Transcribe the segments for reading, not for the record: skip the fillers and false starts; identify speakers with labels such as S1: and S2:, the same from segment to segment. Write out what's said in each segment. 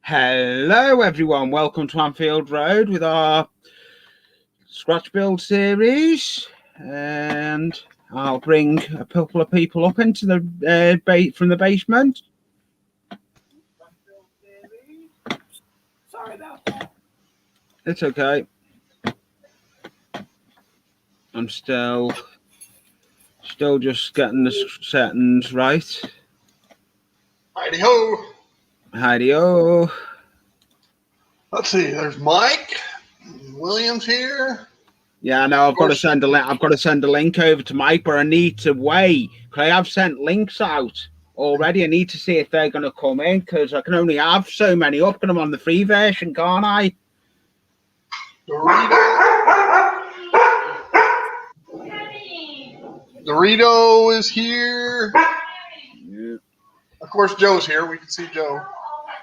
S1: Hello everyone, welcome to Anfeild Road with our scratch build series, and I'll bring a couple of people up into the from the basement.
S2: Sorry about that.
S1: It's okay. I'm still just getting the settings right.
S3: Heidi-ho.
S1: Heidi-ho.
S3: Let's see, there's Mike Williams here.
S1: Yeah, I know. I've got to send a link. I've got to send a link over to Mike, but I need to wait because I have sent links out already. I need to see if they're going to come in because I can only have so many up, and I'm on the free version, can't I?
S3: Dorito is here.
S1: Yeah.
S3: Of course, Joe's here. We can see Joe.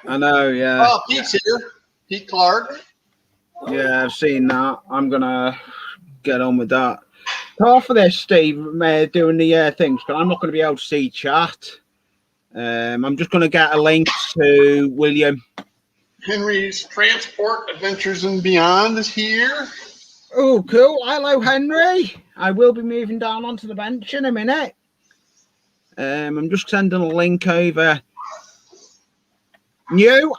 S1: I know. Yeah.
S3: Oh, Pete's here. Pete Clark.
S1: Yeah, I've seen that. I'm gonna get on with that. Half of this, Steve, doing the things, but I'm not going to be able to see chat. I'm just going to get a link to William.
S3: Henry's Transport Adventures and Beyond is here.
S1: Oh, cool. Hello, Henry. I will be moving down onto the bench in a minute. I'm just sending a link over.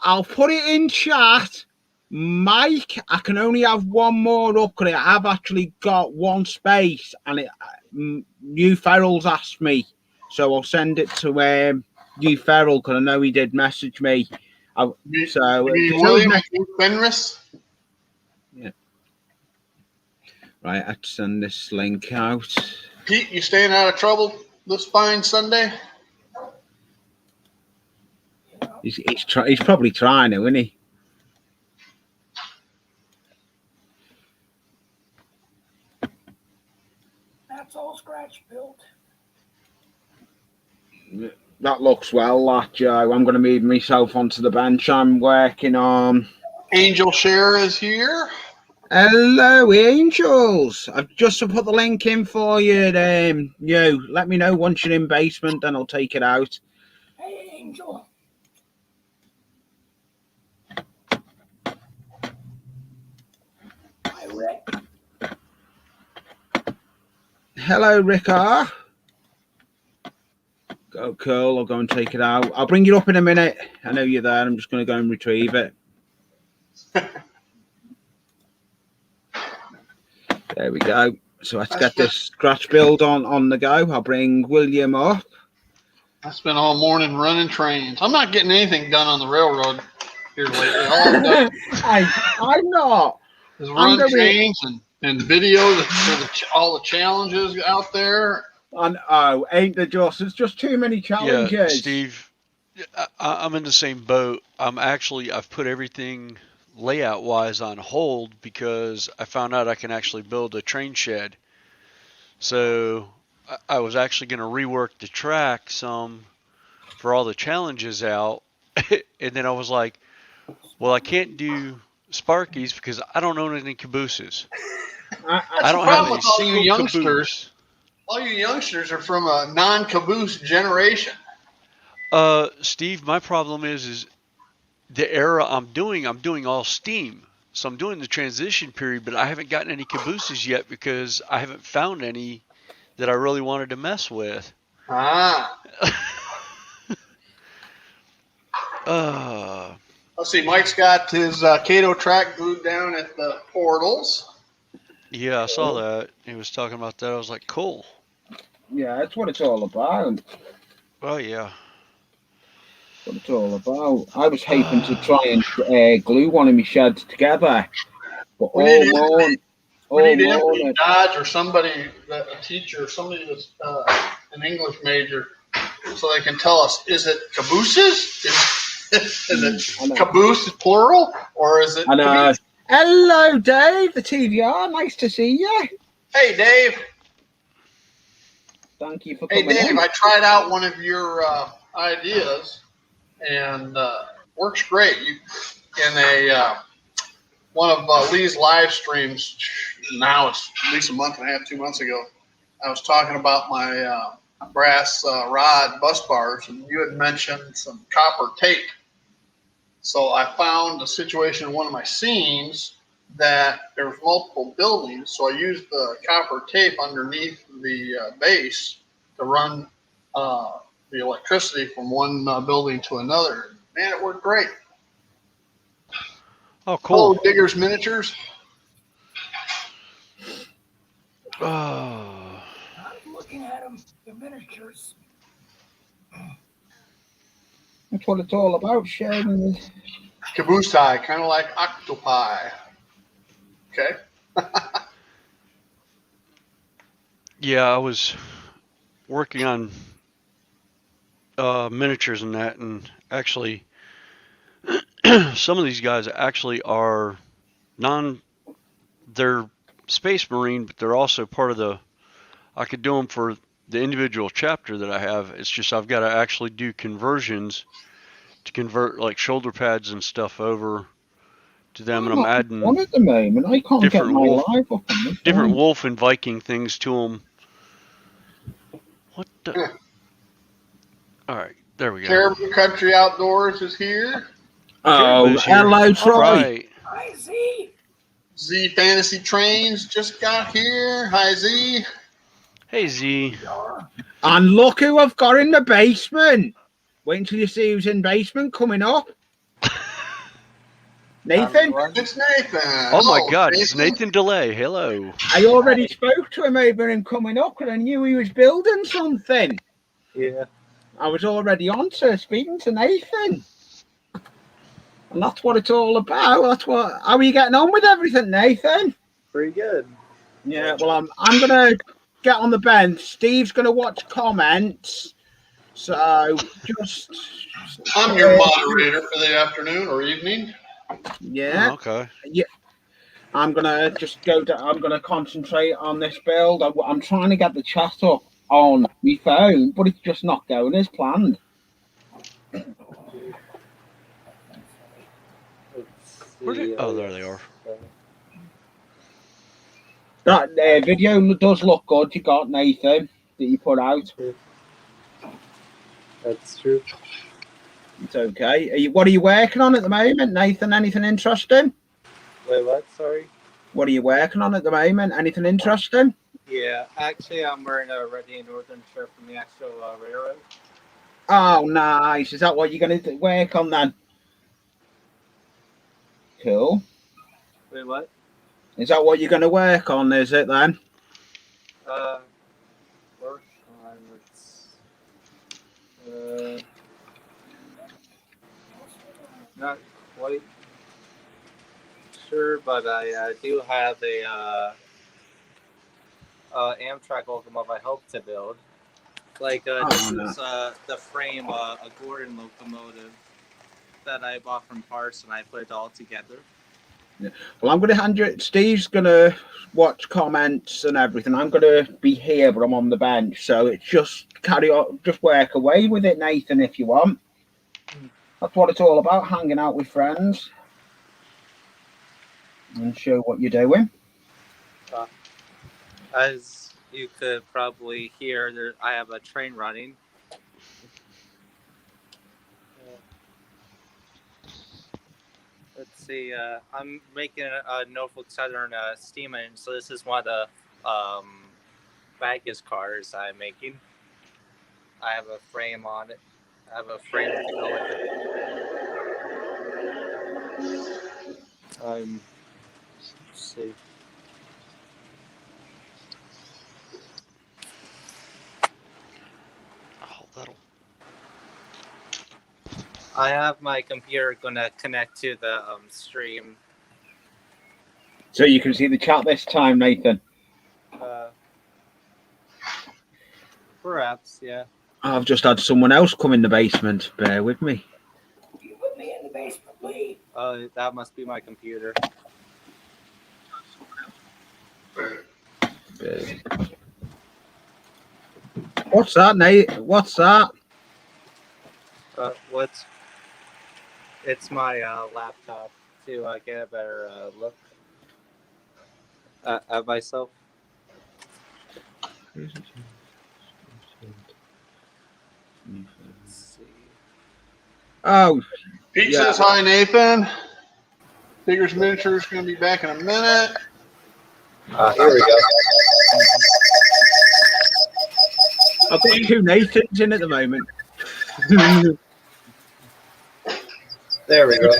S1: I'll put it in chat. Mike, I can only have one more up because I have actually got one space, and New Ferrell's asked me, so I'll send it to New Ferrell because I know he did message me.
S3: William Fenris.
S1: Yeah. Right, I have to send this link out.
S3: Pete, you staying out of trouble this fine Sunday?
S1: He's probably trying to, isn't he?
S2: That's all scratch built.
S1: That looks well, that, Joe. I'm going to move myself onto the bench. I'm working on...
S3: Angel Share is here.
S1: Hello, Angels. I've just put the link in for you. Let me know once you're in basement, then I'll take it out.
S2: Hey, Angel. Hi, Rick.
S1: Hello, Ricker. Go, cool. I'll go and take it out. I'll bring you up in a minute. I know you're there. I'm just going to go and retrieve it. There we go. So let's get this scratch build on the go. I'll bring William up.
S3: I spent all morning running trains. I'm not getting anything done on the railroad here lately. All I've done
S1: I'm not.
S3: is run trains and videos for all the challenges out there.
S1: Ain't there just? It's just too many challenges.
S4: Yeah, Steve, I'm in the same boat. I've put everything layout wise on hold because I found out I can actually build a train shed. So I was actually going to rework the track some for all the challenges out. And then I was like, well, I can't do Sparkies because I don't own any cabooses. I don't have any single youngsters.
S3: All you youngsters are from a non-caboose generation.
S4: Steve, my problem is the era I'm doing all steam. So I'm doing the transition period, but I haven't gotten any cabooses yet because I haven't found any that I really wanted to mess with.
S3: Let's see, Mike's got his Cato track glued down at the portals.
S4: Yeah, I saw that. He was talking about that. I was like, cool.
S1: Yeah, that's what it's all about.
S4: Oh, yeah.
S1: What it's all about. I was hoping to try and glue one of my sheds together, but all morning,
S3: Dodge or somebody, a teacher, somebody that's an English major, so they can tell us: is it cabooses? Is it caboose plural, or is it?
S1: I know. Hello, Dave, the TVR. Nice to see you.
S3: Hey, Dave.
S1: Thank you for coming.
S3: Hey, Dave. I tried out one of your ideas. And works great. One of Lee's live streams, now it's at least a month and a half, 2 months ago, I was talking about my brass rod bus bars, and you had mentioned some copper tape. So I found a situation in one of my scenes that there was multiple buildings. So I used the copper tape underneath the base to run the electricity from one building to another. Man, it worked great.
S4: Oh, cool.
S3: Hello, Diggers Miniatures.
S4: Oh.
S2: I'm looking at them, the miniatures.
S1: That's what it's all about, sharing.
S3: Kabusai, kind of like octopi. Okay.
S4: Yeah, I was working on miniatures and that, and actually, some of these guys actually are they're Space Marine, but they're also part of the. I could do them for the individual chapter that I have. It's just I've got to actually do conversions to convert like shoulder pads and stuff over to them, and I'm adding
S1: One at the moment. I can't get
S4: different
S1: my
S4: wolf,
S1: live up on this
S4: different
S1: one.
S4: wolf and Viking things to them. What the? All right, there we go.
S3: Caribou Country Outdoors is here.
S1: Oh,
S4: Caribou's here.
S1: hello, Troy.
S4: All right.
S2: Hi, Z.
S3: Z Fantasy Trains just got here. Hi, Z.
S4: Hey Z.
S1: And look who I've got in the basement. Wait until you see who's in basement coming up. Nathan?
S3: It's Nathan.
S4: Oh my
S3: Hello,
S4: God, it's Nathan DeLay. Hello.
S1: I already spoke to him over him coming up because I knew he was building something.
S5: Yeah.
S1: I was already on to speaking to Nathan. And that's what it's all about. How are you getting on with everything, Nathan?
S5: Pretty good.
S1: Yeah, well, I'm gonna get on the bench. Steve's gonna watch comments. So just
S3: I'm your moderator for the afternoon or evening.
S1: yeah.
S4: Oh, okay.
S1: Yeah. I'm gonna just go. I'm gonna concentrate on this build. I'm trying to get the chat up on my phone, but it's just not going as planned.
S4: Oh, there they are.
S1: That video does look good. You got Nathan that you put out.
S5: That's true.
S1: It's okay. What are you working on at the moment, Nathan? Anything interesting?
S5: Wait, what? Sorry?
S1: What are you working on at the moment? Anything interesting?
S5: Yeah, actually, I'm wearing a Red Dead Northern shirt from the actual railroad.
S1: Oh, nice. Is that what you're going to work on then? Cool.
S5: Wait, what?
S1: Is that what you're going to work on, is it then?
S5: Work on, not quite sure, but I do have a Amtrak locomotive I hope to build. Like, this is the frame, a Gordon locomotive that I bought from parts, and I put it all together.
S1: Yeah. Well, I'm going to hand you. Steve's going to watch comments and everything. I'm going to be here, but I'm on the bench. So it's just carry on, just work away with it, Nathan, if you want. That's what it's all about, hanging out with friends and show what you're doing.
S5: As you could probably hear, I have a train running. Let's see. I'm making a Norfolk Southern steam engine, so this is one of the baggage cars I'm making. I have a frame on it. I have a frame to go with it. Let's see.
S4: Oh, that'll.
S5: I have my computer gonna connect to the stream.
S1: So you can see the chat this time, Nathan.
S5: Perhaps, yeah.
S1: I've just had someone else come in the basement. Bear with me.
S2: You put me in the basement, Lee.
S5: That must be my computer.
S1: What's that, Nate? What's that?
S5: What's? It's my laptop to get a better look at myself. Let's see.
S1: Oh,
S3: Pete says hi, Nathan. Figures Miniature is going to be back in a minute.
S5: Here we go.
S1: I've got 2 Nathans in at the moment.
S5: There we go.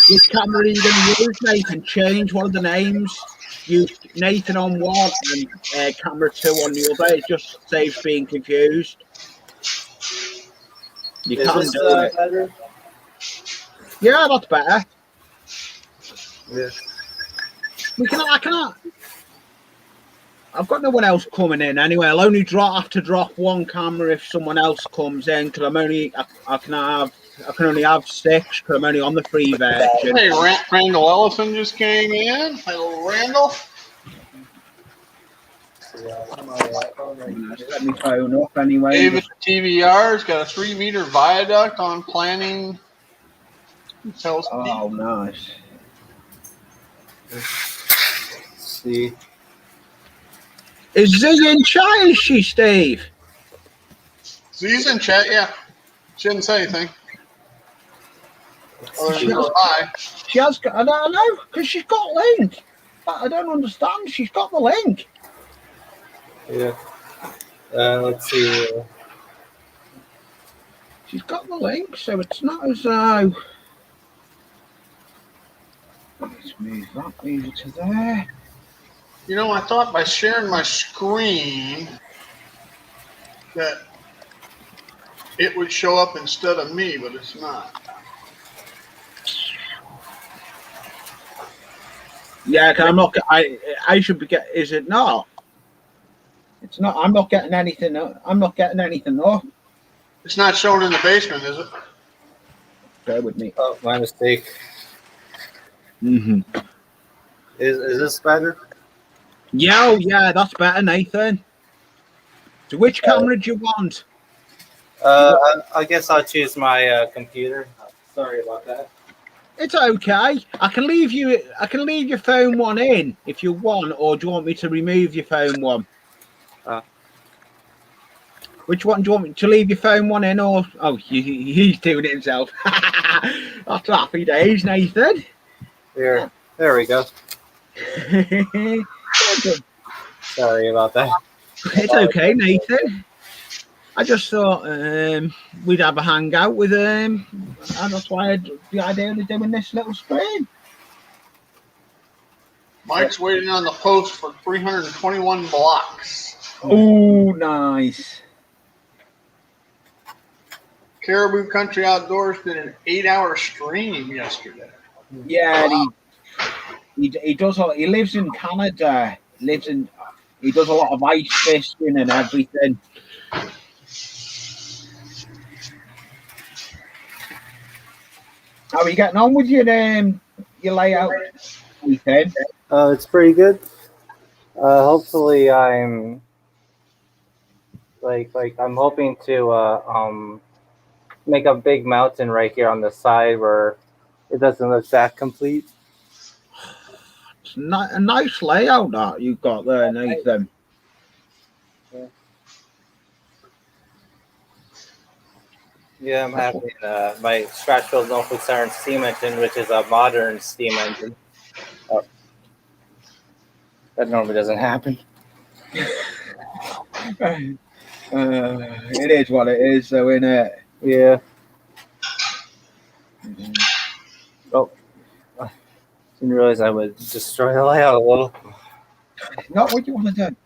S1: Which camera are you going to use, Nathan? Change one of the names. Use Nathan on one and camera 2 on the other. It just saves being confused. You
S5: Is
S1: can
S5: this
S1: do it.
S5: better?
S1: Yeah, that's better.
S5: Yeah.
S1: I've got no one else coming in anyway. I'll only have to drop 1 camera if someone else comes in because I can only have 6 because I'm only on the free version.
S3: Hey, Randall Ellison just came in. Hello, Randall.
S1: Set my phone up anyway.
S3: David TVR's got a 3-meter viaduct on planning.
S1: Oh, nice.
S5: Let's see.
S1: Is Z in chat, is she, Steve?
S3: Z's in chat, yeah. She didn't say anything. Hi.
S1: She has got, I know, because she's got link. But I don't understand. She's got the link.
S5: Yeah. Let's see.
S1: She's got the link, so it's not as though. Let's move it to there.
S3: You know, I thought by sharing my screen that it would show up instead of me, but it's not.
S1: Yeah, cause I'm not. I should be get. Is it not? It's not. I'm not getting anything. I'm not getting anything up.
S3: It's not shown in the basement, is it?
S1: Bear with me.
S5: Oh, my mistake.
S1: Mm-hmm.
S5: Is this better?
S1: Yeah, that's better, Nathan. So which camera do you want?
S5: I guess I'll choose my computer. Sorry about that.
S1: It's okay. I can leave your phone one in if you want, or do you want me to remove your phone one? Which one do you want me to leave your phone one in, or he's doing it himself. That's happy days, Nathan.
S5: There we go. Sorry about that.
S1: It's okay, Nathan. I just thought we'd have a hangout with and that's why I had the idea of doing this little stream.
S3: Mike's waiting on the post for 321 blocks.
S1: Oh, nice.
S3: Caribou Country Outdoors did an 8-hour stream yesterday.
S1: Yeah, he does. He lives in Canada. He does a lot of ice fishing and everything. How are you getting on with your layout, Ethan?
S5: It's pretty good. Hopefully, I'm I'm hoping to make a big mountain right here on the side where it doesn't look that complete.
S1: It's a nice layout that you've got there, Nathan.
S5: Yeah, I'm having my Scratchfield Norfolk Siren steam engine, which is a modern steam engine. Oh. That normally doesn't happen.
S1: It is what it is, though, isn't it?
S5: Yeah. Oh, I didn't realize I would destroy the layout a little.
S1: Not what you want to do.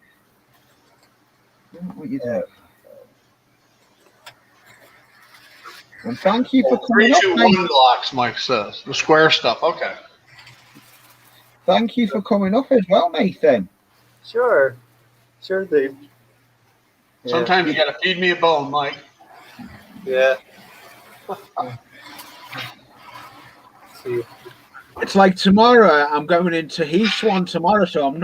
S1: Not what you do. And thank you for coming up.
S3: 321 blocks, Mike says. The square stuff. Okay.
S1: Thank you for coming up as well, Nathan.
S5: Sure, dude.
S3: Sometimes you got to feed me a bone, Mike.
S5: Yeah. See.
S1: It's like tomorrow. I'm going into Heathswan tomorrow, so I'm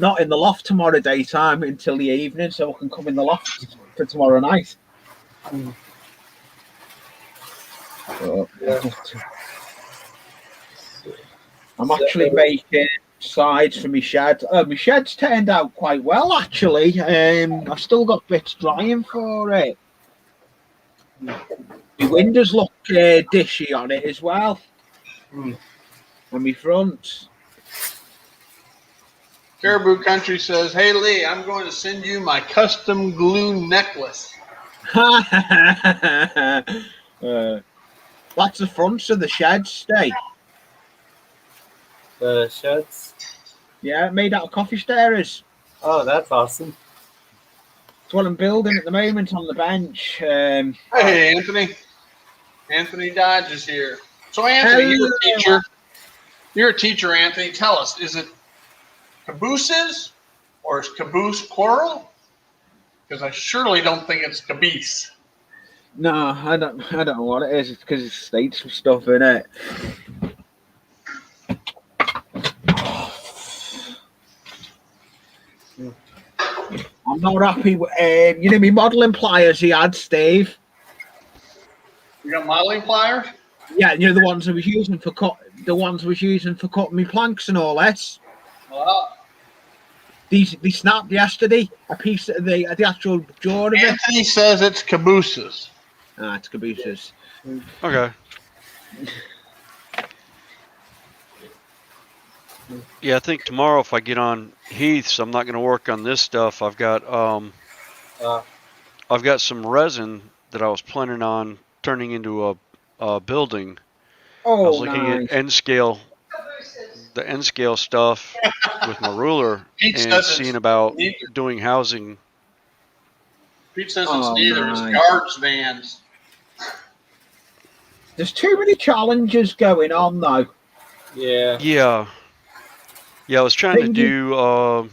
S1: not in the loft tomorrow daytime until the evening, so I can come in the loft for tomorrow night. So, I'm actually making sides for my shed. My shed's turned out quite well, actually. I've still got bits drying for it. The windows look dishy on it as well. On my front.
S3: Caribou Country says, "Hey Lee, I'm going to send you my custom glue necklace."
S1: That's the front of the shed, stay.
S5: The sheds?
S1: Yeah, made out of coffee stirrers.
S5: Oh, that's awesome.
S1: It's what I'm building at the moment on the bench.
S3: Hey, Anthony. Anthony Dodge is here. So, Anthony, you're a teacher. You're a teacher, Anthony. Tell us, is it cabooses or is caboose plural? Because I surely don't think it's caboose.
S1: No, I don't know what it is. It's because it states some stuff in it. I'm not happy with my modelling pliers he had, Steve.
S3: You got modeling pliers?
S1: Yeah, the ones I was using for cutting my planks and all that.
S3: Well,
S1: They snapped yesterday. A piece of the actual jaw of it.
S3: Anthony says it's cabooses.
S1: It's cabooses.
S4: Okay. Yeah, I think tomorrow if I get on Heath's, I'm not going to work on this stuff. I've got some resin that I was planning on turning into a building.
S1: Oh,
S4: I was looking
S1: nice.
S4: at the end scale stuff with my ruler and seeing about doing housing.
S3: Pete says it's neither. It's guards vans.
S1: There's too many challenges going on though.
S5: Yeah.
S4: Yeah, I was trying to do.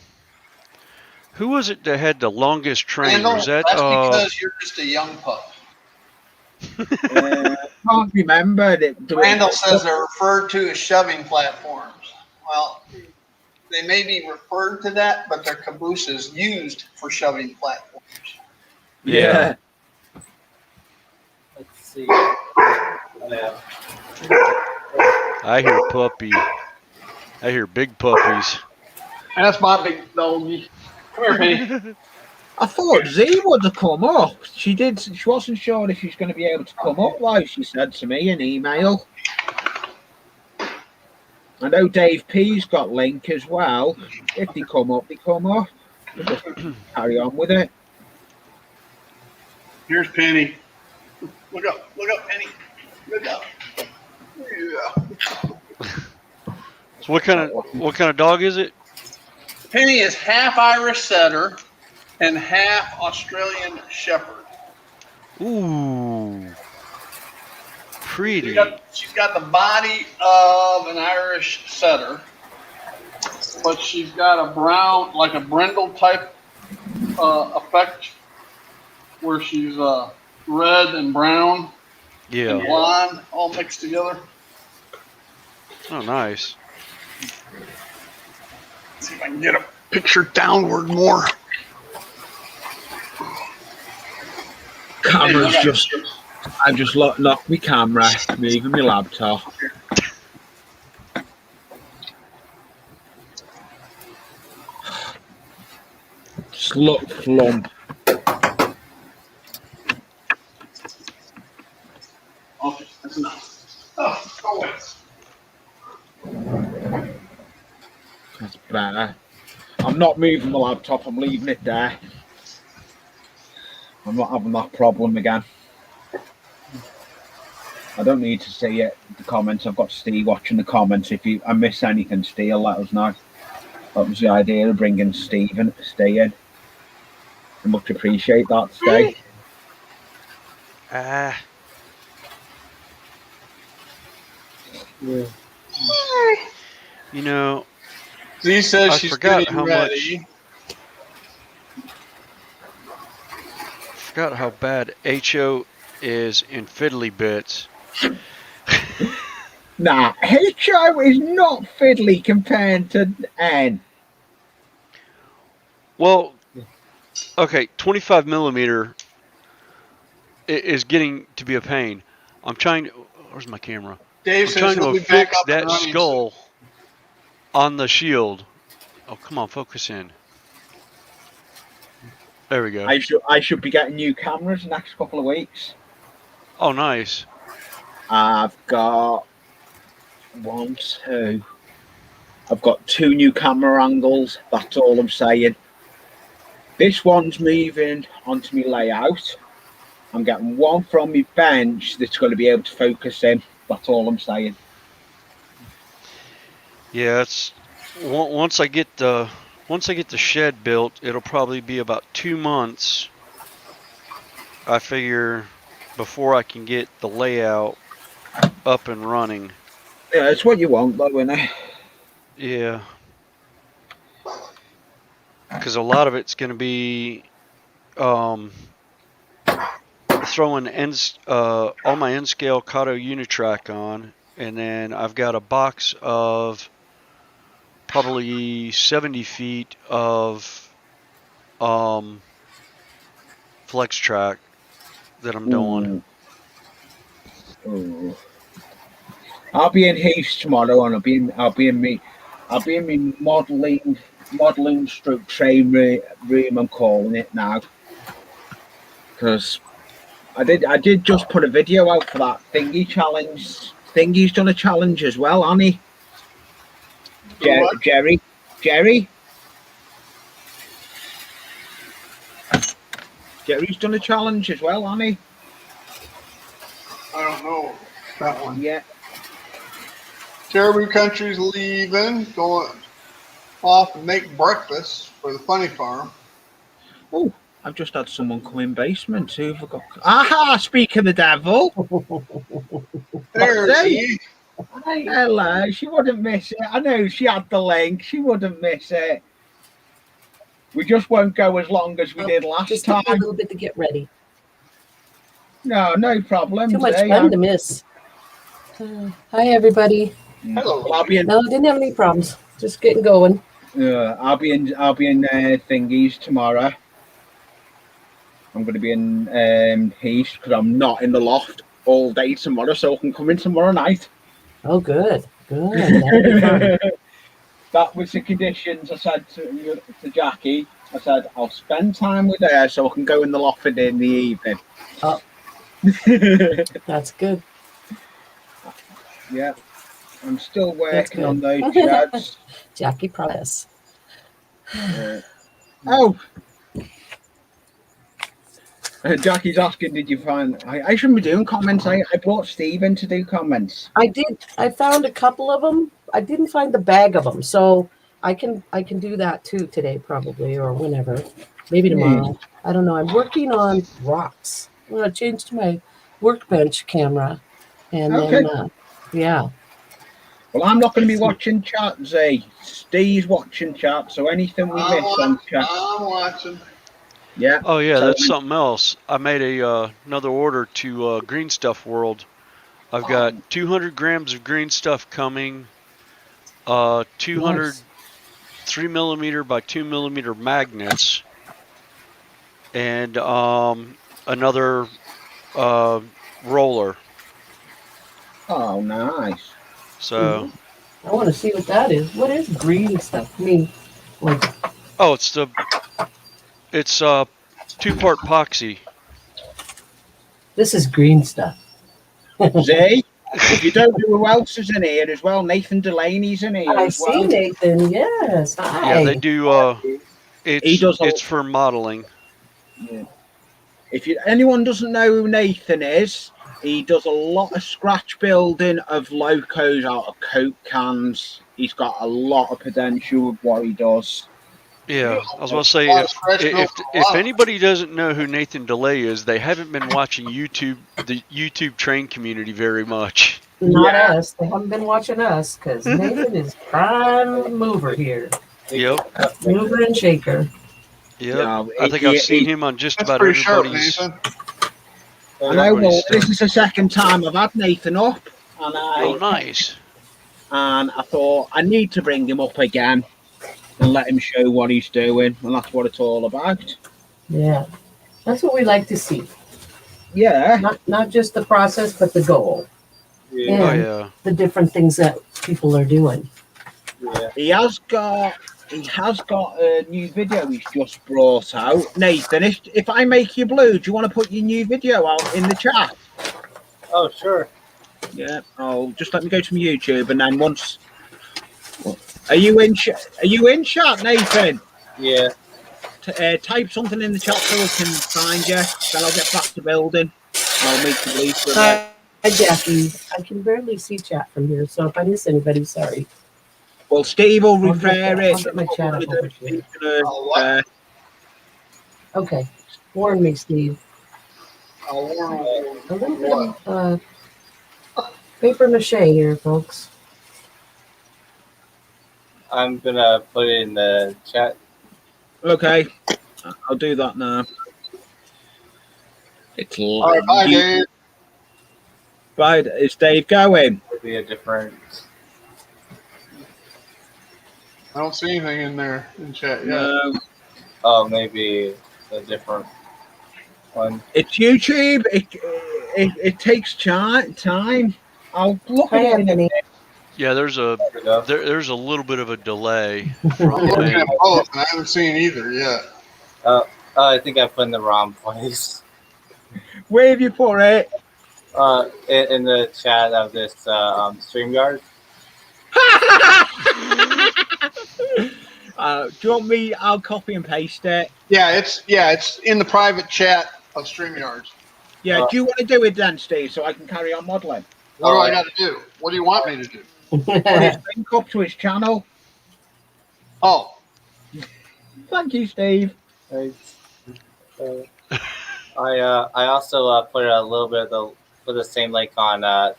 S4: Who was it that had the longest train? Was that?
S3: That's because you're just a young pup.
S1: I can't remember.
S3: Randall says they're referred to as shoving platforms. Well, they may be referred to that, but they're cabooses used for shoving platforms.
S1: Yeah.
S5: Let's see. Yeah.
S4: I hear puppy. I hear big puppies.
S3: That's my big doggy. Come here, Penny.
S1: I thought Z would have come up. She did. She wasn't sure if she's going to be able to come up, like she said to me in email. I know Dave P's got Link as well. If they come up, they come up. We'll just carry on with it.
S3: Here's Penny. Look up, Penny. Look up. Yeah.
S4: So what kind of dog is it?
S3: Penny is half Irish setter and half Australian shepherd.
S4: Ooh, pretty.
S3: She's got the body of an Irish setter, but she's got a brown, like a brindle type effect, where she's red and brown and blonde all mixed together.
S4: Oh, nice.
S3: Let's see if I can get a picture downward more.
S1: Camera's I've just knocked my camera, moving my laptop. Just look flump.
S3: Okay, that's enough. Oh, go away.
S1: That's better. I'm not moving my laptop, I'm leaving it there. I'm not having that problem again. I don't need to see it. The comments. I've got Steve watching the comments. If I miss anything, Steve, let us know. That was the idea of bringing Steve in. Stay in. I much appreciate that, Steve.
S4: You know,
S3: Z says
S4: I
S3: she's
S4: forgot
S3: getting
S4: how
S3: ready.
S4: Forgot how bad HO is in fiddly bits.
S1: Nah, HO is not fiddly compared to N.
S4: Well, okay, 25 millimeter is getting to be a pain. I'm trying to. Where's my camera?
S3: Dave
S4: I'm
S3: says
S4: trying
S3: he'll
S4: to
S3: be back
S4: fix
S3: up and
S4: that
S3: running
S4: skull on the shield. Oh, come on, focus in. There we go.
S1: I should be getting new cameras the next couple of weeks.
S4: Oh, nice.
S1: I've got one, two. I've got 2 new camera angles. That's all I'm saying. This one's moving onto my layout. I'm getting one from my bench that's going to be able to focus in. That's all I'm saying.
S4: Yeah, it's once I get the shed built, it'll probably be about 2 months. I figure before I can get the layout up and running.
S1: Yeah, it's what you want, though, isn't it?
S4: Yeah. Because a lot of it's going to be throwing all my N-scale Kato Unitrack on, and then I've got a box of probably 70 feet of flex track that I'm doing.
S1: Ooh. I'll be in Heath tomorrow, and I'll be in me modelling stroke train room. I'm calling it now, because I did just put a video out for that thingy challenge. Thingy's done a challenge as well, hasn't he? Jerry. Jerry's done a challenge as well, hasn't he?
S3: I don't know that one.
S1: Yeah.
S3: Caribou Country's leaving, going off and make breakfast for the funny farm.
S1: Oh, I've just had someone come in basement. Who forgot? Aha! Speak of the devil.
S3: There's he.
S1: Hello. She wouldn't miss it. I know she had the link. She wouldn't miss it. We just won't go as long as we did last
S6: just
S1: time.
S6: Just a little bit to get ready.
S1: No problem.
S6: Too much fun to miss. Hi, everybody.
S3: Hello.
S1: Well,
S6: no, I didn't have any problems. Just getting going.
S1: I'll be in thingies tomorrow. I'm going to be in Heath because I'm not in the loft all day tomorrow, so I can come in tomorrow night.
S6: Oh, good. That'll be fun.
S1: That was the conditions I said to Jackie. I said, I'll spend time with her so I can go in the loft in the evening.
S6: Oh, that's good.
S1: Yeah. I'm still working on those sheds.
S6: Jackie Price.
S1: Oh! Jackie's asking, did you find... I shouldn't be doing comments. I brought Stephen to do comments.
S6: I did. I found a couple of them. I didn't find the bag of them, so I can do that too today probably, or whenever. Maybe tomorrow. I don't know. I'm working on rocks. I'm going to change to my workbench camera. And then, yeah.
S1: Well, I'm not going to be watching chat, Zay. Steve's watching chat, so anything we miss on chat.
S3: I'm watching.
S1: Yeah.
S4: Oh, yeah, so that's something else. I made another order to Green Stuff World. I've got 200 grams of green stuff coming, 200
S6: nice.
S4: 3mm by 2mm magnets, and another roller.
S1: Oh, nice.
S4: So
S6: I want to see what that is. What is green stuff? I mean, like,
S4: oh, it's 2-part epoxy.
S6: This is green stuff.
S1: Zay, if you don't know who else is in here as well, Nathan Delaney's in here.
S6: I
S1: as
S6: see
S1: well.
S6: Nathan. Yes. Hi.
S4: Yeah, they do. It's for modeling.
S1: Yeah. If anyone doesn't know who Nathan is, he does a lot of scratch building of locos out of Coke cans. He's got a lot of potential with what he does.
S4: Yeah, I was going to say, if anybody doesn't know who Nathan DeLay is, they haven't been watching the YouTube train community very much.
S6: Not us. They haven't been watching us because Nathan is prime mover here.
S4: Yep.
S6: Mover and shaker.
S4: Yep. Yeah, I think I've seen him on just about everybody's.
S1: I know. Well, this is the second time I've had Nathan up, and
S4: oh, nice.
S1: And I thought I need to bring him up again and let him show what he's doing, and that's what it's all about.
S6: Yeah, that's what we like to see.
S1: Yeah,
S6: not just the process, but the goal.
S1: Yeah.
S6: And the different things that people are doing.
S1: Yeah. He has got a new video he's just brought out. Nathan, if I make you blue, do you want to put your new video out in the chat?
S5: Oh, sure.
S1: Yeah. Oh, just let me go to my YouTube, and then once. Are you in? Are you in chat, Nathan?
S5: Yeah.
S1: Type something in the chat so I can find you. Then I'll get back to building. I'll make you leave for a bit.
S6: Hi, Jackie. I can barely see chat from here, so if I miss anybody, sorry.
S1: Well, Steve will
S6: I'll
S1: refer it.
S6: get my chat up over here.
S3: What?
S6: Okay. Warn me, Steve.
S3: I'll warn
S6: A little bit of paper mache here, folks.
S5: I'm gonna put it in the chat.
S1: Okay. I'll do that now. It's
S3: All right, bye, Dave.
S1: Bye. Is Dave going?
S5: It'll be a different.
S3: I don't see anything in there in chat yet.
S1: No.
S5: Oh, maybe a different one.
S1: It's YouTube. It takes time. I'll look
S6: Hi,
S1: at it.
S6: Anthony.
S4: Yeah, there's a little bit of a delay
S3: I'm
S4: from
S3: looking
S4: me.
S3: at both, and I haven't seen either yet.
S5: I think I put in the wrong place.
S1: Where have you put it?
S5: In the chat of this StreamYard.
S1: Do you want me? I'll copy and paste it.
S3: Yeah, it's in the private chat of StreamYards.
S1: Yeah. Do you want to do it then, Steve, so I can carry on modeling?
S3: What do I got to do? What do you want me to do?
S1: Put his link up to his channel.
S3: Oh,
S1: Thank you, Steve.
S5: I also put a little bit of the same link on the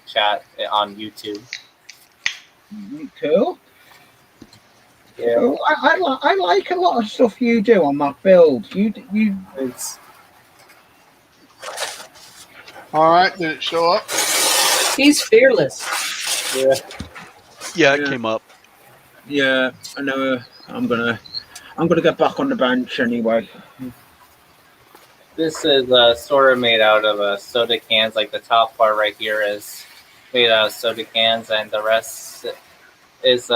S5: chat on YouTube.
S1: Cool.
S5: Yeah.
S1: Cool. I like a lot of stuff you do on that build. You.
S5: It's
S3: all right. Did it show up?
S6: He's fearless.
S4: Yeah, it came up.
S1: Yeah, I know. I'm gonna get back on the bench anyway.
S5: This is sort of made out of soda cans. Like the top part right here is made out of soda cans, and the rest is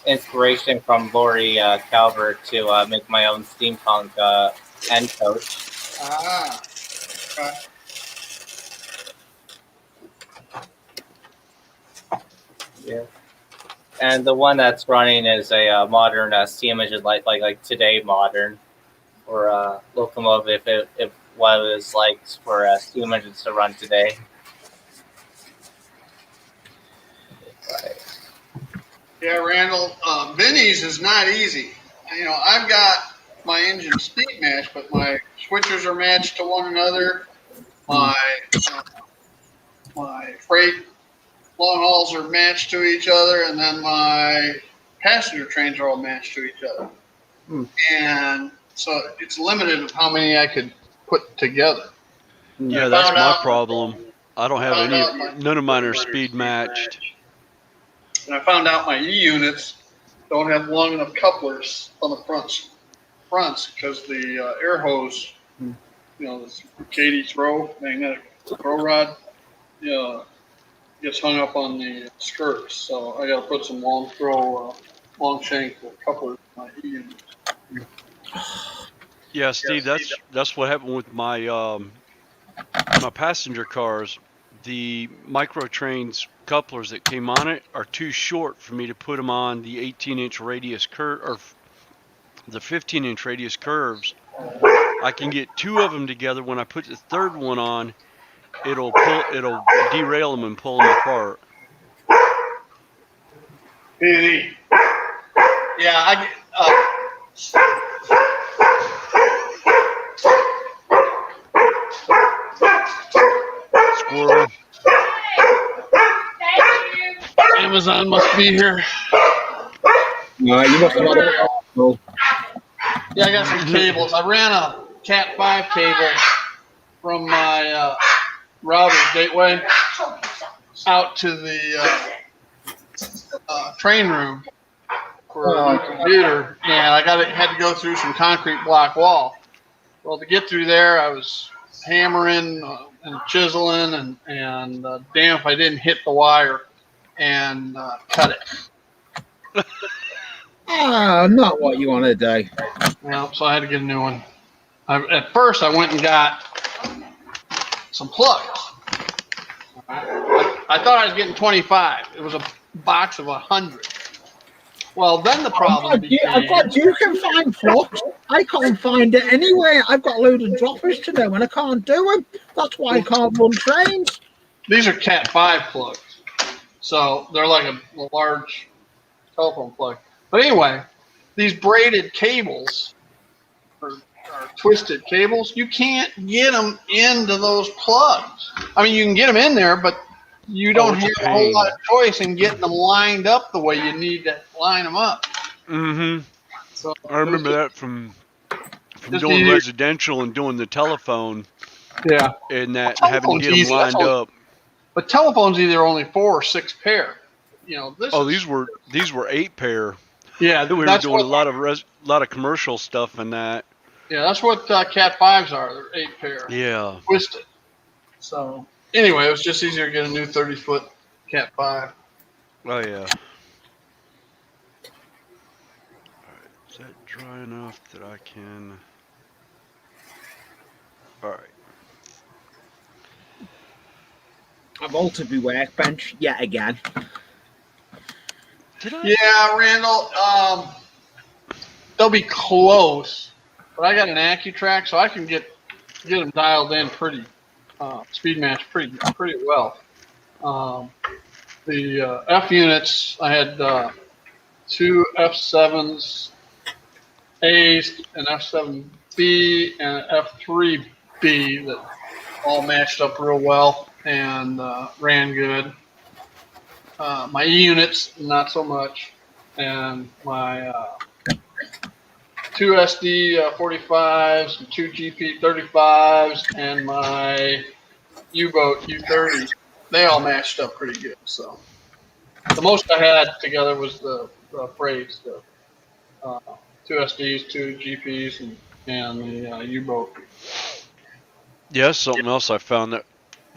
S5: inspiration from Lori Calvert to make my own steampunk end coat.
S3: Ah. Okay.
S5: Yeah. And the one that's running is a modern steam engine, like today modern, or locomotive if what it was like for steam engines to run today. Right.
S3: Yeah, Randall. Vinny's is not easy. You know, I've got my engine speed match, but my switchers are matched to one another. My freight long hauls are matched to each other, and then my passenger trains are all matched to each other. And so it's limited of how many I could put together.
S4: Yeah, that's my problem. I don't have none of mine are speed matched.
S3: And I found out my E-units don't have long enough couplers on the fronts because the air hose, this Katie magnetic throw rod, gets hung up on the skirts. So I got to put some long shank couplers on my E-units.
S4: Yeah, Steve, that's what happened with my my passenger cars. The micro trains couplers that came on it are too short for me to put them on the 18-inch radius curve or the 15-inch radius curves. I can get two of them together. When I put the third one on, it'll derail them and pull them apart.
S3: B&E. Yeah, I get.
S4: Squirrel.
S3: Amazon must be here.
S1: No, you must have had it. Oh.
S3: Yeah, I got some cables. I ran a Cat 5 cable from my router gateway out to the train room for my computer, and I had to go through some concrete block wall. Well, to get through there, I was hammering and chiseling, and damn if I didn't hit the wire and cut it.
S1: Not what you want to do.
S3: Yeah, so I had to get a new one. At first, I went and got some plugs. I thought I was getting 25. It was a box of 100. Well, then the problem became...
S1: You can find flux. I can't find it anywhere. I've got a load of droppers to do, and I can't do them. That's why I can't run trains.
S3: These are Cat 5 plugs. So they're like a large telephone plug. But anyway, these braided cables are twisted cables. You can't get them into those plugs. I mean, you can get them in there, but you don't have a whole lot of choice in getting them lined up the way you need to line them up.
S4: Mm-hmm.
S3: So
S4: I remember that from doing residential and doing the telephone.
S3: Yeah.
S4: And that having to get them lined up.
S3: But telephones either only 4 or 6 pair. You know,
S4: these were 8 pair.
S3: Yeah,
S4: we were doing a lot of commercial stuff in that.
S3: Yeah, that's what Cat 5s are. They're 8 pair.
S4: Yeah.
S3: Twisted. So anyway, it was just easier to get a new 30-foot Cat 5.
S4: Oh yeah. All right, is that dry enough that I can? All right.
S1: I've altered my workbench yet again.
S4: Did I?
S3: Yeah, Randall. They'll be close, but I got an AccuTrack, so I can get them dialed in pretty speed match pretty well. The F units, I had 2 F7s, A's, an F7B, and an F3B that all matched up real well and ran good. My E units, not so much, and my 2 SD 45s, and 2 GP 35s, and my U-boat U30, they all matched up pretty good. So the most I had together was the Frends, the 2 SDs, 2 GPs, and the U-boat.
S4: Yeah, something else I found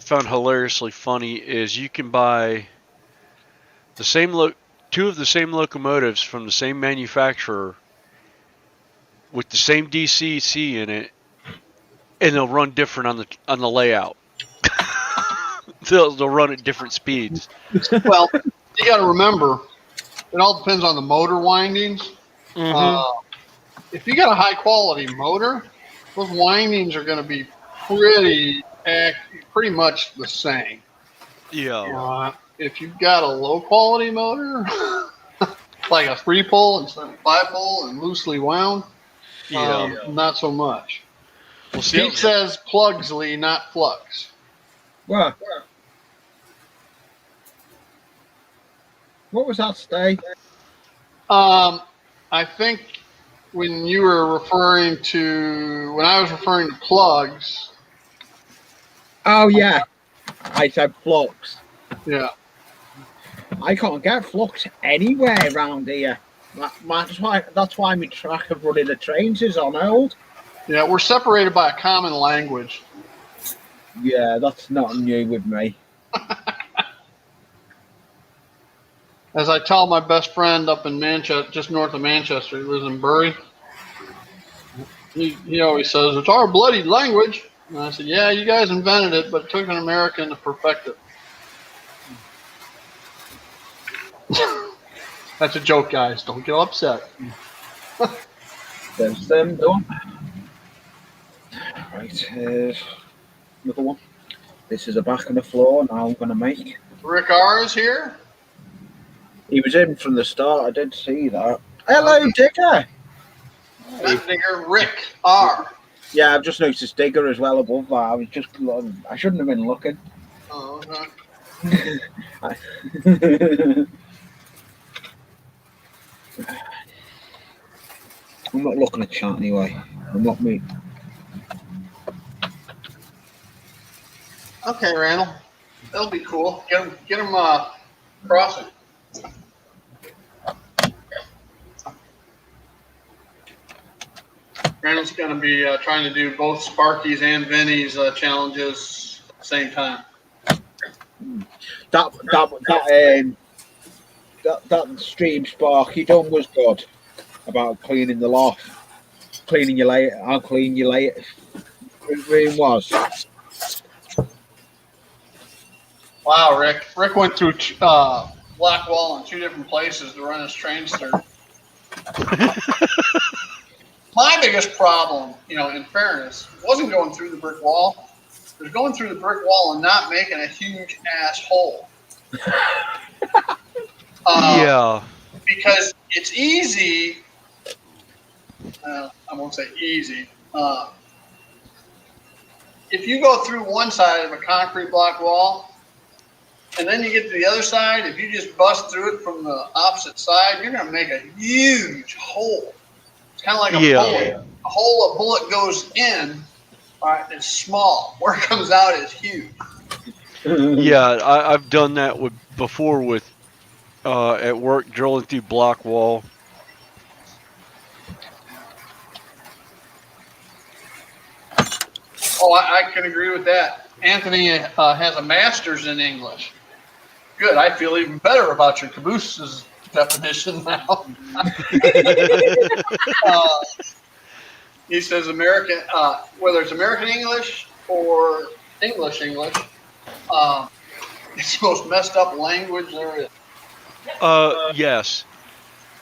S4: hilariously funny is you can buy the same 2 of the same locomotives from the same manufacturer with the same DCC in it, and they'll run different on the layout. they'll run at different speeds.
S3: Well, you got to remember, it all depends on the motor windings.
S4: Mm-hmm.
S3: If you got a high quality motor, those windings are going to be pretty much the same.
S4: Yeah.
S3: If you've got a low quality motor, like a 3-pole instead of 5-pole and loosely wound, not so much.
S4: Well,
S3: Pete says Plugsley, not Flux.
S1: What was that, Steve?
S3: I think when I was referring to plugs.
S1: Oh yeah, I said flux.
S3: Yeah.
S1: I can't get flux anywhere around here. That's why my track of running the trains is on hold.
S3: Yeah, we're separated by a common language.
S1: Yeah, that's not new with me.
S3: As I tell my best friend up in Manchester, just north of Manchester, he lives in Bury. He always says, it's our bloody language. And I said, yeah, you guys invented it, but it took an American to perfect it. That's a joke, guys. Don't get upset.
S1: There's them done. Right, here's another one. This is the back of the floor. Now I'm going to make.
S3: Rick R is here.
S1: He was in from the start. I did see that. Hello, Digger.
S3: Not Digger, Rick R.
S1: Yeah, I've just noticed Digger as well above that. I shouldn't have been looking.
S3: Oh, okay.
S1: I'm not looking at chat anyway. I'm not me.
S3: Okay, Randall. That'll be cool. Get him crossing. Randall's going to be trying to do both Sparky's and Vinny's challenges at the same time.
S1: That stream Sparky done was good about cleaning the loft, cleaning your later. How clean your later room was.
S3: Wow, Rick. Rick went through Black Wall in 2 different places to run his trains through. My biggest problem, in fairness, wasn't going through the brick wall. It was going through the brick wall and not making a huge ass hole.
S4: Yeah.
S3: Because it's easy. I won't say easy. If you go through one side of a concrete block wall, and then you get to the other side, if you just bust through it from the opposite side, you're going to make a huge hole. It's kind of like a bullet. A hole a bullet goes in, all right, it's small. Where it comes out is huge.
S4: Yeah, I've done that before with at work, drilling through block wall.
S3: Oh, I can agree with that. Anthony has a master's in English. Good. I feel even better about your cabooses definition now. He says American, whether it's American English or English, it's the most messed up language there is.
S4: Yes,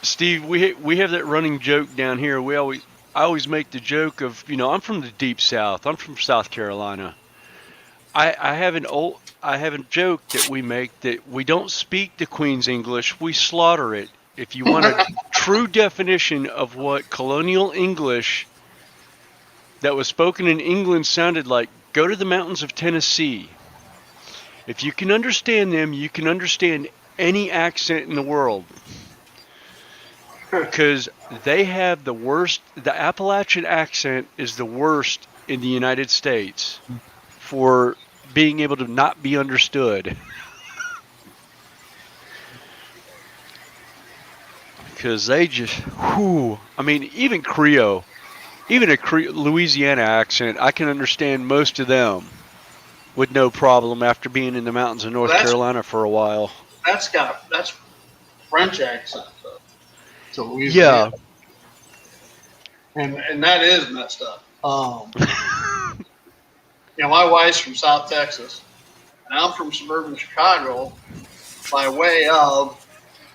S4: Steve. We have that running joke down here. I always make the joke of, I'm from the deep South. I'm from South Carolina. I have a joke that we make that we don't speak the Queen's English, we slaughter it. If you want a true definition of what colonial English that was spoken in England sounded like, go to the mountains of Tennessee. If you can understand them, you can understand any accent in the world. Because they have the worst, the Appalachian accent is the worst in the United States for being able to not be understood. Because they just, even Creole, even a Louisiana accent, I can understand most of them with no problem after being in the mountains of North Carolina for a while.
S3: That's French accent, though. So Louisiana. Yeah. And that is messed up. My wife's from South Texas, and I'm from suburban Chicago by way of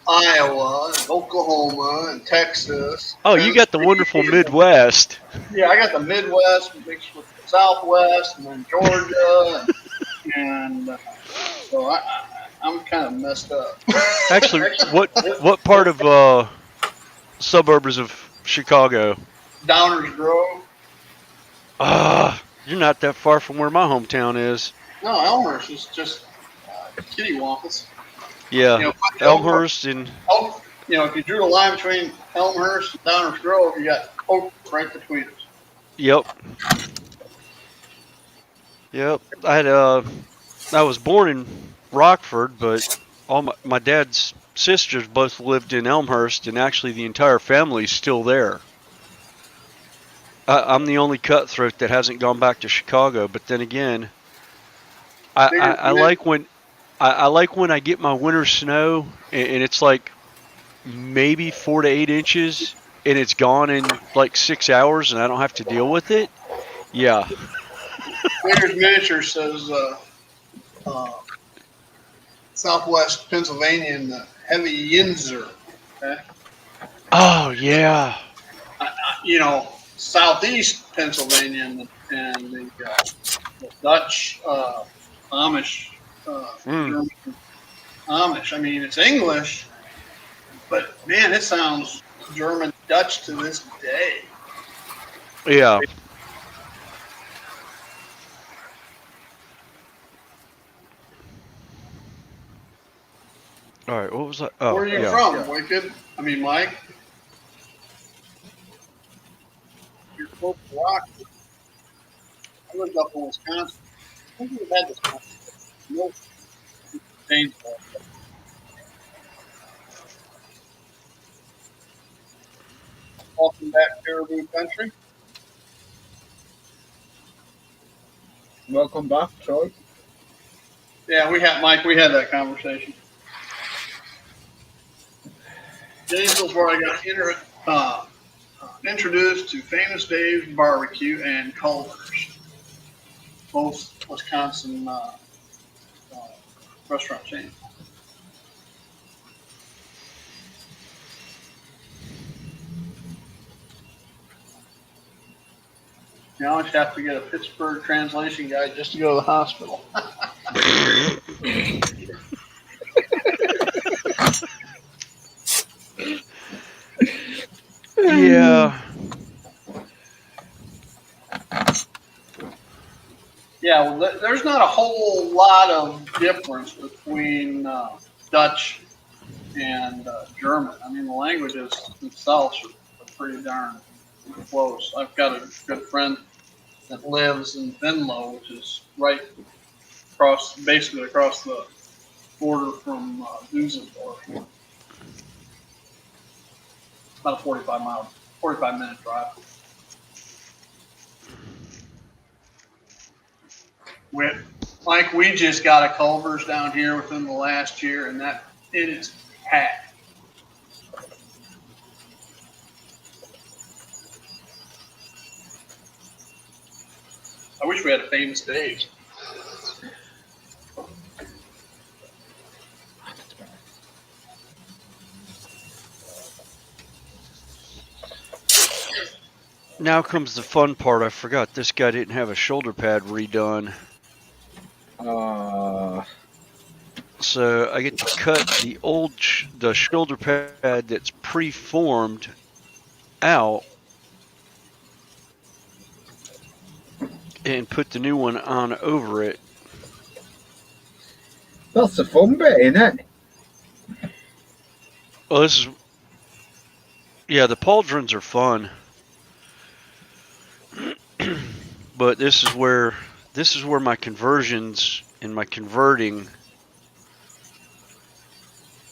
S3: Iowa and Oklahoma and Texas.
S4: Oh, you got the wonderful Midwest.
S3: Yeah, I got the Midwest mixed with the Southwest and then Georgia. and so I'm kind of messed up.
S4: Actually, what part of suburbs of Chicago?
S3: Downers Grove.
S4: You're not that far from where my hometown is.
S3: No, Elmhurst is just kittywampus.
S4: Yeah, Elmhurst and...
S3: if you drew a line between Elmhurst and Downers Grove, you got Oak right between us.
S4: Yep. I was born in Rockford, but all my dad's sisters both lived in Elmhurst, and actually the entire family's still there. I'm the only cutthroat that hasn't gone back to Chicago, but then again, I like when I get my winter snow and it's like maybe 4 to 8 inches and it's gone in like 6 hours and I don't have to deal with it. Yeah.
S3: Player's Miniature says Southwest Pennsylvania and the heavy Yinzer. Okay?
S4: Oh yeah.
S3: Southeast Pennsylvania and the Dutch, Amish, German Amish. I mean, it's English, but man, it sounds German Dutch to this day.
S4: Yeah. All right, what was that? Oh,
S3: where are you from, Wicked? I mean, Mike? You're close to Rockford. I lived up in Wisconsin. I think we've had this conversation. Nope. Painful. Welcome back, Caribou Country.
S1: Welcome back, Troy.
S3: Yeah, we had that conversation. Janesville's where I got introduced to Famous Dave's Barbecue and Culver's, both Wisconsin restaurant chain. You always have to get a Pittsburgh translation guide just to go to the hospital.
S4: Yeah.
S3: Yeah, well, there's not a whole lot of difference between Dutch and German. I mean, the languages themselves are pretty darn close. I've got a good friend that lives in Venlo, which is right basically across the border from Dusseldorf. About a 45-minute drive. We just got a Culver's down here within the last year, and it is packed. I wish we had a Famous Dave's.
S4: Now comes the fun part. I forgot this guy didn't have a shoulder pad redone. So I get to cut the shoulder pad that's pre-formed out and put the new one on over it.
S1: That's the fun bit, isn't it?
S4: Well, the pauldrons are fun. But this is where my conversions and my converting,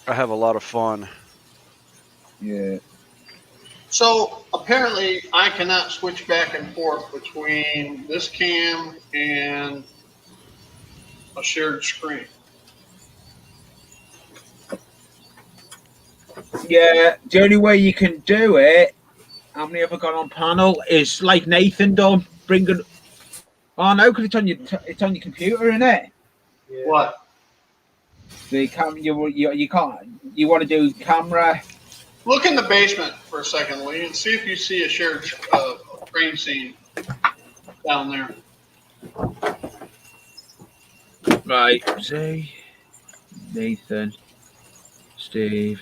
S4: I have a lot of fun.
S1: Yeah.
S3: So apparently I cannot switch back and forth between this cam and a shared screen.
S1: Yeah, the only way you can do it, how many have I got on panel, is like Nathan done, bring it. Oh no, because it's on your computer, isn't it?
S5: Yeah.
S3: What?
S1: The camera, you can't. You want to do camera?
S3: Look in the basement for a second, Lee, and see if you see a shared screen scene down there.
S1: Right. See, Nathan, Steve.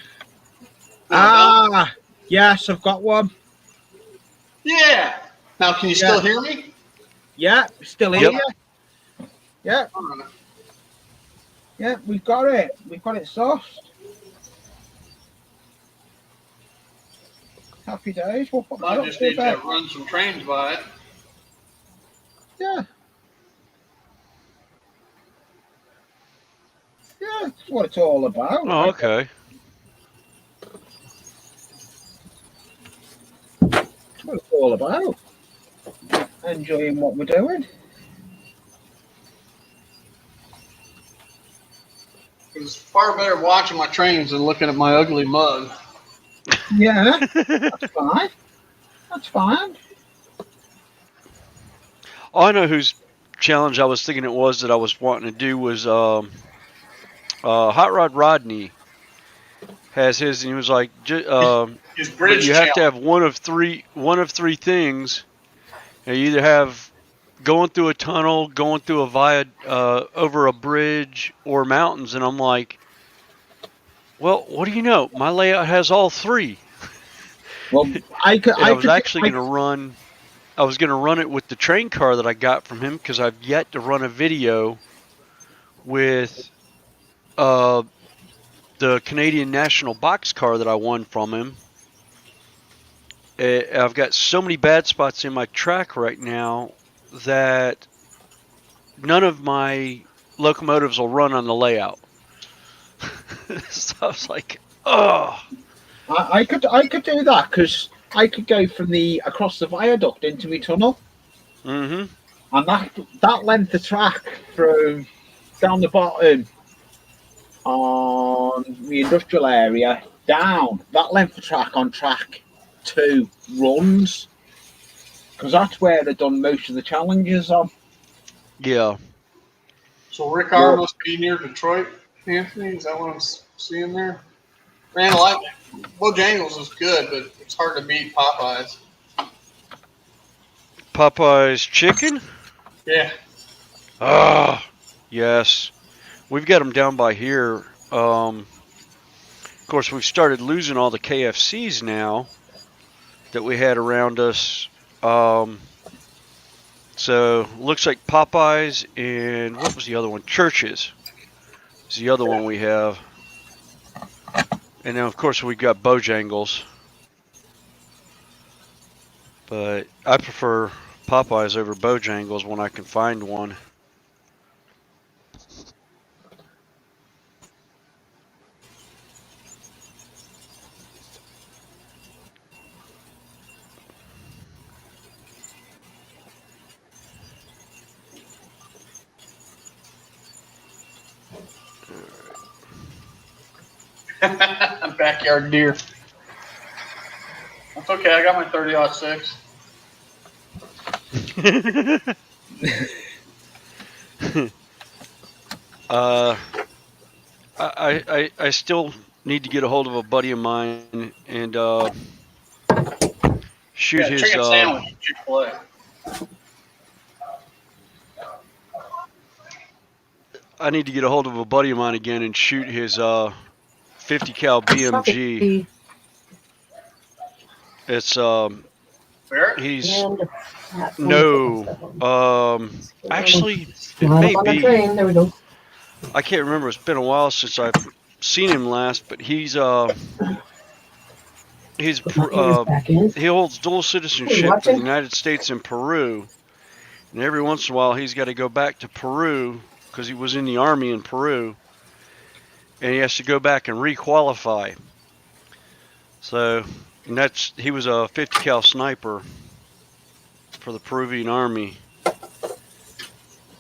S1: Yes, I've got one.
S3: Yeah. Now, can you still hear me?
S1: Yeah, still here.
S4: Yep.
S1: Yeah. Yeah, we've got it. We've got it soft. Happy days. We'll put that
S3: I
S1: up
S3: just
S1: to
S3: need to
S1: bed.
S3: run some trains by it.
S1: Yeah. Yeah, that's what it's all about.
S4: Oh, okay.
S1: That's what it's all about. Enjoying what we're doing.
S3: It's far better watching my trains than looking at my ugly mug.
S1: Yeah, that's fine. That's fine.
S4: I know whose challenge I was thinking it was that I was wanting to do was Hot Rod Rodney has his, and he was like,
S3: His
S4: but
S3: bridge
S4: you have to
S3: challenge.
S4: have one of three things. You either have going through a tunnel, going through over a bridge, or mountains. And I'm like, well, what do you know? My layout has all three.
S1: Well, I
S4: was going to run it with the train car that I got from him, because I've yet to run a video with the Canadian National box car that I won from him. I've got so many bad spots in my track right now that none of my locomotives will run on the layout. So I was like, oh.
S1: I could do that, because I could go from across the viaduct into my tunnel.
S4: Mm-hmm.
S1: And that length of track from down the bottom on the industrial area down, that length of track on track 2 runs, because that's where they've done most of the challenges on.
S4: Yeah.
S3: So Rick R. must be near Detroit. Anthony, is that what I'm seeing there? Man, like Bojangles is good, but it's hard to beat Popeyes.
S4: Popeyes chicken?
S3: Yeah.
S4: Ah, yes. We've got them down by here. Of course, we've started losing all the KFCs now that we had around us. So looks like Popeyes and what was the other one? Church's is the other one we have. And then of course we got Bojangles. But I prefer Popeyes over Bojangles when I can find one.
S3: Backyard deer. That's okay. I got my 30-06.
S4: I still need to get a hold of a buddy of mine and shoot his
S3: chicken sandwich, Chick-fil-A.
S4: I need to get a hold of a buddy of mine again and shoot his 50 cal BMG. It's he's no actually it may be.
S6: There we go.
S4: I can't remember. It's been a while since I've seen him last, but he holds dual citizenship for the United States and Peru, and every once in a while he's got to go back to Peru because he was in the army in Peru, and he has to go back and requalify. So, and he was a 50 cal sniper for the Peruvian army.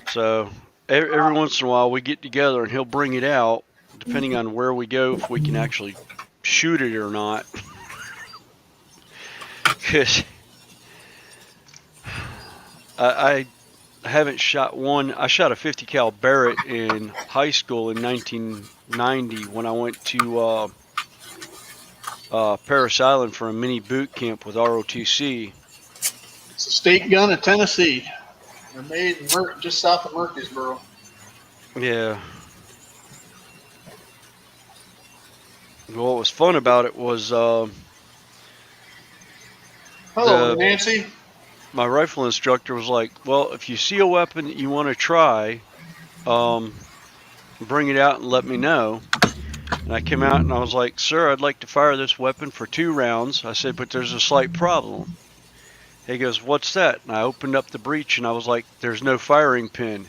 S4: So every once in a while we get together and he'll bring it out, depending on where we go, if we can actually shoot it or not. Because I haven't shot one. I shot a 50 cal Barrett in high school in 1990 when I went to Parris Island for a mini boot camp with ROTC.
S3: It's a state gun of Tennessee. They're made in just south of Murfreesboro.
S4: Yeah. Well, what was fun about it was
S3: hello, Nancy.
S4: My rifle instructor was like, well, if you see a weapon that you want to try, bring it out and let me know. And I came out and I was like, sir, I'd like to fire this weapon for 2 rounds. I said, but there's a slight problem. He goes, what's that? And I opened up the breech and I was like, there's no firing pin.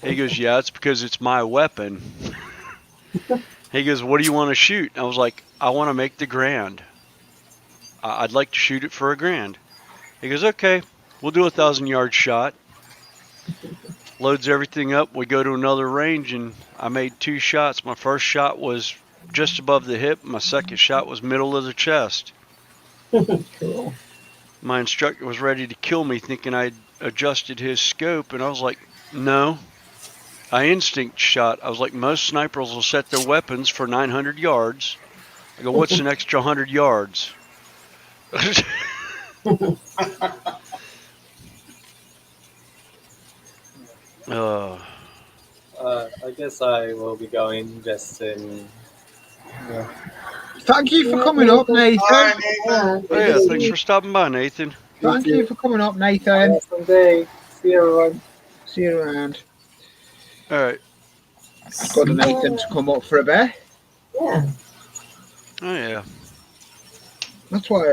S4: He goes, yeah, it's because it's my weapon. He goes, what do you want to shoot? I was like, I want to make the grand. I'd like to shoot it for $1,000. He goes, okay, we'll do a 1,000-yard shot. Loads everything up. We go to another range, and I made 2 shots. My first shot was just above the hip. My second shot was middle of the chest.
S6: Cool.
S4: My instructor was ready to kill me, thinking I'd adjusted his scope, and I was like, no. I instinct shot. I was like, most snipers will set their weapons for 900 yards. I go, what's an extra 100 yards?
S5: I guess I will be going just in. Yeah.
S1: Thank you for coming up, Nathan.
S3: Hi, Nathan.
S4: Oh, yeah, thanks for stopping by, Nathan.
S1: Thank you for coming up, Nathan.
S5: Someday. See you, everyone.
S1: See you around.
S4: All right.
S1: Got Nathan to come up for a bit.
S6: Yeah.
S4: Oh, yeah.
S1: That's why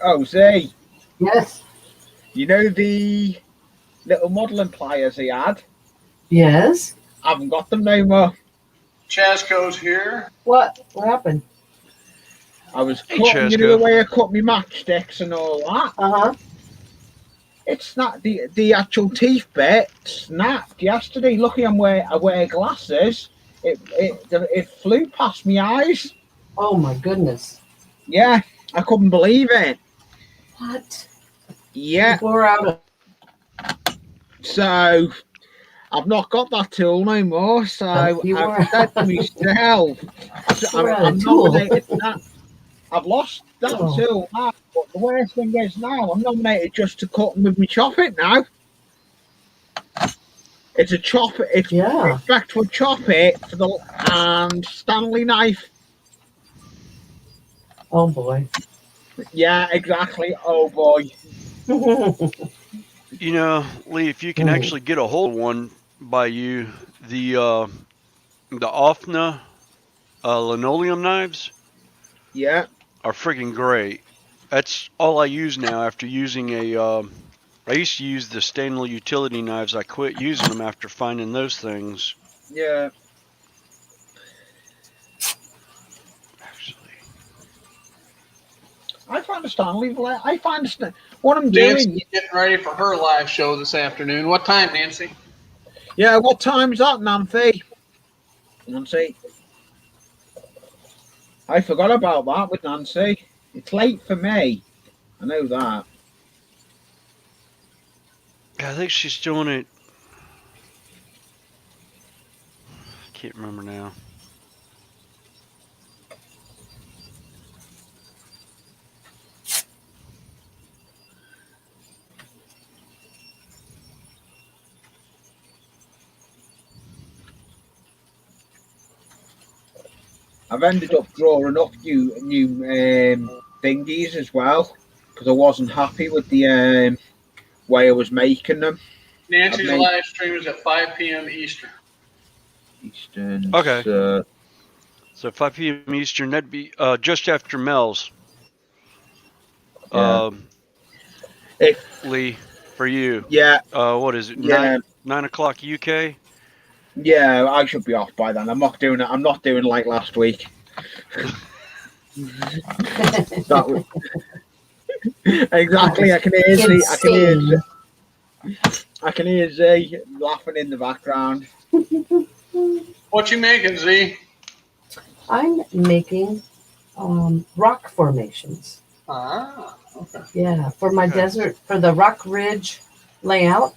S1: Oh, Zay,
S6: Yes.
S1: you know the little modelling pliers he had?
S6: Yes.
S1: I haven't got them no more.
S3: Chasco's here.
S6: What? What happened?
S1: I was
S4: Hey,
S1: cutting, you know,
S4: Chesco.
S1: the way I cut my matchsticks and all that.
S6: Uh-huh.
S1: It's not the actual teeth bit snapped yesterday. Lucky I wear glasses. It flew past my eyes.
S6: Oh my goodness.
S1: Yeah, I couldn't believe it.
S6: What?
S1: Yeah.
S6: Pour out a
S1: So I've not got that tool no more. So
S6: You
S1: I've
S6: were-
S1: said to myself,
S6: Pour out a
S1: I'm
S6: tool.
S1: nominated now. I've lost that
S6: Oh.
S1: tool now. But the worst thing is now I'm nominated just to cut with me chop it now. It's a chop. It's
S6: Yeah.
S1: back to a chop it for the and Stanley knife.
S6: Oh boy.
S1: Yeah, exactly. Oh boy.
S4: You know, Lee, if you can actually get a hold of one by you, the Offna linoleum knives
S1: Yeah.
S4: are freaking great. That's all I use now after using a. I used to use the Stanley utility knives. I quit using them after finding those things.
S1: Yeah.
S4: Actually,
S1: I find a Stanley. I find what I'm
S3: Nancy's
S1: doing.
S3: getting ready for her live show this afternoon. What time, Nancy?
S1: Yeah. What time's that, Nancy? Nancy. I forgot about that with Nancy. It's late for me. I know that.
S4: I think she's doing it. I can't remember now.
S1: I've ended up drawing up new thingies as well because I wasn't happy with the way I was making them.
S3: Nancy's
S1: made-
S3: live stream is at 5 p.m. Eastern.
S1: Eastern.
S4: Okay.
S1: So,
S4: So 5 p.m. Eastern, that'd be just after Mel's.
S1: Yeah. If
S4: Lee, for you.
S1: yeah,
S4: What is it?
S1: Yeah.
S4: 9 o'clock UK?
S1: yeah, I should be off by then. I'm not doing it. I'm not doing like last week. That was exactly. I can hear Z. I can hear Z laughing in the background.
S3: What you making, Z?
S6: I'm making rock formations.
S3: Ah, okay.
S6: Yeah, for my
S4: Okay.
S6: desert, for the Rock Ridge layout.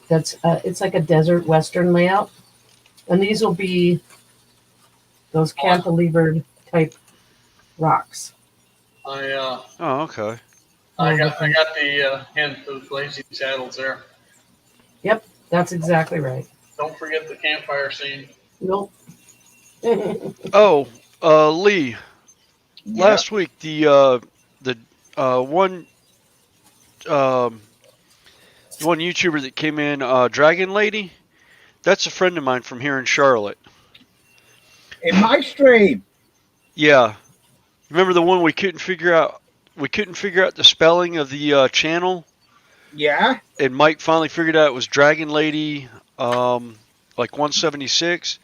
S6: That's it's like a desert western layout, and these will be those cantilevered type rocks.
S3: I
S4: Oh, okay.
S3: got the hint of Blazing Saddles there.
S6: Yep, that's exactly right.
S3: Don't forget the campfire scene.
S6: Nope.
S4: Oh, Lee,
S1: Yeah.
S4: last week one one YouTuber that came in, Dragon Lady, that's a friend of mine from here in Charlotte.
S1: In my stream.
S4: Yeah. Remember the one we couldn't figure out the spelling of the channel?
S1: Yeah.
S4: And Mike finally figured out it was Dragon Lady like 176.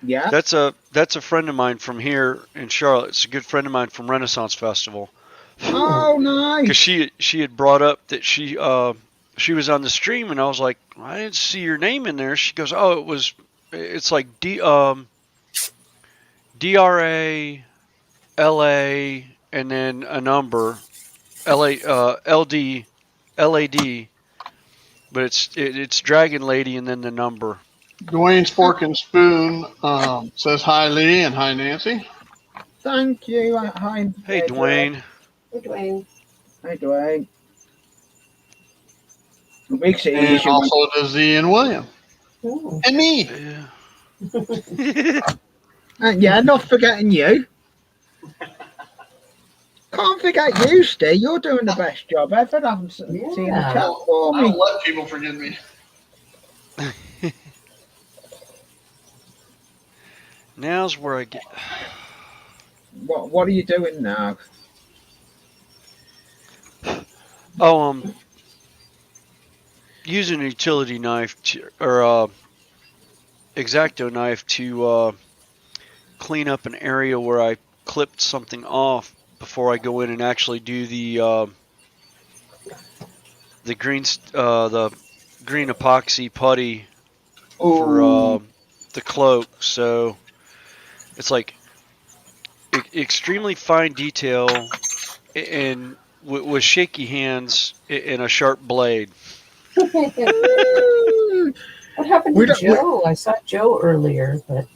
S1: Yeah.
S4: That's a friend of mine from here in Charlotte. It's a good friend of mine from Renaissance Festival.
S1: Oh, nice.
S4: Because she had brought up that she was on the stream, and I was like, I didn't see your name in there. She goes, oh, it's like DRA LA and then a number LD LAD, but it's Dragon Lady and then the number.
S3: Dwayne's Fork and Spoon says hi, Lee, and hi, Nancy.
S1: Thank you. Hi.
S4: Hey, Dwayne.
S6: Hey, Dwayne.
S1: Hi, Dwayne. It makes it
S3: And
S1: easier.
S3: also to Z and William.
S6: Oh.
S3: And me.
S4: Yeah.
S1: Yeah, not forgetting you. Can't forget you, Steve. You're doing the best job ever. I haven't seen the
S6: Yeah.
S1: chat for
S3: I
S1: me.
S3: don't let people forgive me.
S4: Now's where I get.
S1: What are you doing now?
S4: Oh, using a utility knife or X-Acto knife to clean up an area where I clipped something off before I go in and actually do the green epoxy putty for the cloak. So it's like extremely fine detail, and with shaky hands and a sharp blade.
S6: What happened to Joe? I saw Joe earlier, but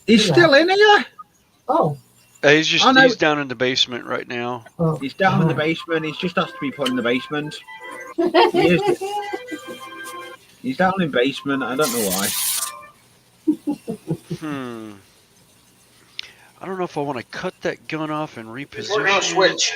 S1: he's still in here.
S6: oh,
S4: He's down in the basement right now.
S6: oh.
S1: He's down in the basement. He's just has to be put in the basement. He's down in basement. I don't know why.
S4: I don't know if I want to cut that gun off and reposition.
S3: We're gonna switch.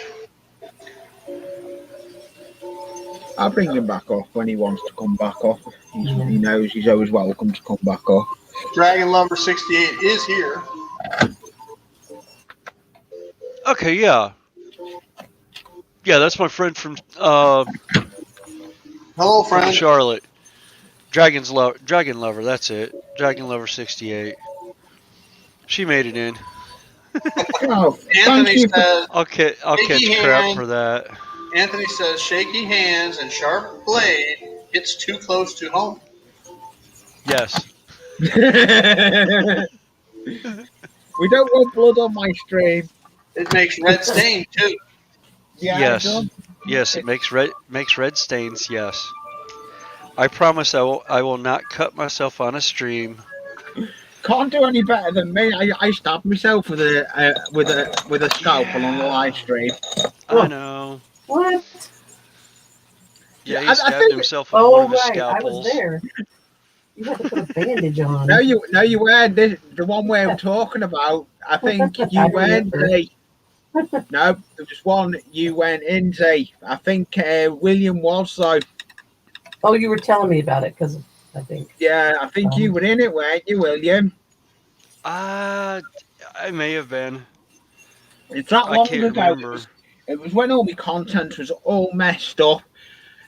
S1: I'll bring him back up when he wants to come back up. He knows he's always welcome to come back up.
S3: Dragon Lover 68 is here.
S4: Okay, yeah. Yeah, that's my friend from
S3: Hello, friend.
S4: Charlotte. Dragon Lover, that's it. Dragon Lover 68. She made it in.
S1: Oh,
S3: Anthony says,
S4: I'll catch crap for that.
S3: Anthony says, shaky hands and sharp blade hits too close to home.
S4: Yes.
S1: We don't want blood on my stream.
S3: It makes red stain too.
S1: Yeah,
S4: yes. Yes, it makes red stains, yes. I promise I will not cut myself on a stream.
S1: Can't do any better than me. I stabbed myself with a scalpel on the live stream.
S4: I know.
S6: What?
S4: Yeah, he stabbed himself with one of his scalpels.
S6: I was there. You had to put a bandage on.
S1: No, you weren't. The one way I'm talking about. I think you went. No, there was one you went in. I think William was though.
S6: Oh, you were telling me about it because I think.
S1: Yeah, I think you were in it, weren't you, William?
S4: I may have been.
S1: It's that long
S4: I can't
S1: ago.
S4: remember.
S1: It was when all my content was all messed up.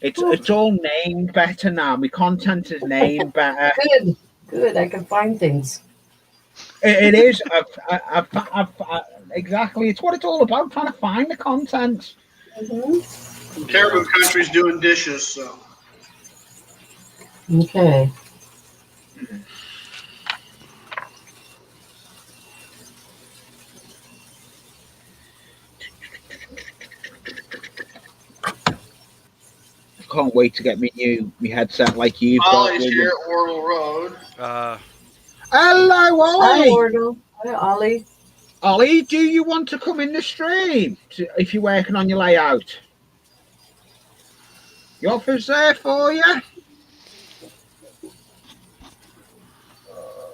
S1: It's all named better now. My content is named better.
S6: Good. I can find things.
S1: It is. Exactly. It's what it's all about. Trying to find the content.
S6: Mm-hmm.
S3: Caribou Country's doing dishes, so.
S6: Okay.
S1: Can't wait to get me headset like you've got.
S3: Ollie's here at Orville Road.
S1: Hello, Ollie.
S6: Hi, Orville. Hi, Ollie.
S1: Ollie, do you want to come in the stream if you're working on your layout? The offer's there for you.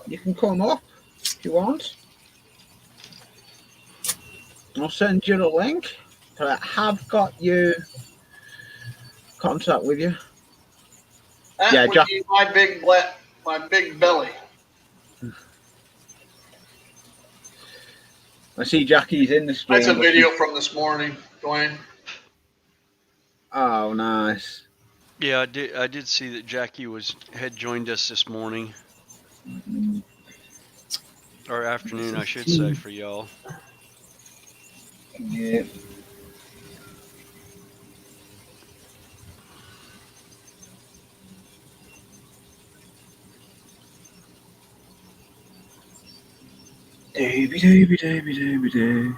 S1: You can come up if you want. I'll send you the link. But I have got you contact with you.
S3: That
S1: Yeah,
S3: would
S1: Jack.
S3: be my big belly.
S1: I see Jackie's in the stream.
S3: That's a video from this morning, Dwayne.
S1: Oh, nice.
S4: Yeah, I did see that Jackie had joined us this morning. Or afternoon, I should say, for y'all.
S1: Yeah. Dooby.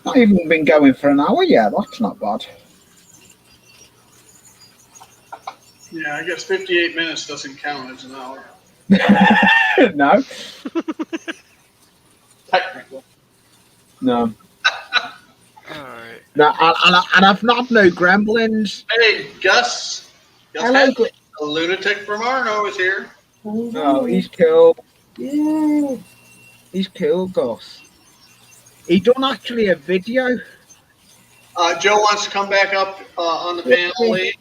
S1: Not even been going for an hour yet. That's not bad.
S3: Yeah, I guess 58 minutes doesn't count as an hour.
S1: No.
S3: Technically.
S1: No.
S4: Alright.
S1: No, and I've not no gremlins.
S3: Hey, Gus.
S1: Hello,
S3: A lunatic from Arno is here.
S1: Oh, he's cool.
S6: Yeah.
S1: He's cool, Gus. He done actually a video.
S3: Joe wants to come back up on the panel lead.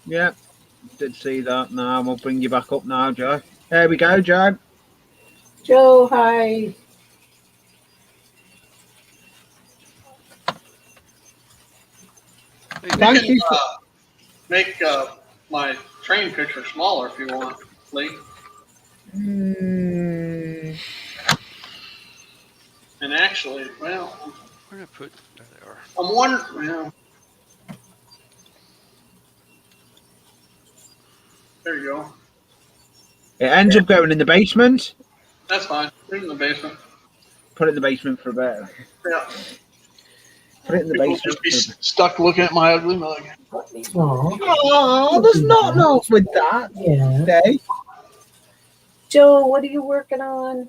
S1: Yeah, did see that. Now we'll bring you back up now, Joe. There we go, Joe.
S6: Joe, hi.
S1: Thank you.
S3: Make my train picture smaller if you want, Lee. And actually, well,
S4: Where did I put? There they are.
S3: I'm wondering. Well, there you go.
S1: It ends up going in the basement.
S3: That's fine. Leave it in the basement.
S1: Put it in the basement for a bit.
S3: Yeah.
S1: Put it in the
S3: People
S1: basement.
S3: just be stuck looking at my ugly mug.
S2: Put these
S6: Oh,
S1: Oh, there's not no with that.
S6: yeah.
S1: Day.
S6: Joe, what are you working on?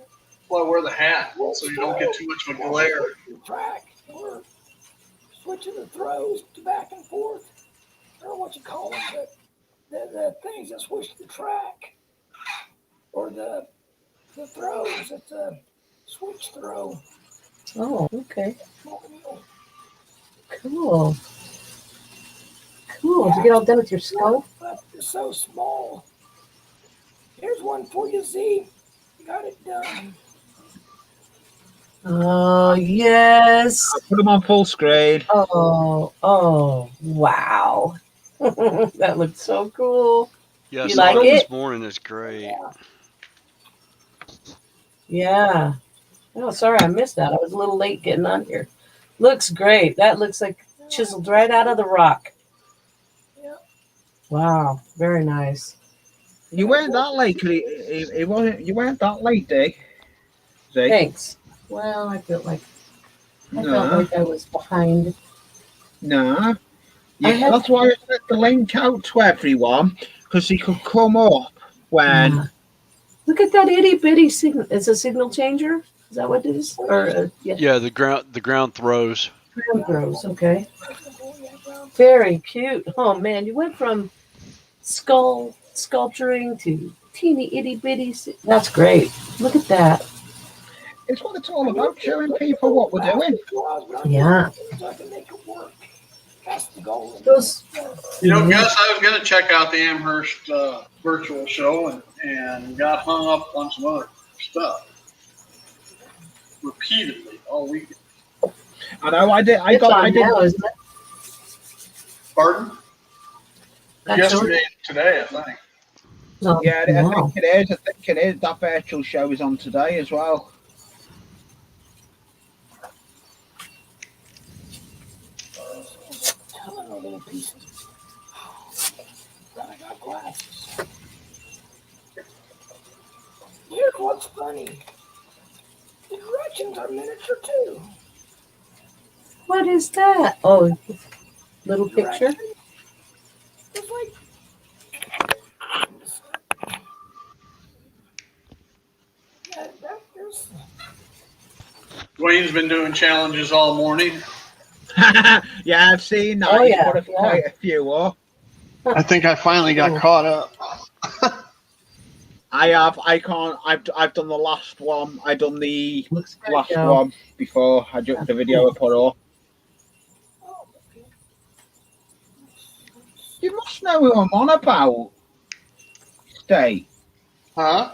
S3: Well, I wear the hat so you don't get too much of a glare.
S2: the track or switching the throws to back and forth. I don't know what you call them, but the things that switch the track or the throws. It's a switch throw.
S6: Oh, okay.
S2: Small wheel.
S6: Cool. Cool. Did you get all done with your skull?
S2: But it's so small. Here's one for you, Z. Got it done.
S6: Oh, yes.
S1: Put them on full screen.
S6: Oh, wow. That looks so cool.
S4: Yeah, I
S6: You
S4: saw
S6: like
S4: it
S6: it?
S4: this morning. It's great.
S6: Yeah. Oh, sorry, I missed that. I was a little late getting on here. Looks great. That looks like chiseled right out of the rock.
S2: Yeah.
S6: Wow, very nice.
S1: You weren't that late. 'Cause it wasn't. You weren't that late, Day. See?
S6: Thanks. Well, I felt like
S1: No.
S6: I was behind.
S1: No.
S6: I had-
S1: That's why I sent the link out to everyone because he could come up when.
S6: Yeah. Look at that itty bitty signal. It's a signal changer. Is that what it is? Or yeah,
S4: Yeah, the ground throws.
S6: ground throws. Okay. Very cute. Oh man, you went from sculpturing to teeny itty bitty. That's great. Look at that.
S1: It's what it's all about, showing people what we're doing.
S6: Yeah.
S2: That's the goal.
S6: Those.
S3: You know, Gus, I was going to check out the Amherst virtual show and got hung up on some other stuff repeatedly all weekend.
S1: I know. I did. I
S6: It's
S1: got.
S6: on
S1: I did.
S6: now, isn't it?
S3: Pardon?
S6: That's
S3: Yesterday and today, I think.
S6: on.
S1: Yeah, I
S6: Wow.
S1: think it is. I think it is. That virtual show is on today as well.
S2: Ton of little pieces. Then I got glasses. Here's what's funny. The directions are miniature too.
S6: What is that? Oh, little picture.
S2: It's like there's
S3: Dwayne's been doing challenges all morning.
S1: Yeah, I've seen that.
S6: Oh,
S1: He's
S6: yeah,
S1: put quite a few up.
S3: I think I finally got caught up.
S1: I have. I can't. I've done the last one. I done the
S6: Looks good,
S1: last
S6: Joe.
S1: one before I took the video I put up. You must know who I'm on about. Stay.
S3: Huh?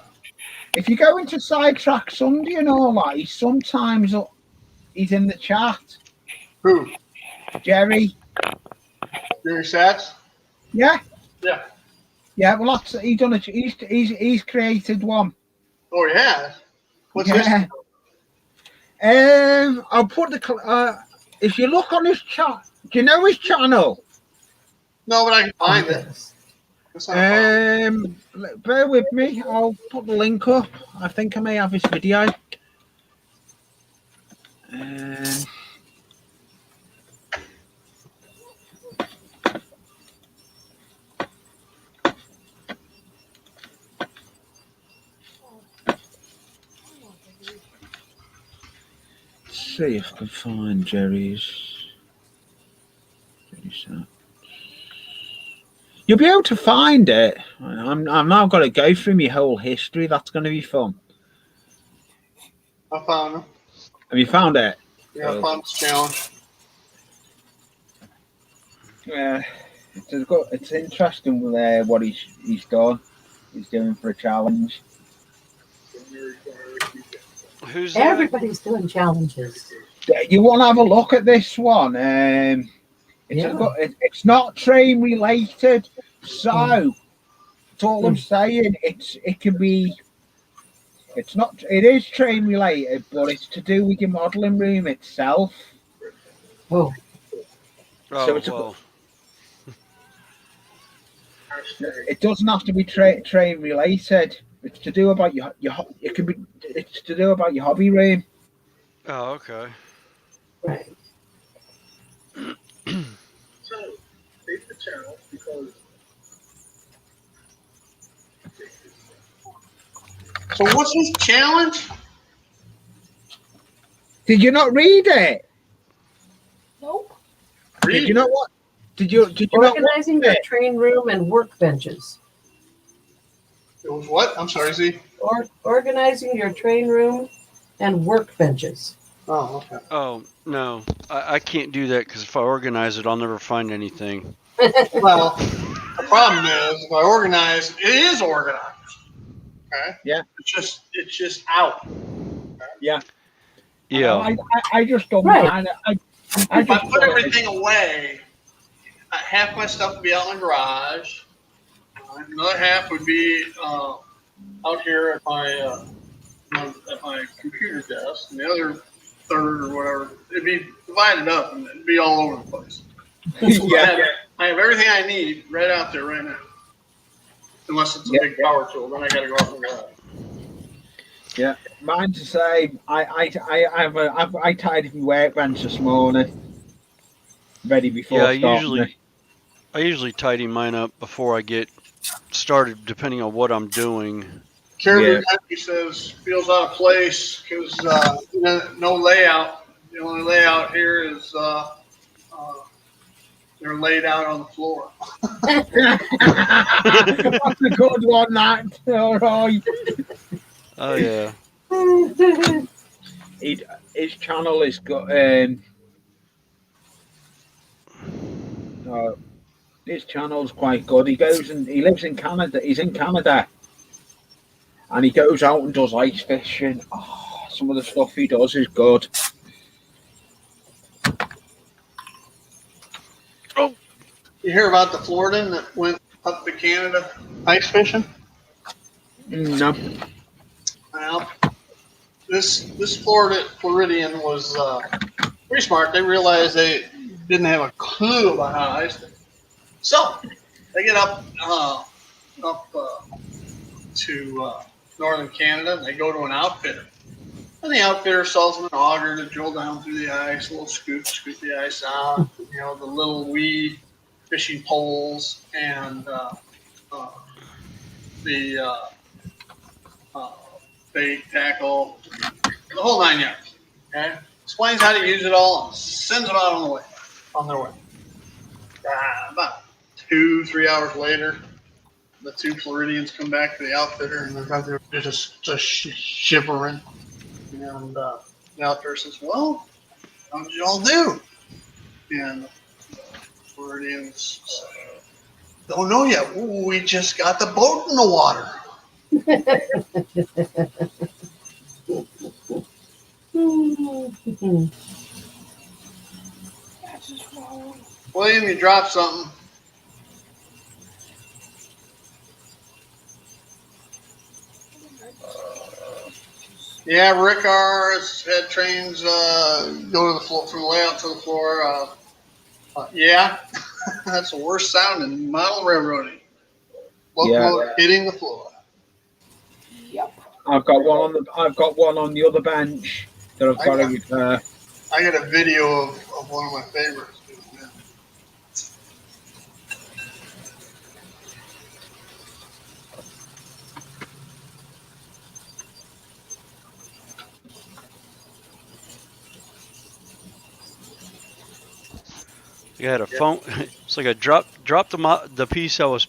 S1: If you go into Sidetrack Sunday and all that, he's in the chat.
S3: Who?
S1: Jerry.
S3: Jerry Sats?
S1: Yeah.
S3: Yeah.
S1: Yeah. Well, that's he's done it. He's created one.
S3: Oh, yeah. What's
S1: Yeah.
S3: this?
S1: I'll put the. If you look on his chat, do you know his channel?
S3: No, but I can find it. That's not a problem.
S1: Bear with me. I'll put the link up. I think I may have his video. See if I can find Jerry's. You'll be able to find it. I'm now got to go through my whole history. That's going to be fun.
S3: I found him.
S1: Have you found it?
S3: Yeah, I found this challenge.
S1: Yeah, it's interesting with what he's done. He's doing for a challenge.
S4: Who's that?
S6: Everybody's doing challenges.
S1: You want to have a look at this one?
S6: Yeah.
S1: It's not train related, so that's all I'm saying. It can be. It's not. It is train related, but it's to do with your modelling room itself.
S6: Oh,
S4: Oh,
S1: So it's
S4: well.
S1: It doesn't have to be train related. It's to do about your. It can be. It's to do about your hobby room.
S4: Oh, okay.
S6: right.
S3: So what's his challenge?
S1: Did you not read it?
S2: Nope.
S1: Did you not what? Did you not
S6: Organizing your train room and workbenches.
S3: It was what? I'm sorry, Z.
S6: Or organizing your train room and workbenches.
S3: Oh, okay.
S4: Oh, no. I can't do that because if I organize it, I'll never find anything.
S3: Well, the problem is if I organize, it is organized. Okay.
S1: Yeah.
S3: It's just out.
S1: Yeah.
S4: Yeah.
S1: I just don't
S6: Right.
S1: mind. I
S3: If I put everything away, half my stuff would be out in the garage. Another half would be out here at my computer desk, and the other third or whatever, it'd be divided up and it'd be all over the place.
S1: yeah.
S3: I have everything I need right out there right now. Unless it's a big power tool, then I got to go out in the garage.
S1: Yeah, mine's the same. I tidied my workbench this morning, ready before starting.
S4: I usually tidy mine up before I get started, depending on what I'm doing.
S3: Caribou Country says feels out of place because no layout. The only layout here is they're laid out on the floor.
S1: That's a good one, that. All right.
S4: Oh yeah.
S1: His channel is got his channel's quite good. He goes and he lives in Canada. He's in Canada, and he goes out and does ice fishing. Oh, some of the stuff he does is good.
S3: Oh, you hear about the Floridian that went up to Canada ice fishing?
S1: No.
S3: Well, this Floridian was pretty smart. They realized they didn't have a clue about how to ice fish. So they get up to northern Canada, and they go to an outfitter. And the outfitter sells them an auger to drill down through the ice, a little scoop the ice out, the little weed fishing poles, and the bait, tackle, the whole 9 yards. Okay? Explains how to use it all and sends them out on their way. About 2-3 hours later, the two Floridians come back to the outfitter, and they're just shivering. And the outfitter says, "Well, how did you all do?" And the Floridians say, "Don't know yet. We just got the boat in the water."
S2: That's just wrong.
S3: William, you dropped something. Yeah, Rick R. has had trains go to the floor, from the layout to the floor. Yeah, that's the worst sounding model railroading. Locomotive hitting the floor.
S2: Yep.
S1: I've got one on the other bench that I've got to repair.
S3: I got a video of one of my favorites.
S4: You had a phone. It's like I dropped the piece I was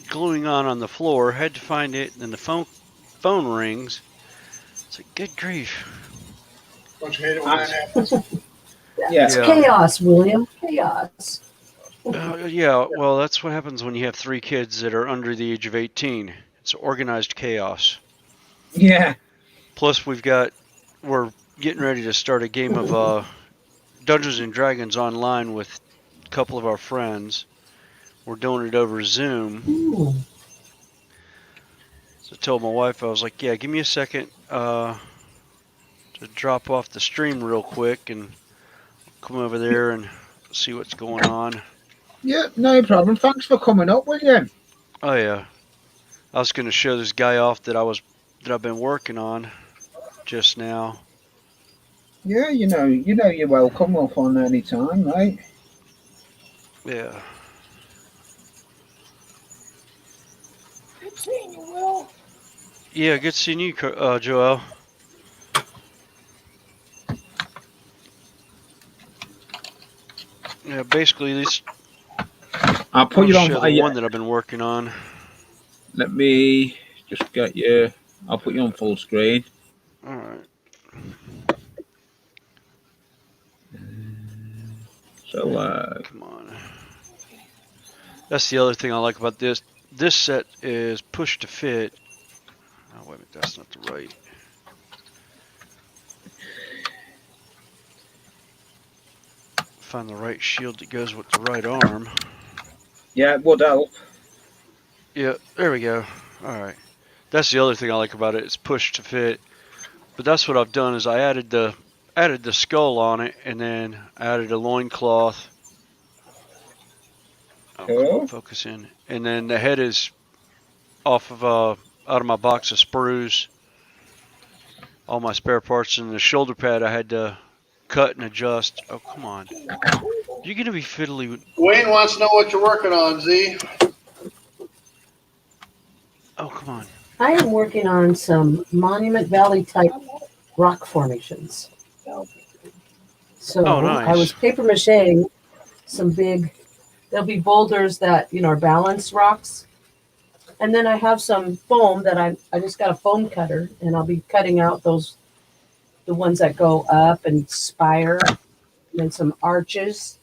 S4: gluing on the floor. Had to find it, and the phone rings. It's like, good grief.
S3: Don't you hate it when that happens?
S6: It's chaos, William. Chaos.
S4: Yeah, well, that's what happens when you have 3 kids that are under the age of 18. It's organized chaos.
S1: Yeah.
S4: Plus, we're getting ready to start a game of Dungeons and Dragons online with a couple of our friends. We're doing it over Zoom.
S6: Ooh.
S4: So I told my wife, I was like, yeah, give me a second to drop off the stream real quick and come over there and see what's going on.
S1: Yeah, no problem. Thanks for coming up, William.
S4: Oh yeah, I was going to show this guy off that I've been working on just now.
S1: Yeah, you're welcome up on any time, right?
S4: Yeah.
S2: seeing you, Will.
S4: Yeah, good seeing you, Joel. Yeah, basically this.
S1: I'll put you
S4: I'll
S1: on.
S4: show the
S1: Yeah,
S4: one that I've been working on.
S1: let me just get you. I'll put you on full screen.
S4: All right.
S1: So,
S4: Come on. That's the other thing I like about this. This set is push to fit. Oh, wait a minute, that's not the right. Find the right shield that goes with the right arm.
S1: yeah, it would help.
S4: Yeah, there we go. All right. That's the other thing I like about it. It's push to fit. But that's what I've done is I added the skull on it, and then added a loincloth. Oh, come on,
S1: Cool.
S4: focus in. And then the head is off of out of my box of sprues. All my spare parts, and the shoulder pad I had to cut and adjust. Oh, come on. You're going to be fiddly.
S3: Wayne wants to know what you're working on, Z.
S4: Oh, come on.
S6: I am working on some Monument Valley type rock formations. So
S4: Oh, nice.
S6: I was paper macheing some big, there'll be boulders that, are balanced rocks. And then I have some foam that I just got a foam cutter, and I'll be cutting out the ones that go up and spire, and then some arches,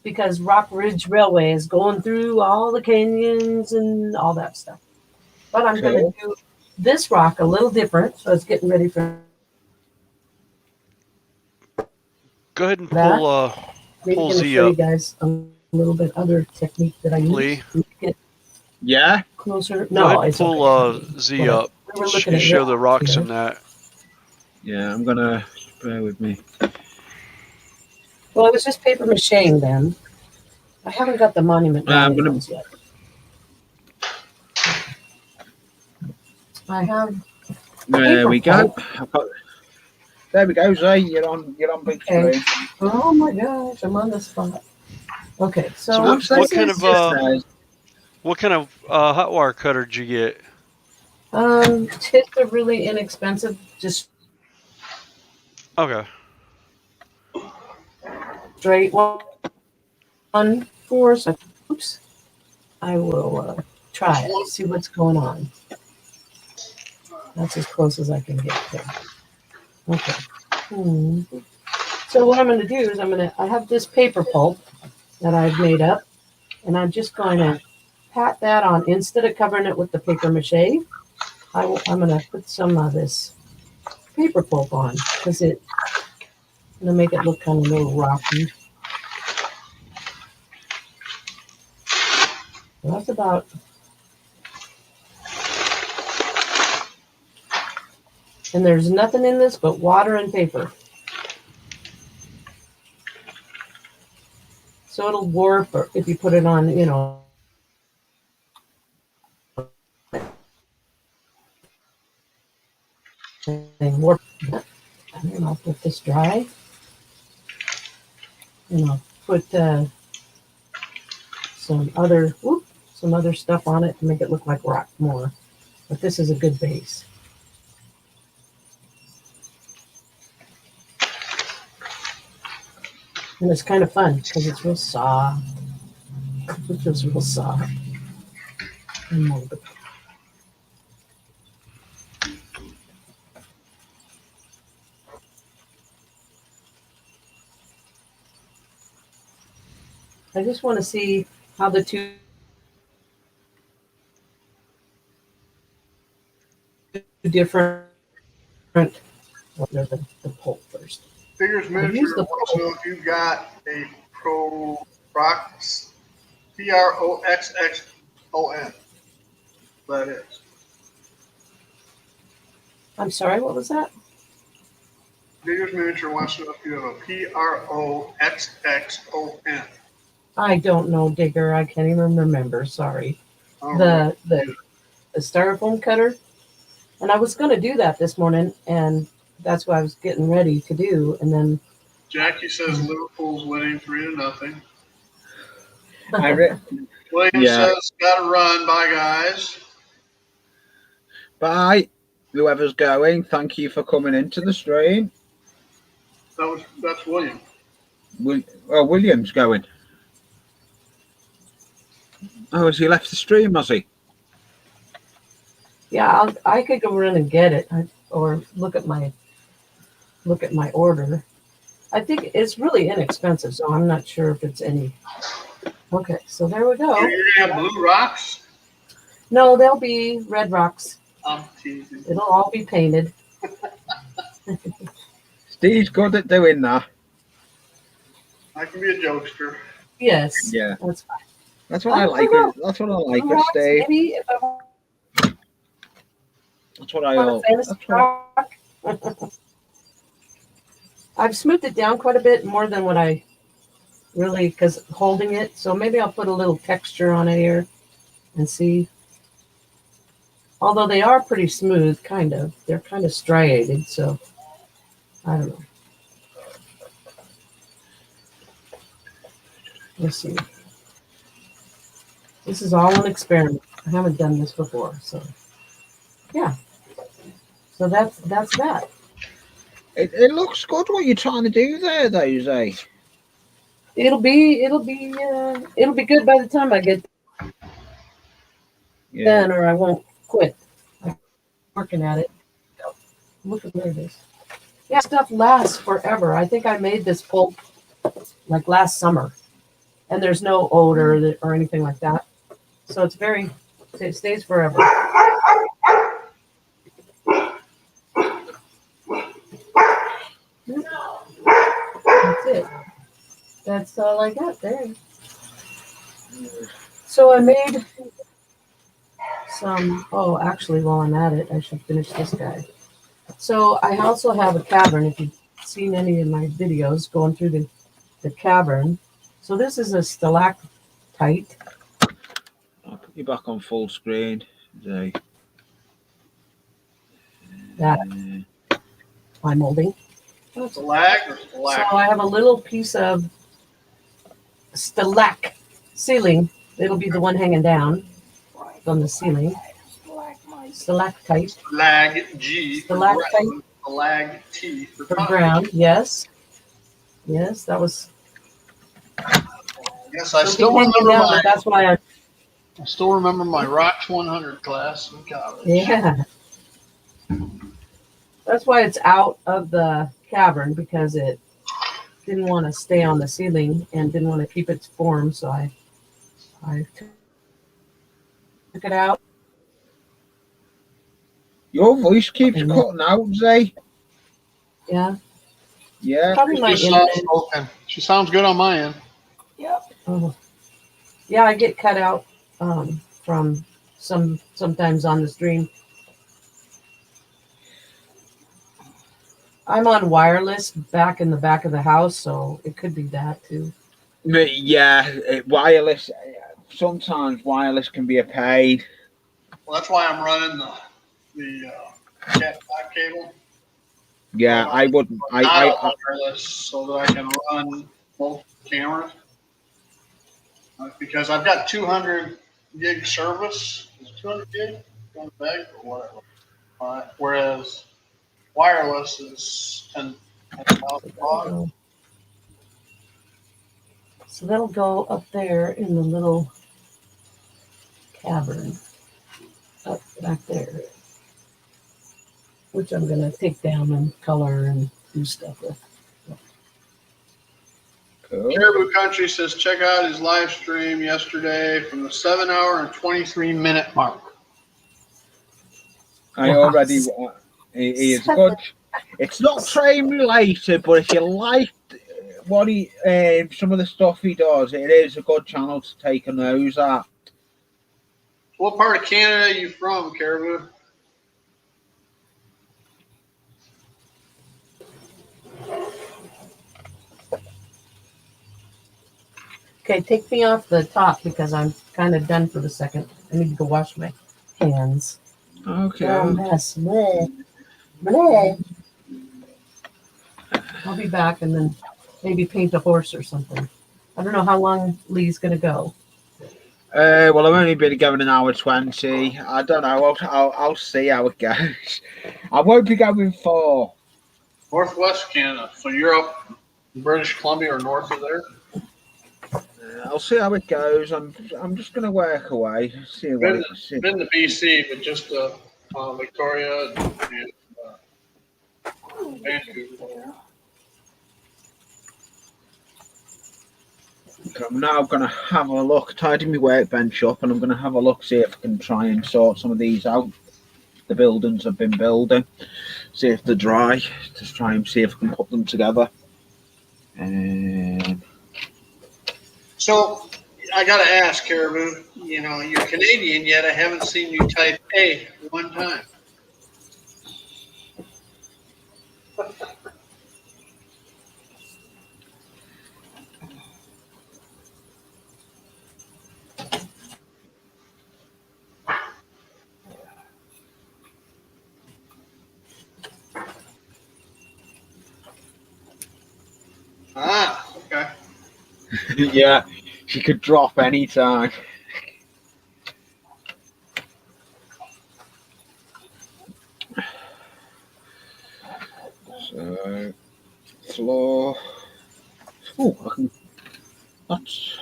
S6: because Rock Ridge Railway is going through all the canyons and all that stuff. But I'm going to do this rock a little different, so it's getting ready for
S4: Go ahead and
S6: that.
S4: pull
S6: Maybe going to
S4: Z
S6: show you
S4: up,
S6: guys a little bit other technique that I use.
S4: Lee.
S6: To get
S1: Yeah.
S6: closer.
S4: Go
S6: No,
S4: ahead and
S6: it's
S4: pull
S6: okay.
S4: Z
S6: Whatever.
S4: up.
S6: We were looking at
S4: Show the rocks
S6: here.
S4: in that.
S1: Yeah, I'm gonna bear with me.
S6: Well, it was just paper macheing then. I haven't got the Monument Valley ones yet. I have.
S1: There we go. There we go, Zay. You're on big screen.
S6: Oh my gosh, I'm on the spot. Okay, so
S4: what kind of hot wire cutter did you get?
S6: Tips are really inexpensive. Just
S4: Okay.
S6: straight one for. So, oops. I will try it. See what's going on. That's as close as I can get there. Okay. So what I'm going to do is I have this paper pulp that I've made up, and I'm just going to pat that on. Instead of covering it with the paper mache, I'm going to put some of this paper pulp on, because I'm going to make it look kind of a little rocky. So that's about. And there's nothing in this but water and paper. So it'll warp, or if you put it on, and warp. And then I'll put this dry. And I'll put some other stuff on it to make it look like rock more. But this is a good base. And it's kind of fun because it's real soft. It feels real soft and molded. I just want to see how the two different. Well, there's the pulp first.
S3: Figures Miniature wants to know if you've got a Proxxon. Proxxon. That is.
S6: I'm sorry, what was that?
S3: Figures Miniature wants to know if you have a Proxxon.
S6: I don't know, Digger. I can't even remember. Sorry. The styrofoam cutter. And I was going to do that this morning, and that's what I was getting ready to do. And then
S3: Jackie says Liverpool's winning 3-0.
S1: William
S3: says, "Got to run. Bye, guys."
S1: Bye. Whoever's going, thank you for coming into the stream.
S3: That's William.
S1: William's going. Oh, has he left the stream, has he?
S6: Yeah, I could go run and get it, or look at my order. I think it's really inexpensive, so I'm not sure if it's any. Okay, so there we go.
S3: You're gonna have blue rocks?
S6: No, they'll be red rocks.
S3: I'm teasing.
S6: It'll all be painted.
S1: Steve's good at doing that.
S3: I can be a jokester.
S6: Yes.
S1: Yeah.
S6: That's fine.
S1: That's what I like. That's what I like with Steve.
S6: Maybe if I
S1: That's what I
S6: want a fantasy rock. I've smoothed it down quite a bit more than what I really, because holding it. So maybe I'll put a little texture on it here and see. Although they are pretty smooth, kind of. They're kind of striated, so I don't know. Let's see. This is all an experiment. I haven't done this before, so yeah. So that's that.
S1: It looks good what you're trying to do there, though, Zay.
S6: It'll be good by the time I get done, or I won't quit. I'm working at it. Look at where it is. Yeah, stuff lasts forever. I think I made this pulp like last summer, and there's no odor or anything like that. So it stays forever. That's it. That's all I got there. So I made some, actually while I'm at it, I should finish this guy. So I also have a cavern, if you've seen any of my videos going through the cavern. So this is a stalactite.
S1: I'll put you back on full screen, Zay.
S6: That I'm molding.
S3: Stalag or stalag?
S6: So I have a little piece of ceiling. It'll be the one hanging down from the ceiling. Stalactite.
S3: Stalag G.
S6: Stalactite.
S3: Stalag T
S6: For ground, yes. Yes, that was.
S3: Yes, I still remember my.
S6: That's why
S3: I still remember my Rocks 100 class in college.
S6: Yeah. That's why it's out of the cavern, because it didn't want to stay on the ceiling and didn't want to keep its form, so I took it out.
S1: Your voice keeps cutting out, Zay.
S6: Yeah.
S1: Yeah.
S6: Probably my internet.
S3: She sounds good on my end.
S2: Yep.
S6: Oh. Yeah, I get cut out from sometimes on the stream. I'm on wireless back in the back of the house, so it could be that too.
S1: Yeah, wireless. Sometimes wireless can be a pain.
S3: Well, that's why I'm running the Cat 5 cable.
S1: Yeah, I wouldn't. I
S3: wireless so that I can run both cameras. Because I've got 200 gig service. Is it 200 gig? 200 meg or whatever. Whereas wireless is 10,000.
S6: So that'll go up there in the little cavern up back there, which I'm going to take down and color and do stuff with.
S1: Cool.
S3: Caribou Country says check out his live stream yesterday from the 7-hour and 23-minute mark.
S1: I already. He is good. It's not train related, but if you like what he, some of the stuff he does, it is a good channel to take a nose at.
S3: What part of Canada are you from, Caribou?
S6: Okay, take me off the top because I'm kind of done for the second. I need to go wash my hands.
S1: Okay.
S6: Oh, mess. Bleh. Bleh. I'll be back and then maybe paint a horse or something. I don't know how long Lee's going to go.
S1: Well, I've only been going an hour 20. I don't know. I'll see how it goes. I won't be going far.
S3: Northwest Canada. So you're up in British Columbia or north of there?
S1: I'll see how it goes. I'm just going to work away. See what
S3: Been,
S1: it see.
S3: been to BC, but just Victoria and Vancouver.
S1: I'm now going to have a look, tidy my workbench up, and I'm going to have a look, see if I can try and sort some of these out. The buildings I've been building, see if they're dry, just try and see if I can put them together.
S3: So I got to ask, Caribou, you're Canadian, yet I haven't seen you type A one time. Ah, okay.
S1: Yeah, she could drop anytime. So, floor. Oh, I can. That's.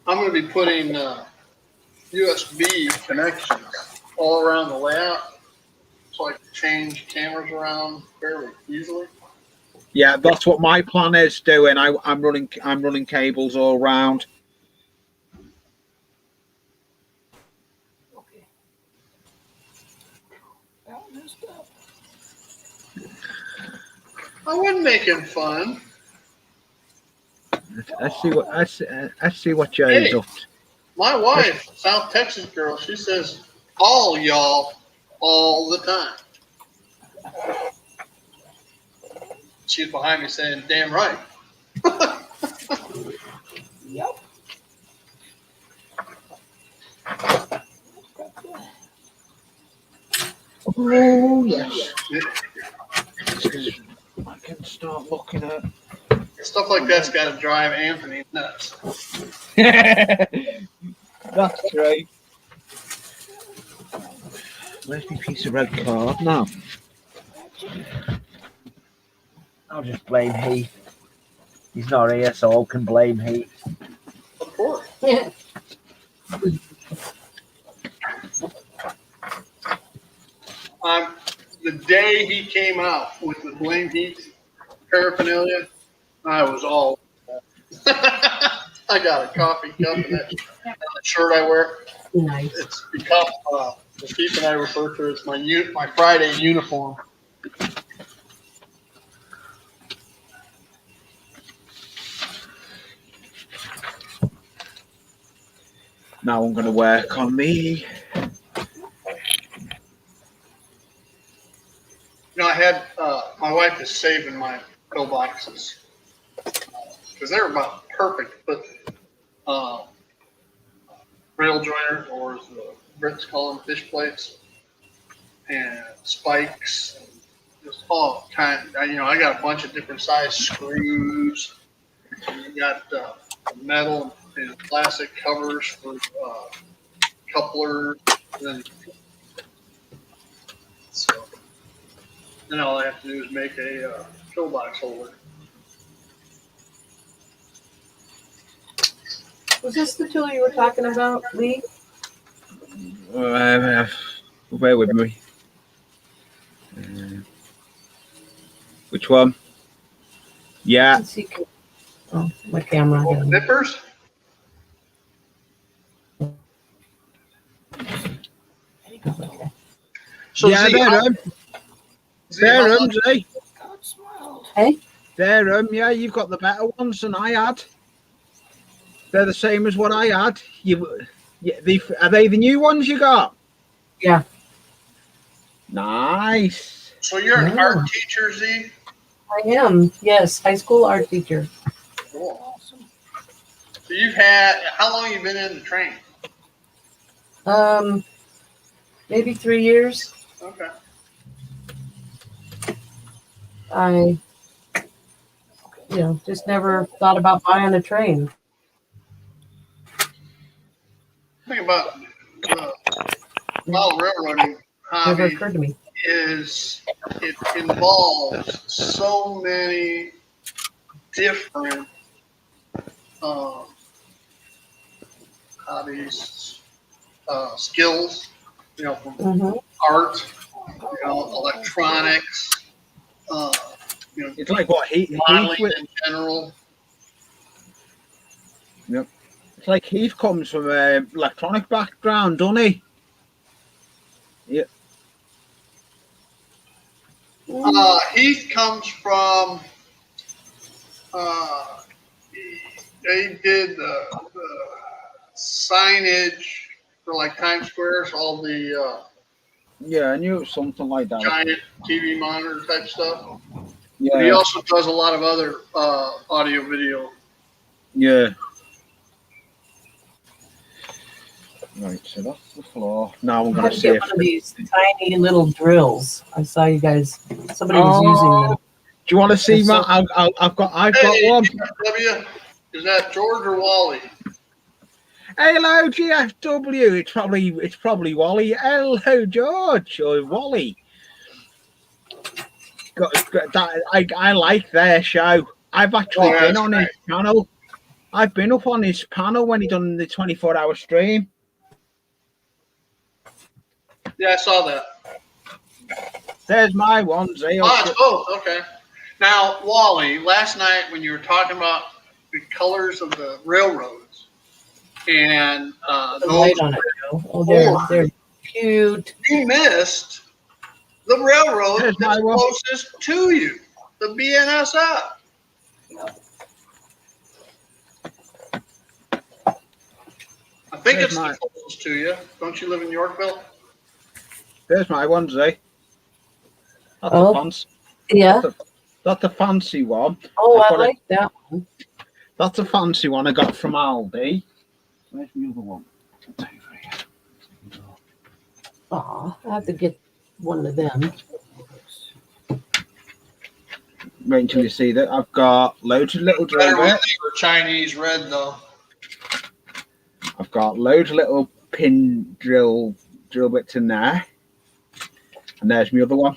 S3: I'm going to be putting USB connections all around the layout, so I can change cameras around fairly easily.
S1: Yeah, that's what my plan is doing. I'm running cables all round.
S2: Okay. About messed up.
S3: I wasn't making fun.
S1: Let's see what Joe's up to.
S3: My wife, South Texas girl, she says all y'all all the time. She's behind me saying, damn right.
S2: Yep.
S1: Oh yes. I can start looking at.
S3: Stuff like that's got to drive Anthony nuts.
S1: That's right. Where's my piece of red card now? I'll just blame Heath. He's not here, so I can blame Heath.
S3: Of course. The day he came out with the Blame Heat paraphernalia, I was all. I got a coffee cup and that shirt I wear.
S6: Nice.
S3: It's become, Keith and I refer to it as my Friday uniform.
S1: Now I'm going to work on me.
S3: I had my wife is saving my pillboxes because they're about perfect, but rail joiner, or as the Brits call them, fish plates, and spikes, and just all kind. I got a bunch of different size screws. You got metal and plastic covers for couplers, and so then all I have to do is make a pillbox holder.
S6: Was this the tool you were talking about, Lee?
S1: Bear with me. Which one? Yeah.
S6: Let's see. Oh, my camera.
S3: Oh, nippers?
S6: Okay.
S3: So
S1: yeah, they're them, Zee.
S6: Hey?
S1: They're them, yeah, you've got the better ones than I had. They're the same as what I had. Are they the new ones you got?
S6: Yeah.
S1: Nice.
S3: So you're an art teacher, Z?
S6: I am, yes, high school art teacher.
S3: Cool. Awesome. So how long have you been in the training?
S6: Maybe 3 years.
S3: Okay.
S6: I just never thought about buying a train.
S3: thing about wild railroading
S6: Never
S3: hobby
S6: occurred to me.
S3: is it involves so many different hobbies, skills, from
S6: Mm-hmm.
S3: art, electronics,
S1: It's like what
S3: modeling in general.
S1: Yep. It's like Heath comes from an electronic background, doesn't he? Yeah.
S3: Heath comes from. They did the signage for like Times Square, so all the
S1: Yeah, I knew it was something like that.
S3: giant TV monitor type stuff.
S1: Yeah.
S3: But he also does a lot of other audio video.
S1: Yeah. Right, so that's the floor. Now I'm
S6: I
S1: going
S6: had
S1: to
S6: to
S1: see
S6: get
S1: if...
S6: one of these tiny little drills. I saw you guys. Somebody was using them.
S1: Do you want to see
S6: So-
S1: my... I've got one.
S3: GFW, is that George or Wally?
S1: Hello, GFW. It's probably Wally. Hello, George or Wally. I like their show. I've actually been on his panel. I've been up on his panel when he done the 24-hour stream.
S3: Yeah, I saw that.
S1: There's my ones.
S3: It's both. Okay. Now, Wally, last night when you were talking about the colors of the railroads and
S6: The light on it, Joe. Oh, they're cute.
S3: You missed the railroad
S1: There's
S3: that's
S1: my one.
S3: closest to you, the BNSF. I think
S1: There's
S3: it's the closest to you. Don't you live in Yorkville?
S1: There's my ones, eh? That's
S6: Oh,
S1: a fancy.
S6: yeah.
S1: That's a fancy one.
S6: Oh, I like that one.
S1: That's a fancy one I got from Aldi. Where's the other one?
S6: Aw, I have to get one of them.
S1: Wait until you see that. I've got loads of little drill
S3: Better when
S1: bits.
S3: they were Chinese red, though.
S1: I've got loads of little pin drill bits in there. And there's my other one.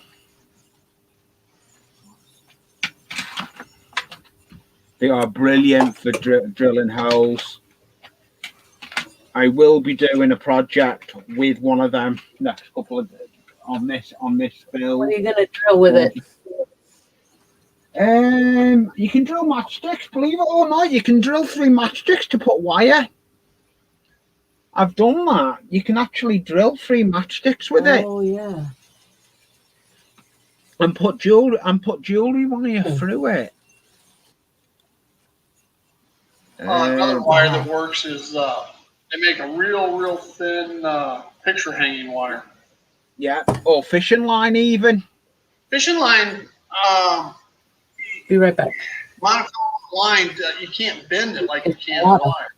S1: They are brilliant for drilling holes. I will be doing a project with one of them next couple of on this build.
S6: What are you gonna drill with it?
S1: You can drill matchsticks, believe it or not. You can drill 3 matchsticks to put wire. I've done that. You can actually drill 3 matchsticks with it.
S6: Oh yeah.
S1: And put jewelry wire through it.
S3: Another wire that works is they make a real thin picture hanging wire.
S1: Yeah, or fishing line even.
S3: Fishing line.
S6: Be right back.
S3: Monochrome line, you can't bend it like you can wire.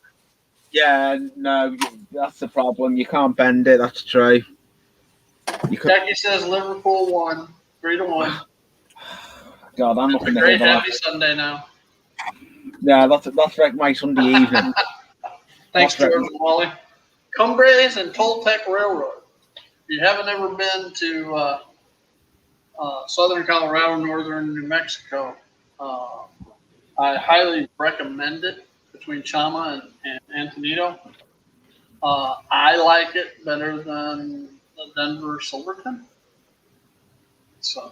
S1: Yeah, no, that's the problem. You can't bend it. That's true.
S3: Jackie says Liverpool won 3-1.
S1: God, I'm not going to
S3: Great
S1: hear that.
S3: happy Sunday now.
S1: Yeah, that's like my Sunday evening.
S3: Thanks, George and Wally. Cumbres and Toltec Railroad. If you haven't ever been to southern Colorado, northern New Mexico, I highly recommend it between Chama and Antonito. I like it better than the Denver Silverton. So.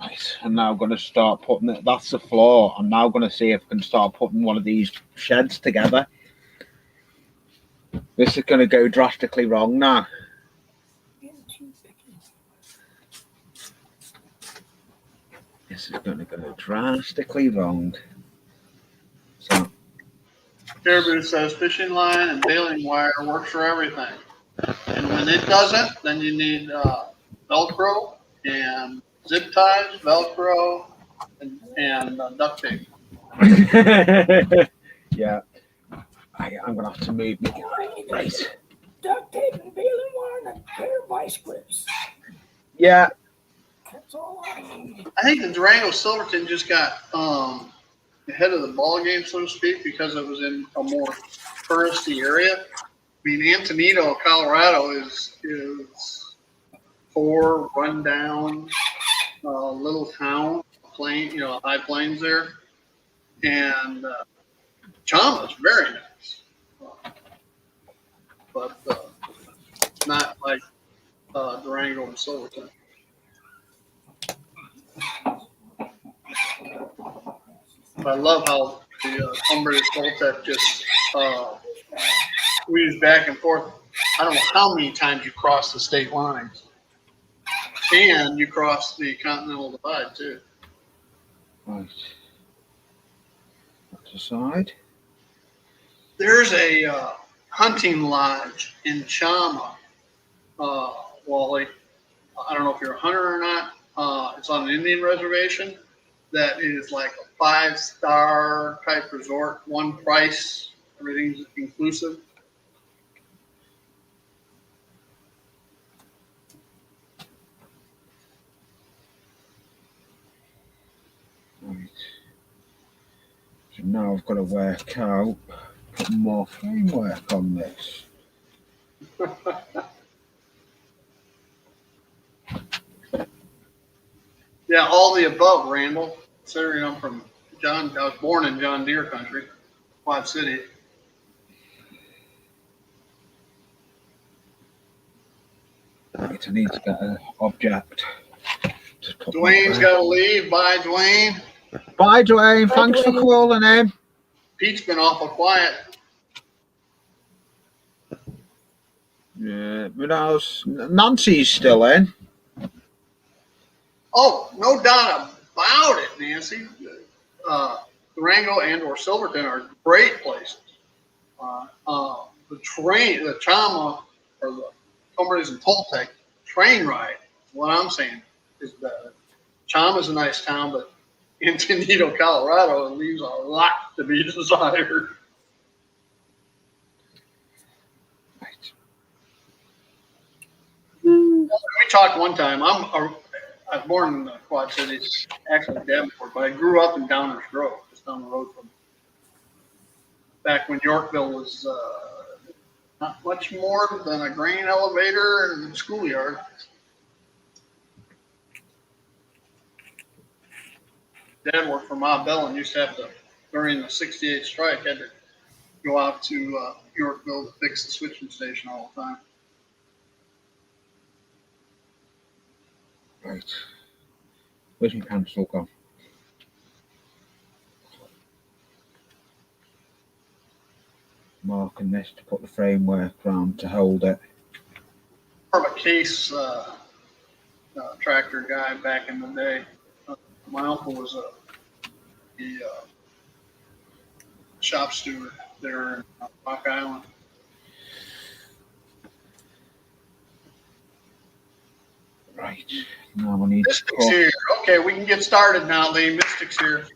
S1: Right, I'm now going to start putting it. That's the floor. I'm now going to see if I can start putting one of these sheds together. This is going to go drastically wrong now. This is going to go drastically wrong. So,
S3: Caribou says fishing line and baling wire works for everything. And when it doesn't, then you need Velcro and zip ties, Velcro, and duct tape.
S1: yeah. I'm going to have to move me. Right.
S2: Duct tape and baling wire and a pair of vice grips.
S1: Yeah.
S2: That's all I need.
S3: I think the Durango Silverton just got ahead of the ball game, so to speak, because it was in a more touristy area. I mean, Antonito, Colorado is poor, rundown, little town, high plains there, and Chama's very nice, but not like Durango and Silverton. I love how the Cumbria Toltec just weaves back and forth. I don't know how many times you cross the state lines, and you cross the Continental Divide too.
S1: Right. That's aside.
S3: There's a hunting lodge in Chama, Wally. I don't know if you're a hunter or not. It's on an Indian reservation that is like a 5-star type resort, one price, everything's inclusive.
S1: Right. So now I've got to work out, put more framework on this.
S3: Yeah, all the above, Randall. Considering I was born in John Deere country, Quad City.
S1: Right, I need to get an object.
S3: Dwayne's got to leave. Bye, Dwayne.
S1: Bye, Dwayne.
S6: Bye,
S1: Thanks for
S6: Dwayne.
S1: calling in.
S3: Pete's been awful quiet.
S1: Yeah, but Nancy's still in.
S3: Oh, no doubt about it, Nancy. Durango and or Silverton are great places. The Chama, or the Cumberlands and Toltec train ride, what I'm saying is better. Chama's a nice town, but Antonito, Colorado, it leaves a lot to be desired.
S1: Right.
S3: We talked one time. I was born in the Quad Cities, actually Davenport, but I grew up in Downers Grove, just down the road from back when Yorkville was not much more than a grain elevator and schoolyard. Dad worked for Ma Bell and used to have to, during the 68 strike, had to go out to Yorkville to fix the switching station all the time.
S1: Right. Where's my pencil gone? Marking this to put the framework around to hold it.
S3: More of a case tractor guy back in the day. My uncle was the shop steward there in Rock Island.
S1: Right. Now we need
S3: Mystic's here. Okay, we can get started now, Lee. Mystic's here.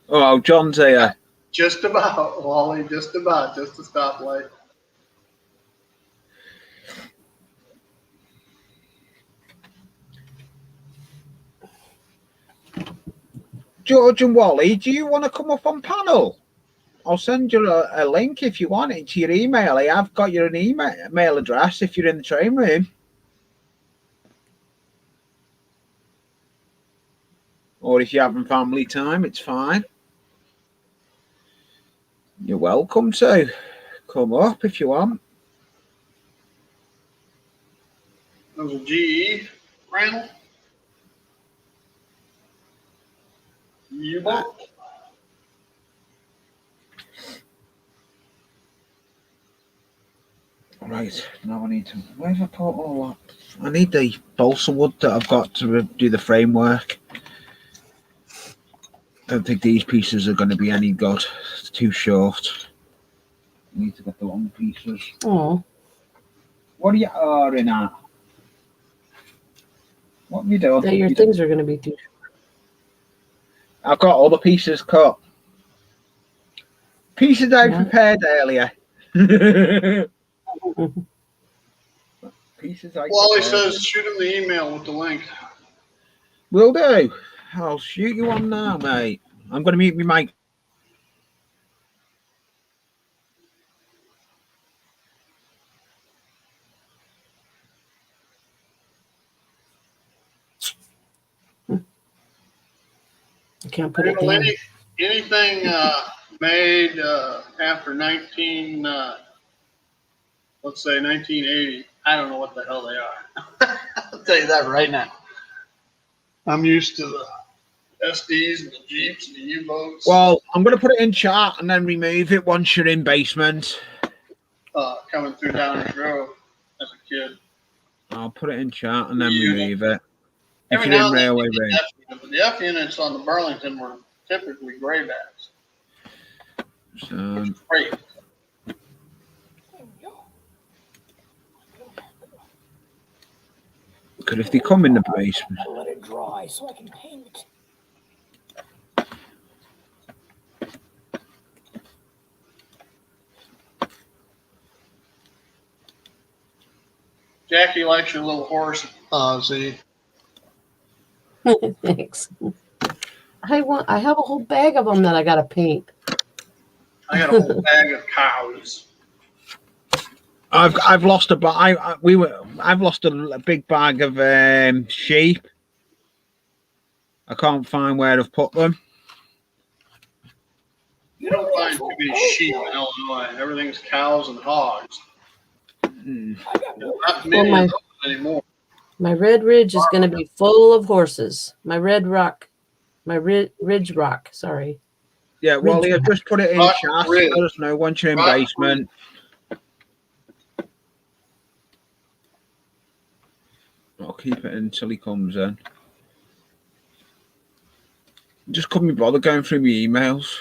S1: Oh, John's here.
S3: Just about, Wally. Just about. Just a stoplight.
S1: George and Wally, do you want to come up on panel? I'll send you a link if you want it to your email. I have got your email address if you're in the train room. Or if you're having family time, it's fine. You're welcome to come up if you want.
S3: That was a GE, Randall. You bet.
S1: Right, now I need to. Where have I put all that? I need the balsa wood that I've got to do the framework. I don't think these pieces are going to be any good. It's too short. I need to get the long pieces.
S6: Oh,
S1: What are you arguing at? What have you done?
S6: that your things are going to be too.
S1: I've got all the pieces cut. Pieces I prepared earlier. Pieces I
S3: Wally
S1: prepared.
S3: says shoot him the email with the link.
S1: Will do. I'll shoot you on now, mate. I'm going to mute my mic.
S6: I can't put it down.
S3: Anything made after let's say 1980, I don't know what the hell they are. I'll tell you that right now. I'm used to the SDs and the Jeeps and the U-boats.
S1: Well, I'm going to put it in chat and then remove it once you're in basement.
S3: Coming through Downers Road as a kid.
S1: I'll put it in chat and then remove it. If
S3: Every
S1: you're
S3: now
S1: in
S3: and then
S1: railway
S3: you
S1: range.
S3: get F units, but the F units on the Burlington were typically graybacks.
S1: So,
S3: Great.
S2: There we go.
S1: because if they come in the basement.
S2: I'll let it dry so I can paint it.
S3: Jackie likes your little horse, Z.
S6: Thanks. I have a whole bag of them that I got to paint.
S3: I got a whole bag of cows.
S1: I've lost I've lost a big bag of sheep. I can't find where I've put them.
S3: You don't find too many sheep in Illinois. Everything's cows and hogs. Not many of those anymore.
S6: My Red Ridge is going to be full of horses. My Ridge Rock, sorry.
S1: Yeah, well,
S6: Ridge
S1: yeah, just put it in
S3: Rock
S1: chat.
S3: Ridge.
S1: Let us know once you're in
S3: Rock
S1: basement. I'll keep it until he comes in. Just couldn't be bothered going through my emails.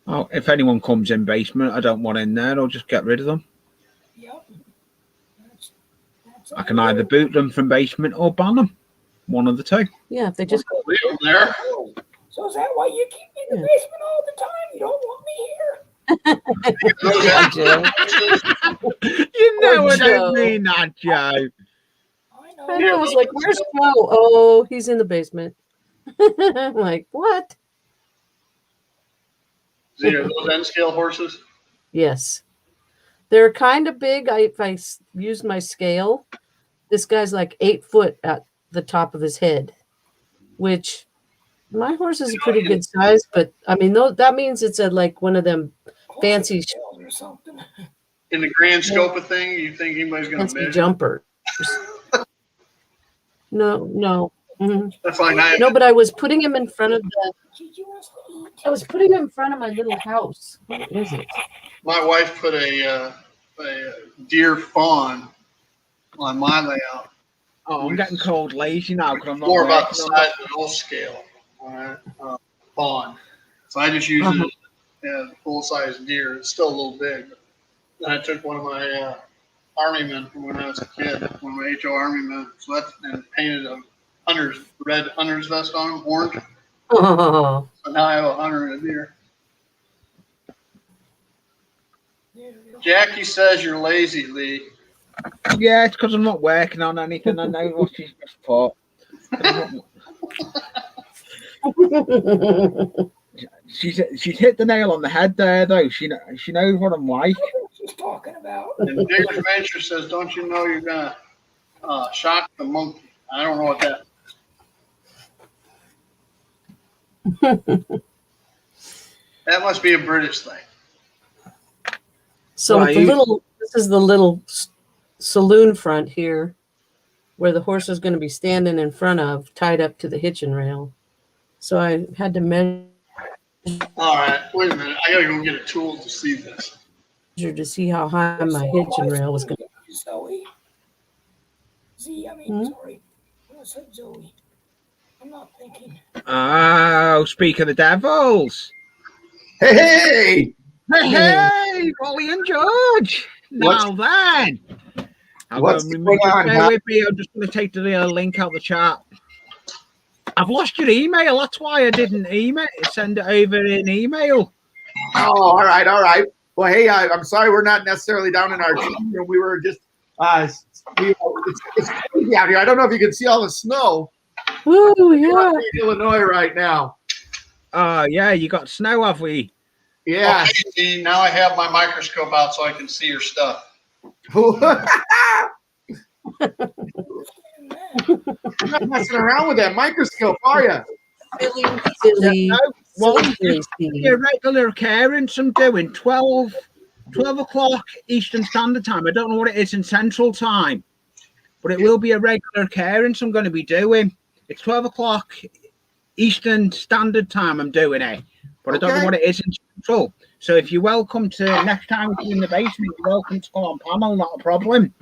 S1: Oh, if anyone comes in basement, I don't want in there. I'll just get rid of them.
S2: Yep.
S1: I can either boot them from basement or ban them. One of the two.
S6: Yeah, if they just
S3: Leave them there.
S2: So is that why you keep me in the basement all the time? You don't want me here?
S1: You know I
S6: Joe.
S1: don't mean that, Joe.
S6: I know. I was like, "Where's Joe?" Oh, he's in the basement. I'm like, what?
S3: Z, are those N-scale horses?
S6: Yes, they're kind of big. If I use my scale, this guy's like 8 foot at the top of his head, which my horse is a pretty good size. But I mean, that means it's like one of them fancy
S2: or something.
S3: In the grand scope of thing, you think anybody's going to
S6: fancy
S3: miss?
S6: jumpers. No. Mhm.
S3: That's like I
S6: No, but I was putting him in front of my little house. What is it?
S3: My wife put a deer fawn on my layout.
S1: Oh, I'm getting cold lazy now because I'm not
S3: More about the
S1: working on
S3: size of an old scale. All right, fawn. So I just use it as a full-size deer. It's still a little big. Then I took one of my army men from when I was a kid, one of my HO army men, and painted a red hunter's vest on him, orange.
S6: Oh,
S3: So now I have a hunter and a deer. Jackie says you're lazy, Lee.
S1: Yeah, it's because I'm not working on anything. I know what she's just put. She's hit the nail on the head there, though. She knows what I'm like.
S2: She's talking about.
S3: And Digger's Venture says, don't you know you're going to shock the monkey? I don't know what that That must be a British thing.
S6: so this is the little saloon front here where the horse is going to be standing in front of, tied up to the hitching rail. So I had to measure
S3: All right, wait a minute. I got to go get a tool to see this.
S6: to see how high my hitching rail was going to be.
S2: Zoe. Z, I mean, sorry. When I said Zoe, I'm not thinking.
S1: Oh, speak of the devils.
S7: Hey!
S1: Hey, Wally and George. Now then.
S7: What's going on,
S1: Bear with me. I'm just going to take the link out the chat. I've lost your email. That's why I didn't send it over in email.
S7: Oh, all right. Well, hey, I'm sorry we're not necessarily down in our team room. We were just It's crazy out here. I don't know if you can see all the snow.
S6: Ooh, yeah.
S7: We're in Illinois right now.
S1: Yeah, you got snow, have we?
S7: Yeah.
S3: Okay, see, now I have my microscope out so I can see your stuff.
S7: You're not messing around with that microscope, are you?
S6: Silly.
S1: Well,
S6: Silly,
S1: your regular occurrence I'm doing 12 o'clock Eastern Standard Time. I don't know what it is in Central Time, but it will be a regular occurrence I'm going to be doing. It's 12 o'clock Eastern Standard Time I'm doing it, but I don't know what it is in Central. So if you're welcome to next time we're in the basement, you're welcome to come on panel, not a problem.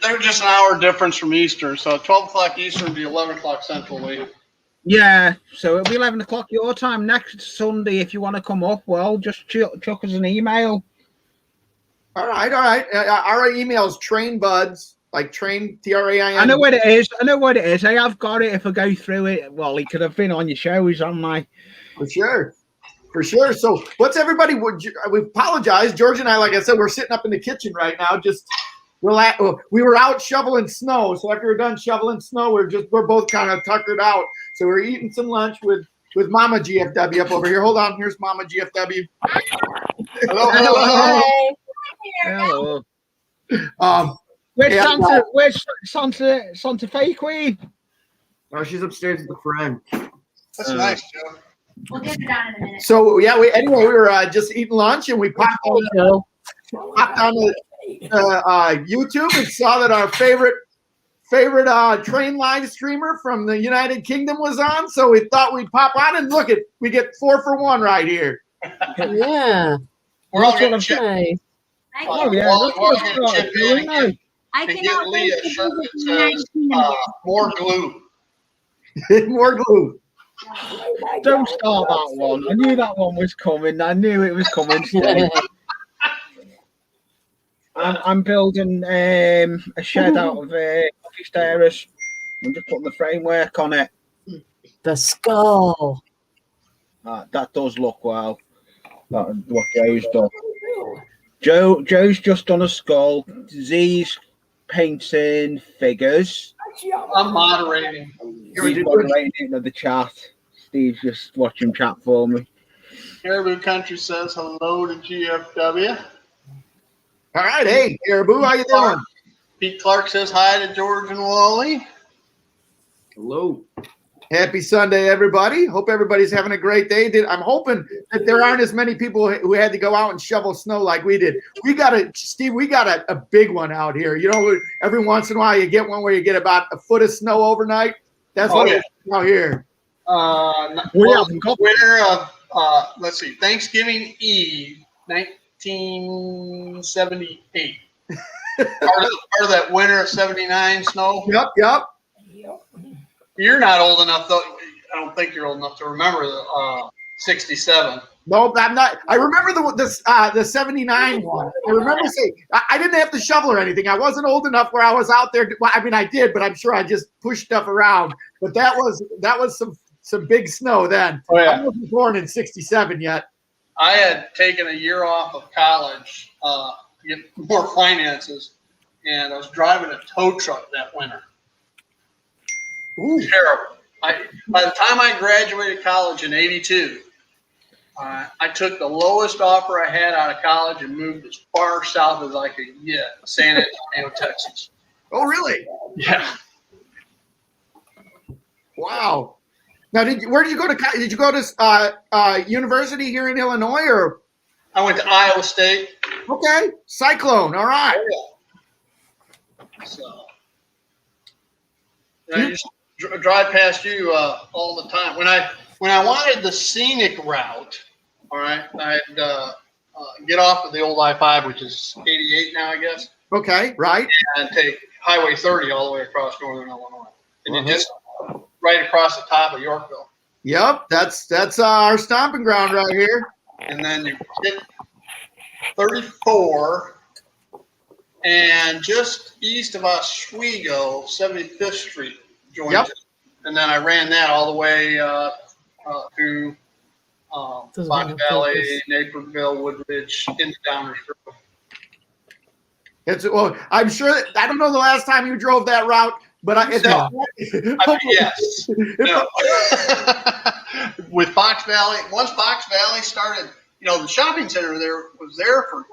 S3: They're just an hour difference from Eastern, so 12 o'clock Eastern would be 11 o'clock Central.
S1: Yeah, so it'll be 11 o'clock your time next Sunday. If you want to come up, well, just chuck us an email.
S7: All right. Our email is trainbuds, like train, TRAIN.
S1: I know what it is. I have got it if I go through it. Well, he could have been on your shows, haven't I?
S7: For sure. So what's everybody, we apologize. George and I, like I said, we're sitting up in the kitchen right now, just relax. We were out shoveling snow. So after we're done shoveling snow, we're both kind of tuckered out. So we're eating some lunch with Mama GFW up over here. Hold on. Here's Mama GFW.
S1: Hello.
S7: Where's
S1: Santa Fe Queen?
S7: Oh, she's upstairs with a friend.
S3: That's nice, Joe.
S8: We'll get it down in a minute.
S7: So yeah, we were just eating lunch and we popped on YouTube and saw that our favorite train live streamer from the United Kingdom was on. So we thought we'd pop on and look at. We get 4 for 1 right here.
S6: Yeah.
S3: We're all getting
S6: Nice.
S1: Oh yeah,
S8: I
S3: can
S8: cannot
S3: get Lee a shirt that says more glue.
S7: More glue.
S1: Don't start that one. I knew that one was coming. I knew it was coming. I'm building a shed out of coffee stairs. I'm just putting the framework on it.
S6: The skull.
S1: That does look well. That's what Joe's done. Joe's just done a skull. Z's painting figures.
S3: I'm moderating.
S1: He's moderating in the chat. Steve's just watching chat for me.
S3: Caribou Country says hello to GFW.
S7: All right, hey Caribou, how you doing?
S3: Pete Clark says hi to George and Wally.
S7: Hello. Happy Sunday, everybody. Hope everybody's having a great day. I'm hoping that there aren't as many people who had to go out and shovel snow like we did. We got a big one out here. You know, every once in a while you get one where you get about a foot of snow overnight. That's what it's out here.
S3: Winter of let's see, Thanksgiving Eve, 1978. part of that winter of '79 snow.
S7: Yep.
S3: You're not old enough, though. I don't think you're old enough to remember the '67.
S7: No, I'm not. I remember the '79 one. I remember saying I didn't have to shovel or anything. I wasn't old enough where I was out there. Well, I mean, I did, but I'm sure I just pushed stuff around. But that was some big snow then.
S3: Oh, yeah.
S7: I wasn't born in '67 yet.
S3: I had taken a year off of college to get more finances, and I was driving a tow truck that winter.
S7: Ooh.
S3: Terrible. By the time I graduated college in '82, I took the lowest offer I had out of college and moved as far south as I could get, San Antonio, Texas.
S7: Oh, really?
S3: Yeah.
S7: Wow. Now, where did you go to? Did you go to university here in Illinois, or?
S3: I went to Iowa State.
S7: Okay, Cyclone. All right.
S3: So I just drive past you all the time. When I wanted the scenic route, all right, I'd get off of the old I-5, which is 88 now, I guess.
S7: Okay, right.
S3: And take Highway 30 all the way across northern Illinois, and you just right across the top of Yorkville.
S7: Yep, that's our stomping ground right here.
S3: And then you hit 34, and just east of Oswego, 75th Street joins it. And then I ran that all the way through Fox Valley, Naperville, Woodridge, into Downers Grove.
S7: Well, I'm sure that, I don't know the last time you drove that route, but
S3: yes. No. With Fox Valley, once Fox Valley started, the shopping center there was there for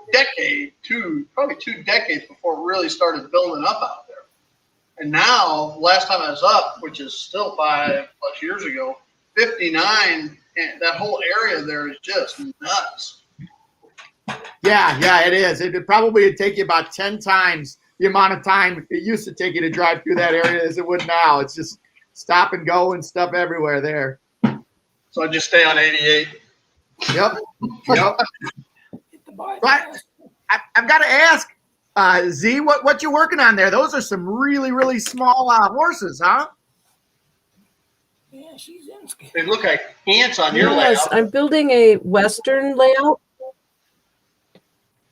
S3: probably two decades before it really started building up out there. And now, last time I was up, which is still 5+ years ago, 59, and that whole area there is just nuts.
S7: Yeah, it is. It probably would take you about 10 times the amount of time it used to take you to drive through that area as it would now. It's just stop and go and stuff everywhere there.
S3: So I just stay on 88.
S7: Yep. But I've got to ask, Z, what you working on there? Those are some really, really small horses, huh?
S2: Yeah, she's in scale.
S3: They look like ants on your
S6: Yes,
S3: layout.
S6: I'm building a Western layout.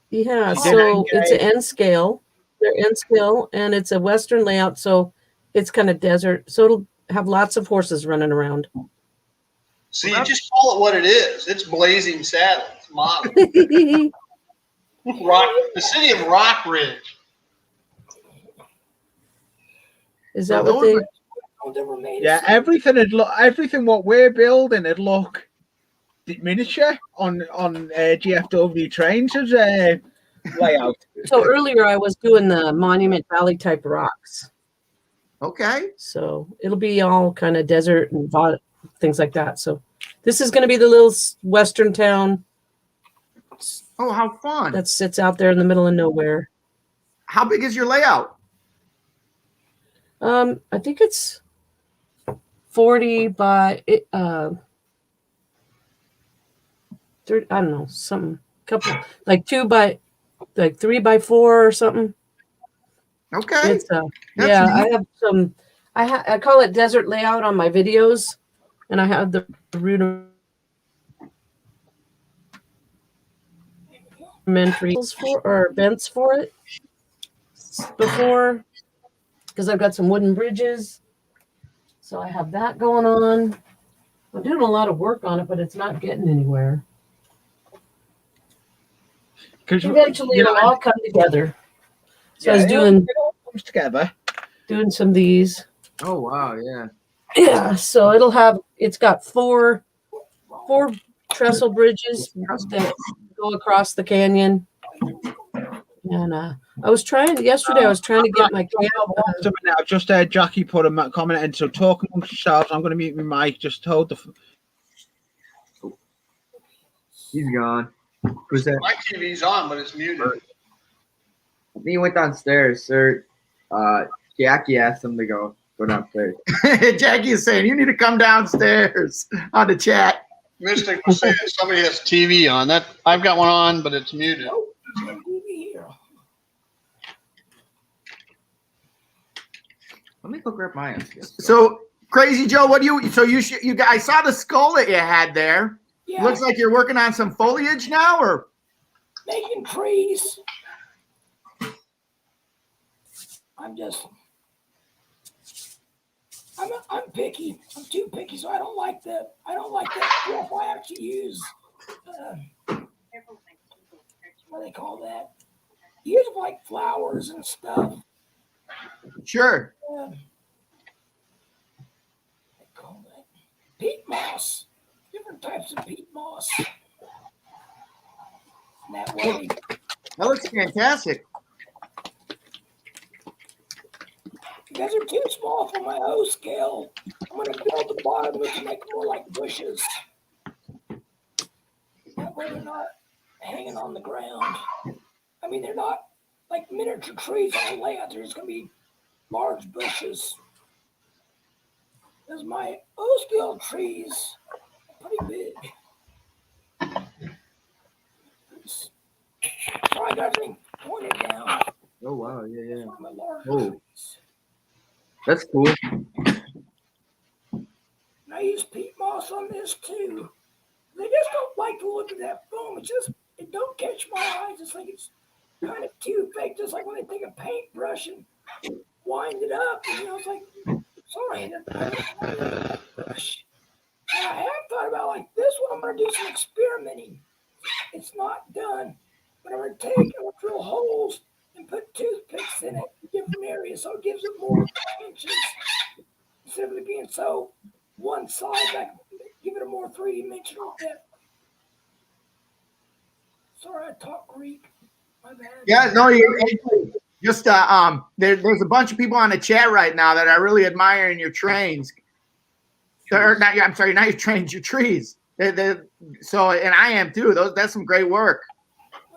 S6: Yeah, so it's an N scale. They're N scale, and it's a Western layout, so it's kind of desert. So it'll have lots of horses running around.
S3: See, just call it what it is. It's Blazing Saddles model. The city of Rock Ridge.
S6: Is that what they?
S1: Yeah, everything what we're building, it look miniature on GFW trains as a layout.
S6: So earlier I was doing the Monument Valley type rocks.
S7: Okay.
S6: So it'll be all kind of desert and things like that. So this is going to be the little western town.
S7: Oh, how fun.
S6: That sits out there in the middle of nowhere.
S7: How big is your layout?
S6: I think it's 40 by 30, I don't know, couple, like 3 by 4 or something.
S7: Okay.
S6: It's yeah, I have some. I call it desert layout on my videos, and I have the rudimentaries or vents for it before, because I've got some wooden bridges, so I have that going on. I'm doing a lot of work on it, but it's not getting anywhere. Eventually, it'll all come together. So I was doing some of these.
S7: Oh wow, yeah.
S6: Yeah, so it's got four trestle bridges that go across the canyon. And I was trying to get my camera.
S1: I've just heard Jackie put a comment in. So talk amongst yourselves. I'm going to mute my mic. Just hold the.
S8: He's gone. Who's that?
S3: My TV's on, but it's muted.
S8: I think he went downstairs, sir. Jackie asked him to go downstairs.
S7: Jackie is saying you need to come downstairs on the chat.
S3: Mystic was saying somebody has TV on. That I've got one on, but it's muted.
S8: Let me go grab my own.
S7: So Crazy Joe, what do you? So you guys, I saw the skull that you had there. Yeah. Looks like you're working on some foliage now, or
S2: making trees. I'm picky. I'm too picky, so I don't like that stuff I actually use. What do they call that? Use like flowers and stuff.
S7: Sure.
S2: They call that peat moss. Different types of peat moss. That way.
S7: That looks fantastic.
S2: You guys are too small for my O scale. I'm going to build the bottom of it to make them more like bushes. That way they're not hanging on the ground. I mean, they're not like miniature trees on the layout. There's going to be large bushes. Because my O scale trees are pretty big. So I got everything pointed down.
S8: Oh, wow. Yeah.
S2: Oh.
S8: That's cool.
S2: And I use peat moss on this too. They just don't like to look at that foam. It don't catch my eyes. It's like it's kind of too fake. Just like when they take a paintbrush and wind it up. And, it's like, sorry. Brush. And I have thought about like this one. I'm going to do some experimenting. It's not done. But I'm going to drill holes and put toothpicks in it, different areas, so it gives it more inches. Instead of it being so one side, I can give it a more three-dimensional depth. Sorry, I talk Greek. My bad.
S7: Yeah, no, you're just there's a bunch of people on the chat right now that are really admiring your trains. Or not, I'm sorry, not your trains, your trees. So, and I am too. That's some great work.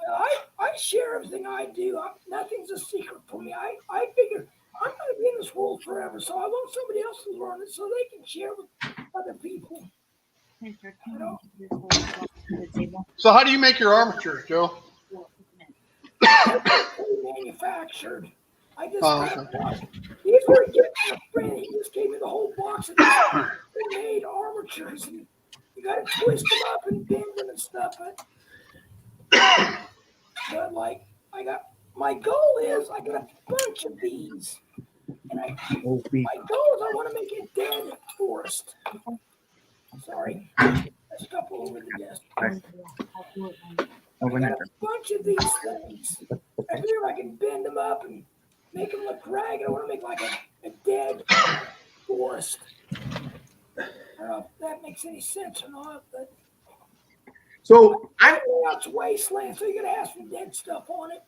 S2: Well, I share everything I do. Nothing's a secret for me. I figure I'm going to be in this world forever, so I want somebody else to learn it so they can share with other people. You know?
S3: So how do you make your armatures, Joe?
S2: Manufactured. I just
S3: okay.
S2: These were gifts from a friend. He just gave me the whole box of made armatures. And you got to twist them up and bend them and stuff. But like, my goal is I got a bunch of these. And my goal is I want to make a dead forest. Sorry. I stumbled over the desk. I got a bunch of these things. I figure I can bend them up and make them look ragged. I want to make like a dead forest. I don't know if that makes any sense or not, but
S7: So
S2: it's wasteland, so you're gonna have some dead stuff on it.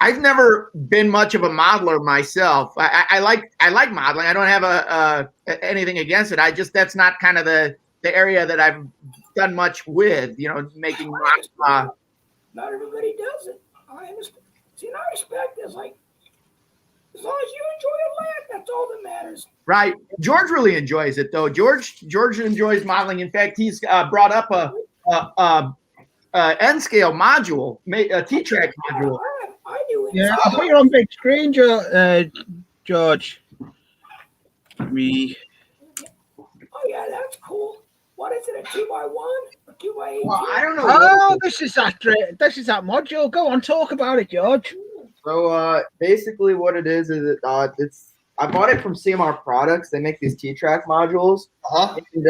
S7: I've never been much of a modeler myself. I like modeling. I don't have anything against it. That's not kind of the area that I've done much with. You know, making.
S2: Not everybody does it. I understand. See, and I respect this. Like, as long as you enjoy it, laugh, that's all that matters.
S7: Right. George really enjoys it, though. George enjoys modeling. In fact, he's brought up a N-scale module, a T-track module.
S2: I do.
S1: Yeah, I'll put you on big screen, George. Me.
S2: Oh yeah, that's cool. What is it? A 2x1 or 2x8?
S8: Well, I don't know.
S1: Oh, this is that module. Go on, talk about it, George.
S8: So basically, what it is it's I bought it from CMR Products. They make these T-track modules. And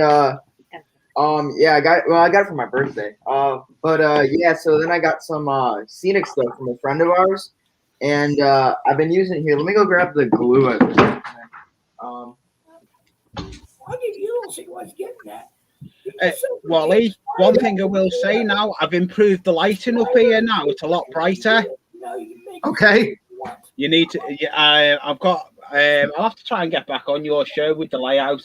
S8: yeah, I got it for my birthday. Yeah, so then I got some scenic stuff from a friend of ours, and I've been using it here. Let me go grab the glue.
S2: I'll give you a little secret. I was getting that.
S1: Wally, one thing I will say now, I've improved the lighting up here now. It's a lot brighter.
S7: Okay.
S1: You need to. I've got. I'll have to try and get back on your show with the layout.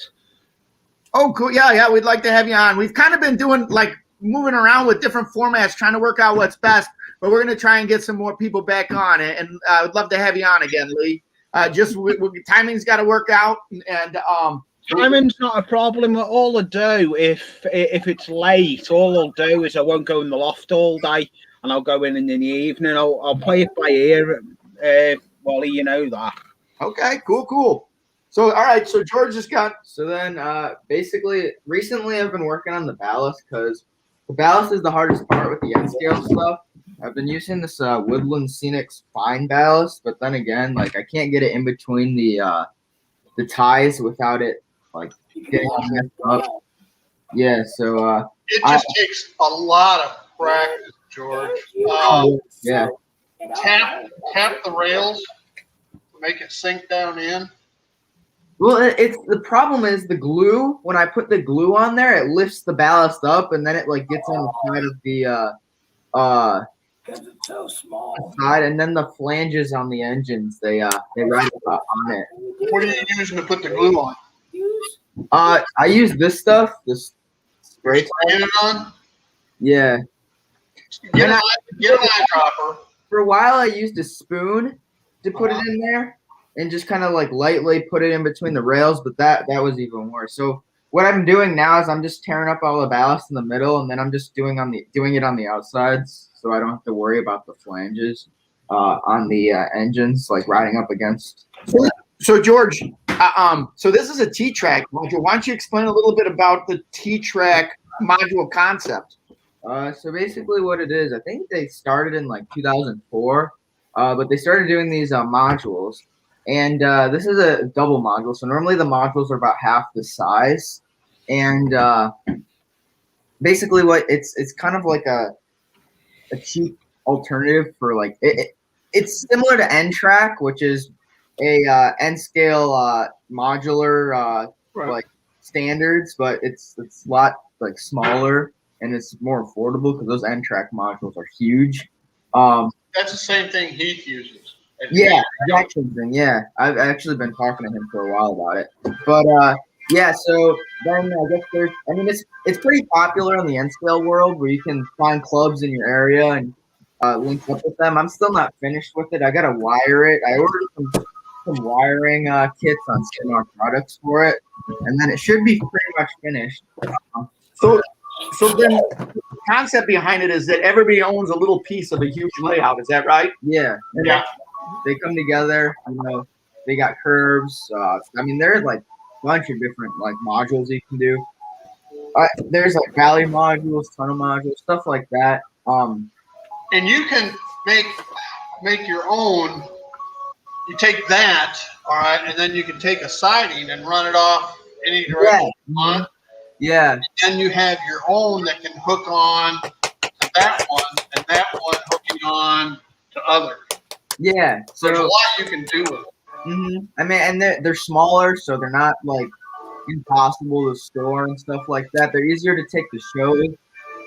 S7: Oh, cool. Yeah. We'd like to have you on. We've kind of been doing moving around with different formats, trying to work out what's best. But we're going to try and get some more people back on it, and I would love to have you on again, Lee. Timing's got to work out, and
S1: timing's not a problem. All I do if it's late, all I'll do is I won't go in the loft all day, and I'll go in the evening. I'll play it by ear, Wally. You know that.
S7: Okay, cool. So, all right. So George just got.
S8: So then, basically, recently I've been working on the ballast because the ballast is the hardest part with the N-scale stuff. I've been using this Woodland Scenic fine ballast, but then again, I can't get it in between the ties without it getting all messed up. Yeah, so
S3: it just takes a lot of practice, George.
S8: Yeah.
S3: Tap the rails, make it sink down in.
S8: Well, it's the problem is the glue. When I put the glue on there, it lifts the ballast up, and then it gets on the side of the
S2: because it's so small.
S8: Side, and then the flanges on the engines they ride up on it.
S3: What are you using to put the glue on?
S8: I use this stuff, this spray
S3: on.
S8: Yeah.
S3: Get an eyedropper.
S8: For a while, I used a spoon to put it in there, and just kind of lightly put it in between the rails. But that was even worse. So what I'm doing now is I'm just tearing up all the ballast in the middle, and then I'm just doing it on the outsides, so I don't have to worry about the flanges on the engines riding up against.
S7: So George, so this is a T-track module. Why don't you explain a little bit about the T-track module concept?
S8: So basically what it is, I think they started in 2004, but they started doing these modules, and this is a double module. So normally the modules are about half the size, and basically what it's kind of like a cheap alternative for it's similar to N-Track, which is a N-scale modular
S3: Right.
S8: like standards, but it's a lot like smaller and it's more affordable because those N-Track modules are huge.
S3: That's the same thing Heath uses.
S8: Yeah, exact same thing. Yeah, I've actually been talking to him for a while about it. But yeah, so then I guess it's pretty popular in the N-scale world where you can find clubs in your area and link up with them. I'm still not finished with it. I gotta wire it. I ordered some wiring kits on Smart Products for it, and then it should be pretty much finished.
S7: So then the concept behind it is that everybody owns a little piece of a huge layout. Is that right?
S8: Yeah.
S3: Yeah.
S8: They come together, you know, they got curves. I mean, there's like a bunch of different like modules you can do. There's like valley modules, tunnel modules, stuff like that.
S3: And you can make your own. You take that, all right, and then you can take a siding and run it off any direction you want.
S8: Yeah.
S3: And then you have your own that can hook on to that one, and that one hooking on to others.
S8: Yeah.
S3: So there's a
S8: So
S3: lot you can do with it.
S8: I mean, and they're smaller, so they're not like impossible to store and stuff like that. They're easier to take to shows.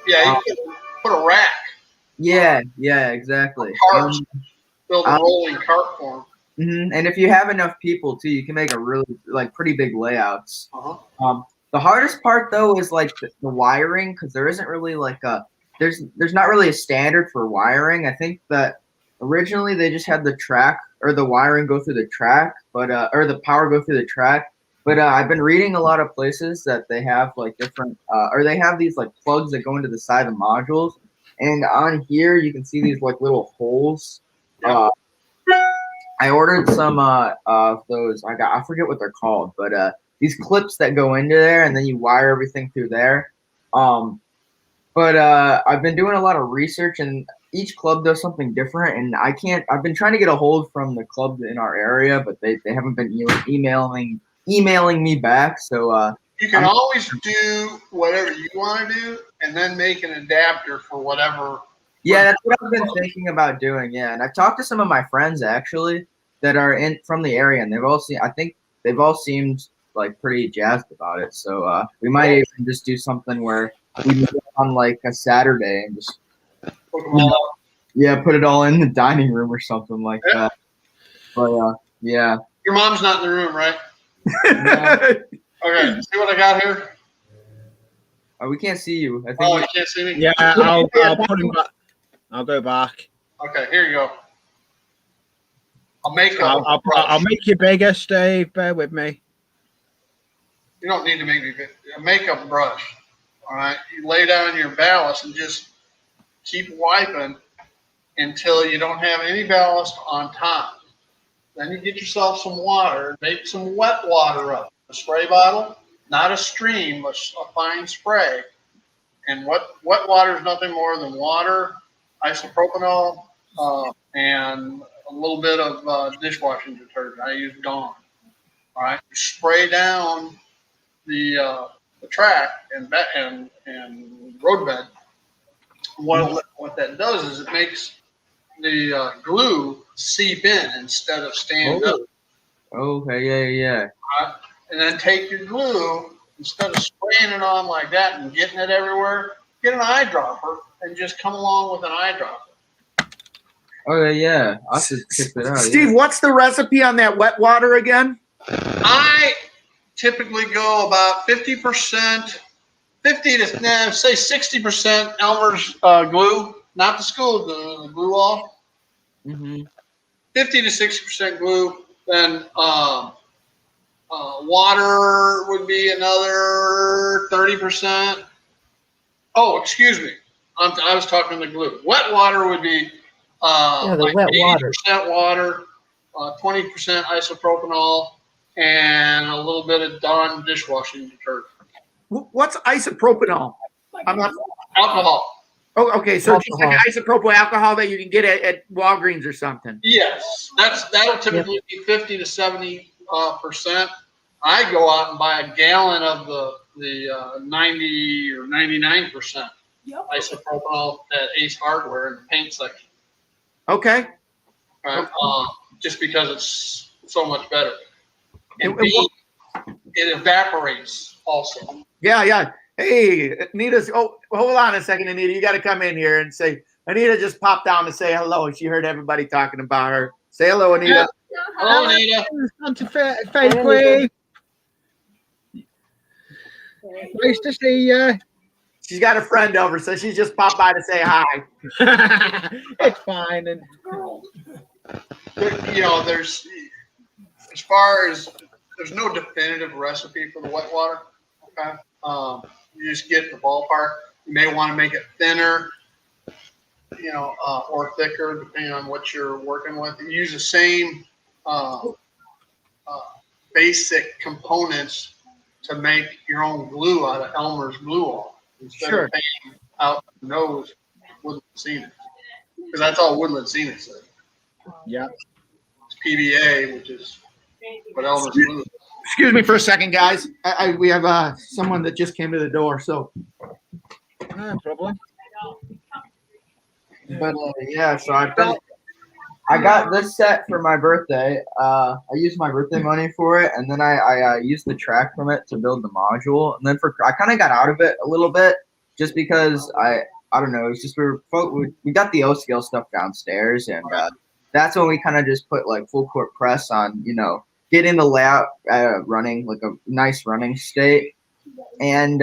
S3: Yeah, you can put a rack,
S8: Yeah, exactly.
S3: carts, build a rolling cart for them.
S8: And if you have enough people too, you can make a really like pretty big layouts.
S3: Uh-huh.
S8: The hardest part though is like the wiring because there isn't really like there's not really a standard for wiring. I think that originally they just had the track or the wiring go through the track, but or the power go through the track. But I've been reading a lot of places that they have like different or they have these like plugs that go into the side of the modules. And on here you can see these like little holes. I ordered some of those. I forget what they're called, but these clips that go into there, and then you wire everything through there. But I've been doing a lot of research, and each club does something different. And I've been trying to get a hold from the clubs in our area, but they haven't been emailing me back. So
S3: You can always do whatever you want to do, and then make an adapter for whatever.
S8: Yeah, that's what I've been thinking about doing. Yeah, and I've talked to some of my friends actually that are from the area, and I think they've all seemed like pretty jazzed about it. So we might even just do something where we meet on like a Saturday and just put it all in the dining room or something like that. But yeah.
S3: Your mom's not in the room, right?
S8: No.
S3: Okay, see what I got here?
S8: We can't see you. I think
S3: Oh, you can't see me?
S1: Yeah, I'll put him back. I'll go back.
S3: Okay, here you go. I'll make
S1: I'll make you bigger, Steve. Bear with me.
S3: You don't need to make me big. A makeup brush. All right, you lay down your ballast and just keep wiping until you don't have any ballast on top. Then you get yourself some water. Make some wet water up. A spray bottle, not a stream, but a fine spray. And wet water is nothing more than water, isopropanol, and a little bit of dishwashing detergent. I use Dawn. All right, you spray down the track and roadbed. What that does is it makes the glue seep in instead of stand up.
S8: Okay, yeah.
S3: And then take your glue, instead of spraying it on like that and getting it everywhere, get an eyedropper and just come along with an eyedropper.
S8: Okay, yeah. I'll just check that out.
S7: Steve, what's the recipe on that wet water again?
S3: I typically go about 50%, 60% Elmer's glue, not the school glue, the glue off. 50 to 60% glue. Then water would be another 30%. Oh, excuse me. I was talking the glue. Wet water would be
S6: the wet water.
S3: 80% water, 20% isopropanol, and a little bit of Dawn dishwashing detergent.
S7: What's isopropanol? I'm not.
S3: Alcohol.
S7: Oh, okay. So just like isopropyl alcohol that you can get at Walgreens or something.
S3: Yes, that'll typically be 50 to 70%. I go out and buy a gallon of the 90 or 99% isopropyl at Ace Hardware in the paint section.
S7: Okay.
S3: All Okay? Just because it's so much better. And
S7: And
S3: B, it evaporates also.
S7: Yeah. Hey, Anita's. Oh, hold on a second, Anita. You got to come in here and say. Anita just popped down to say hello. She heard everybody talking about her. Say hello, Anita.
S3: Hello, Anita.
S1: Santa Fe Queen. Nice to see you.
S7: She's got a friend over, so she just popped by to say hi.
S1: It's fine. And
S3: There's as far as there's no definitive recipe for the wet water. Okay, you just get the ballpark. You may want to make it thinner, or thicker, depending on what you're working with. You use the same basic components to make your own glue out of Elmer's glue oil instead of paying out the nose Woodland Scenic, because that's all Woodland Scenic says.
S1: Yeah,
S3: it's PBA, which is what Elmer's glue is.
S7: Excuse me for a second, guys. We have someone that just came to the door, so.
S1: no problem.
S8: But yeah, so I got this set for my birthday. I used my birthday money for it, and then I used the track from it to build the module. And then I kind of got out of it a little bit, just because I don't know. It's just we got the O-scale stuff downstairs, and that's when we kind of just put like full court press on, getting the layout running, like a nice running state. And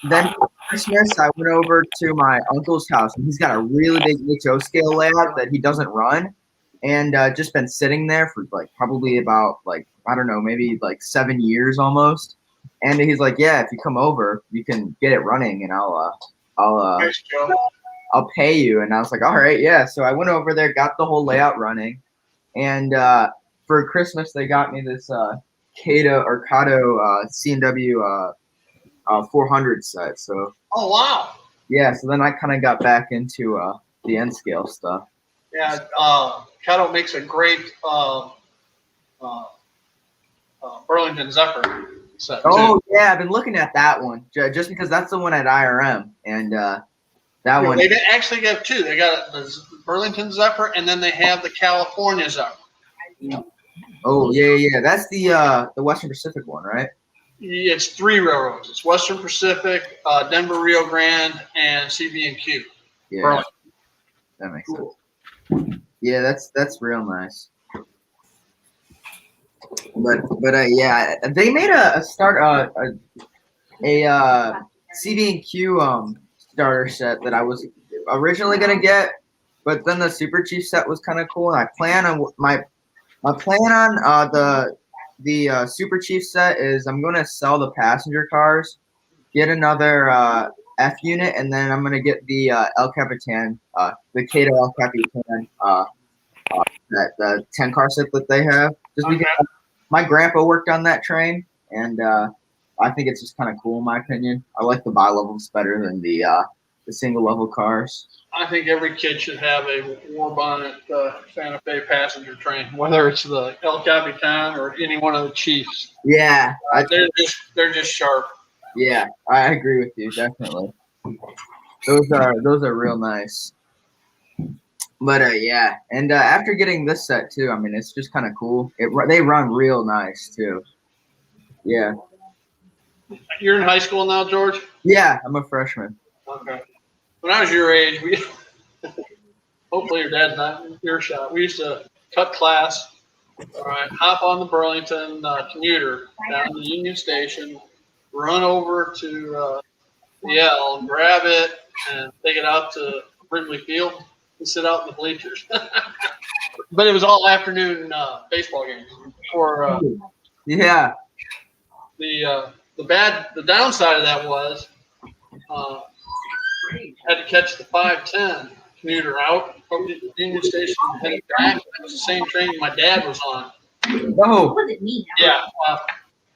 S8: then for Christmas, I went over to my uncle's house, and he's got a really big HO scale layout that he doesn't run, and just been sitting there for like probably about maybe like 7 years almost. And he's like, yeah, if you come over, you can get it running, and I'll pay you. And I was like, all right, yeah. So I went over there, got the whole layout running, and for Christmas they got me this Kato C&W 400 set. So
S3: oh wow,
S8: yeah. So then I kind of got back into the N scale stuff.
S3: Yeah, Kato makes a great Burlington Zephyr set.
S8: Oh yeah, I've been looking at that one just because that's the one at IRM, and that one.
S3: They actually have two. They got the Burlington Zephyr, and then they have the California Zephyr.
S8: Oh yeah. That's the Western Pacific one, right?
S3: It's 3 railroads. It's Western Pacific, Denver, Rio Grande, and CB&Q.
S8: Yeah,
S3: Burlington.
S8: that makes sense. Yeah, that's real nice. But yeah, they made a CB&Q starter set that I was originally gonna get, but then the Super Chief set was kind of cool, and I plan on the Super Chief set is I'm gonna sell the passenger cars, get another F unit, and then I'm gonna get the El Capitan, the Kato El Capitan, the 10 car set that they have. Just because my grandpa worked on that train, and I think it's just kind of cool in my opinion. I like the bi-levels better than the single level cars.
S3: I think every kid should have a War Bonnet Santa Fe passenger train, whether it's the El Capitan or any one of the Chiefs.
S8: Yeah,
S3: they're just sharp.
S8: Yeah, I agree with you definitely. Those are real nice. But yeah, and after getting this set too, I mean, it's just kind of cool. They run real nice too. Yeah.
S3: You're in high school now, George?
S8: Yeah, I'm a freshman.
S3: Okay. When I was your age, hopefully your dad's not in earshot. We used to cut class, all right, hop on the Burlington commuter down to Union Station, run over to the L, grab it, and take it out to Wrigley Field and sit out in the bleachers. But it was all afternoon baseball games. Or
S8: yeah.
S3: The downside of that was had to catch the 5:10 commuter out from the Union Station and headed back. That was the same train my dad was on.
S8: Oh.
S3: Yeah.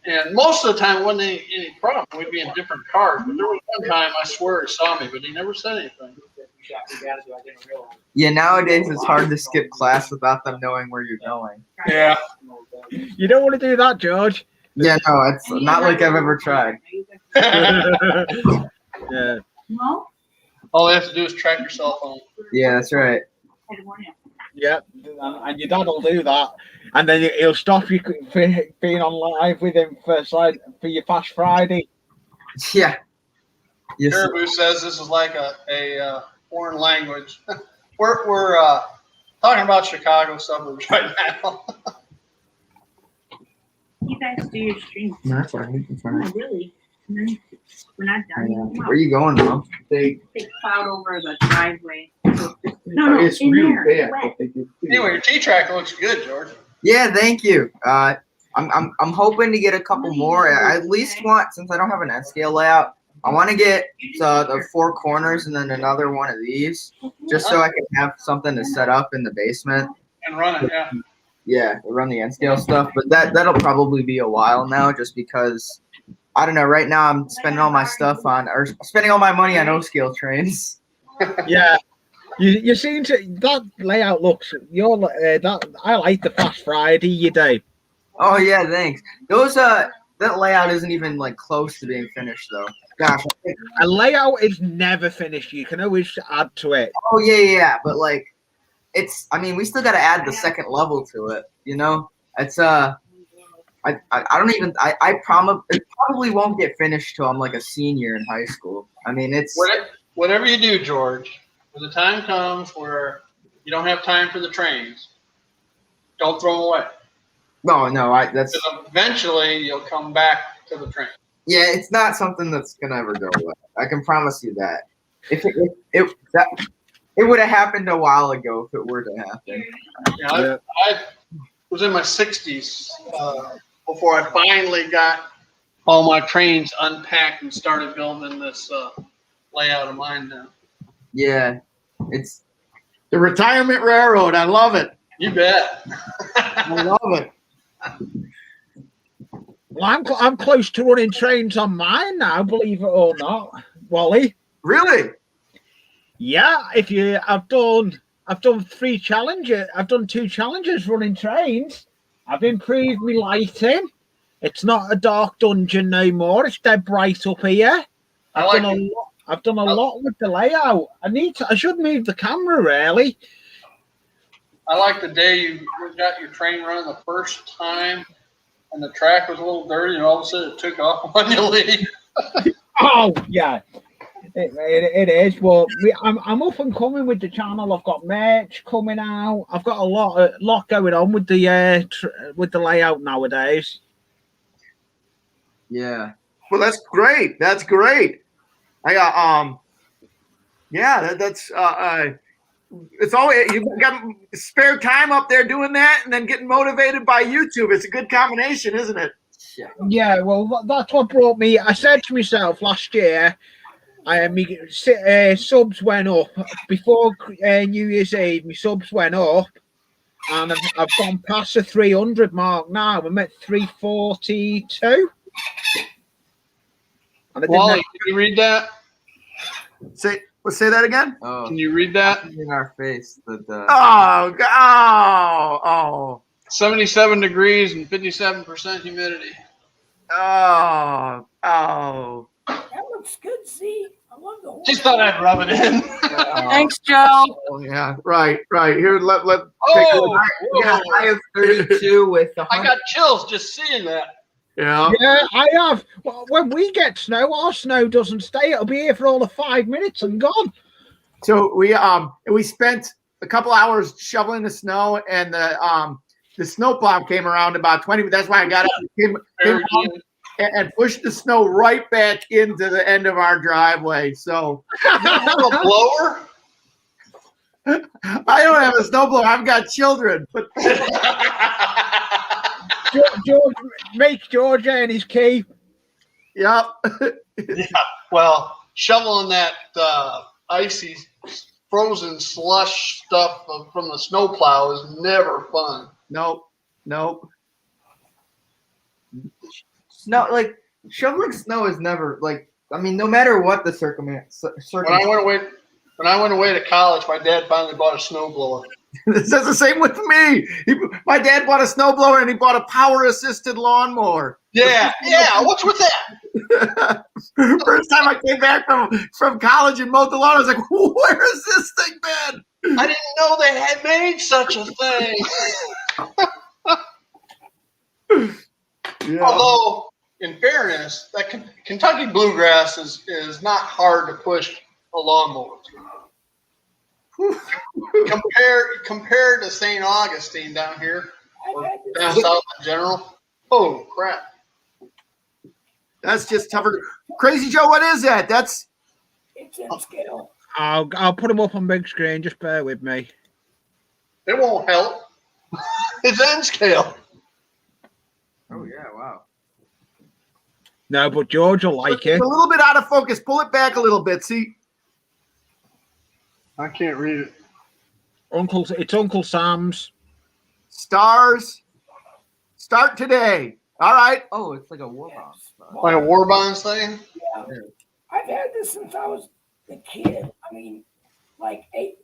S3: And most of the time, wasn't any problem. We'd be in different cars. But there was one time, I swear, he saw me, but he never said anything.
S8: Yeah, nowadays it's hard to skip class without them knowing where you're going.
S3: Yeah.
S1: You don't want to do that, George.
S8: Yeah, no, it's not like I've ever tried.
S1: Yeah.
S3: All they have to do is track your cell phone.
S8: Yeah, that's right.
S1: Yeah, and your dad will do that, and then he'll stop you being on live with him for your Fast Friday.
S8: Yeah. Yes.
S3: Caribou says this is like a foreign language. we're talking about Chicago suburbs right now.
S9: You guys do your stream.
S8: No, that's all right. That's all right.
S9: Oh, really? We're not done.
S8: Where are you going, Mom?
S9: Big cloud over the driveway. No,
S8: It's
S9: in
S8: really
S9: there.
S8: bad.
S9: Wet.
S3: Anyway, your T-track looks good, George.
S8: Yeah, thank you. I'm hoping to get a couple more. I at least want, since I don't have an S scale layout, I want to get the 4 corners and then another one of these, just so I can have something to set up in the basement.
S3: And run it, yeah.
S8: Yeah, run the N scale stuff, but that'll probably be a while now, just because I don't know. Right now, I'm spending all my spending all my money on O scale trains.
S1: Yeah, you seem to that layout looks. I like the Fast Friday you do.
S8: Oh yeah, thanks. Those that layout isn't even like close to being finished though. Gosh.
S1: A layout is never finished. You can always add to it.
S8: Oh yeah, but like. We still got to add the second level to it, you know? It's, I promise it probably won't get finished till I'm like a senior in high school. I mean, it's.
S3: Whatever you do, George, when the time comes where you don't have time for the trains, don't throw them away.
S8: No, that's.
S3: Because eventually you'll come back to the train.
S8: Yeah, it's not something that's going to ever go away. I can promise you that. It would have happened a while ago if it were to happen.
S3: Yeah, I was in my 60s before I finally got all my trains unpacked and started building this layout of mine now.
S8: Yeah, it's
S7: the retirement railroad. I love it.
S3: You bet.
S7: I love it.
S1: Well, I'm close to running trains on mine now, believe it or not, Wally.
S7: Really?
S1: Yeah, I've done 3 challenges. I've done 2 challenges running trains. I've improved my lighting. It's not a dark dungeon no more. It's dead bright up here. I've done a lot with the layout. I should move the camera really.
S3: I like the day you got your train running the first time and the track was a little dirty and all of a sudden it took off when you leave.
S1: Oh yeah. It is. Well, I'm up and coming with the channel. I've got merch coming out. I've got a lot going on with the layout nowadays.
S8: Yeah.
S7: Well, that's great. That's great. I got that's it's always you got spare time up there doing that, and then getting motivated by YouTube. It's a good combination, isn't it?
S1: Yeah. Well, that's what brought me. I said to myself last year. Subs went up before New Year's Eve. My subs went up, and I've gone past the 300 mark now. I'm at 342.
S3: Wally, can you read that?
S7: Say that again.
S8: Oh,
S3: can you read that?
S8: In our face, but.
S3: 77 degrees and 57% humidity.
S7: Oh.
S2: That looks good, Z. I love the horse.
S3: Just thought I'd rub it in.
S6: Thanks, Joe.
S7: Oh, yeah, right. Here, let.
S3: Oh,
S8: We got a high of 32 with the.
S3: I got chills just seeing that.
S7: Yeah,
S1: I have. Well, when we get snow, our snow doesn't stay. It'll be here for all the 5 minutes and gone.
S7: So we spent a couple hours shoveling the snow, and the snowplow came around about 20 minutes. That's why I got up and pushed the snow right back into the end of our driveway. So
S3: you have a blower?
S7: I don't have a snowblower. I've got children. But
S1: George makes Georgia and his key.
S7: Yep.
S3: Yeah. Well, shoveling that icy, frozen slush stuff from the snowplow is never fun.
S7: Nope.
S8: Snow, like shoveling snow is never no matter what the circumstance.
S3: When I went away to college, my dad finally bought a snowblower.
S7: That's the same with me. My dad bought a snowblower and he bought a power-assisted lawnmower.
S3: Yeah. What's with that?
S7: First time I came back from college and mowed the lawn, I was like, "Where has this thing been?"
S3: I didn't know they had made such a thing.
S7: Yeah.
S3: Although, in fairness, that Kentucky bluegrass is not hard to push a lawnmower through. Compared to St. Augustine down here, or down south in general. Oh crap!
S7: That's just tougher. Crazy Joe, what is that?
S2: It's in scale.
S1: I'll put them up on big screen. Just bear with me.
S3: It won't help. It's N scale.
S8: Oh yeah, wow.
S1: No, but George will like it.
S7: It's a little bit out of focus. Pull it back a little bit. See?
S3: I can't read it.
S1: It's Uncle Sam's.
S7: Stars. Start today. All right.
S8: Oh, it's like a war bomb.
S3: Like a war bonds thing?
S2: Yeah. I've had this since I was a kid. I mean, like 8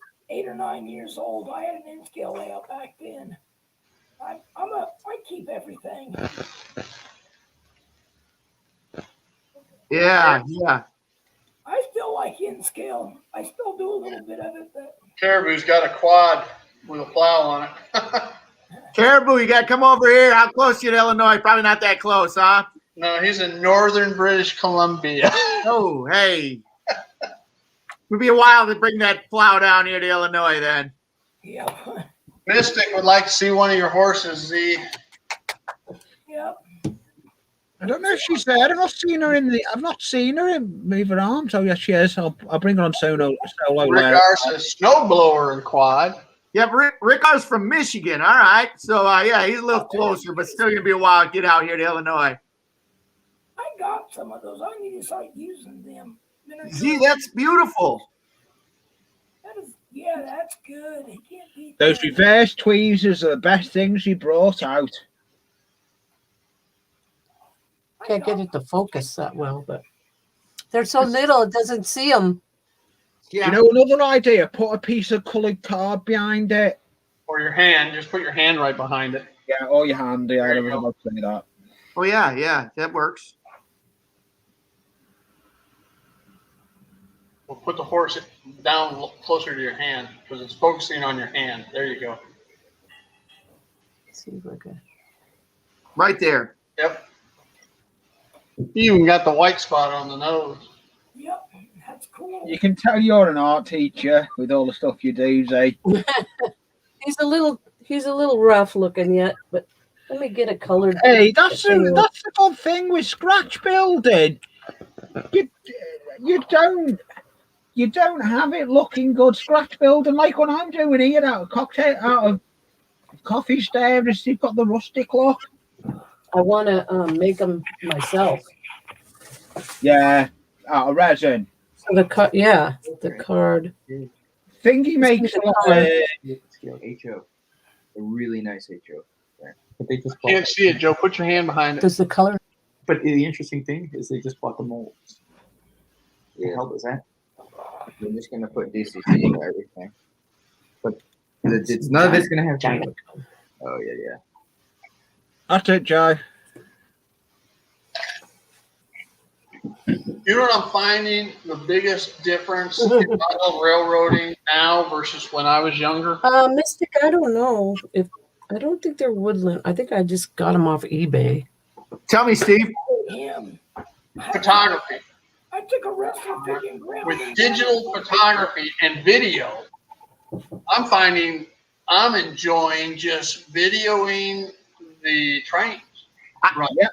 S2: or 9 years old. I had an N-scale layout back then. I keep everything.
S7: Yeah.
S2: I still like N-scale. I still do a little bit of it, but
S3: Caribou's got a quad with a plow on it.
S7: Caribou, you got to come over here. How close are you to Illinois? Probably not that close, huh?
S3: No, he's in northern British Columbia.
S7: Oh, hey. It'll be a while to bring that plow down here to Illinois then.
S2: yeah.
S3: Mystic would like to see one of your horses, Z.
S2: Yep.
S1: I don't know if she's there. I've not seen her in move her arms. Oh yes, she is. I'll bring her on solo
S3: Rick
S1: later.
S3: R says snowblower and quad.
S7: Yeah, Rickar's from Michigan. All right. So, yeah, he's a little closer, but still going to be a while to get out here to Illinois.
S2: I got some of those. I need to start using them.
S7: Z, that's beautiful.
S2: That's good. He can't beat
S1: Those
S2: that.
S1: reverse tweezers are the best things he brought out.
S6: Can't get it to focus that well, but they're so little it doesn't see them.
S7: Yeah.
S1: You know another idea? Put a piece of coloured card behind it.
S3: Or your hand. Just put your hand right behind it.
S1: Yeah, or your hand. Yeah, I
S3: There
S1: was
S3: you
S1: about to say that.
S7: Oh, yeah, that works.
S3: We'll put the horse down closer to your hand because it's focusing on your hand. There you go.
S6: Let's see if I can.
S7: Right there.
S3: Yep. You even got the white spot on the nose.
S2: Yep, that's cool.
S1: You can tell you're an art teacher with all the stuff you do, Zay.
S6: He's a little rough looking yet, but let me get a colored.
S1: Hey, that's the good thing with scratch building. You don't have it looking good scratch building like what I'm doing here out of coffee stairs. You've got the rustic look.
S6: I want to make them myself.
S1: Yeah, out of resin.
S6: So the card.
S1: Thingy makes a lot
S8: Scale HO. A really nice HO. But they just
S3: Can't see it, Joe. Put your hand behind it.
S6: Does the color?
S8: But the interesting thing is they just bought the molds. Yeah. How is that? We're just gonna put DCC into everything. But it's none of it's gonna have chocolate. Oh yeah.
S1: That's it, Joe.
S3: You know what I'm finding the biggest difference in model railroading now versus when I was younger?
S6: Mystic, I don't know if I don't think they're woodland. I think I just got them off eBay.
S7: Tell me, Steve.
S2: Him.
S3: Photography.
S2: I took a wrestling figure and ground
S3: With
S2: it.
S3: digital photography and video, I'm finding I'm enjoying just videoing the trains. Right.
S1: Yeah.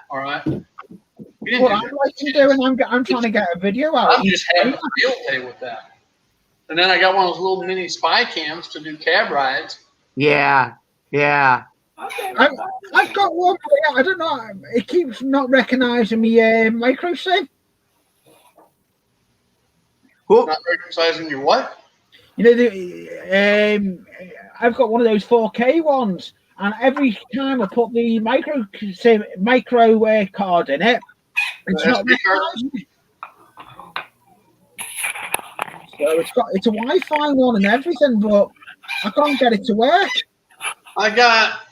S3: All right. We didn't
S1: What
S3: do
S1: I'm
S3: that.
S1: like to do, and I'm trying to get a video out.
S3: I'm just having a field day with that. And then I got one of those little mini spy cams to do cab rides.
S7: Yeah.
S1: I've got one. I don't know. It keeps not recognizing me micro sim.
S7: Cool.
S3: Not recognizing your what?
S1: You know, I've got one of those 4K ones, and every time I put the micro card in it, it's not
S3: SD card?
S1: recognizing me. So it's a Wi-Fi one and everything, but I can't get it to work.
S3: I've got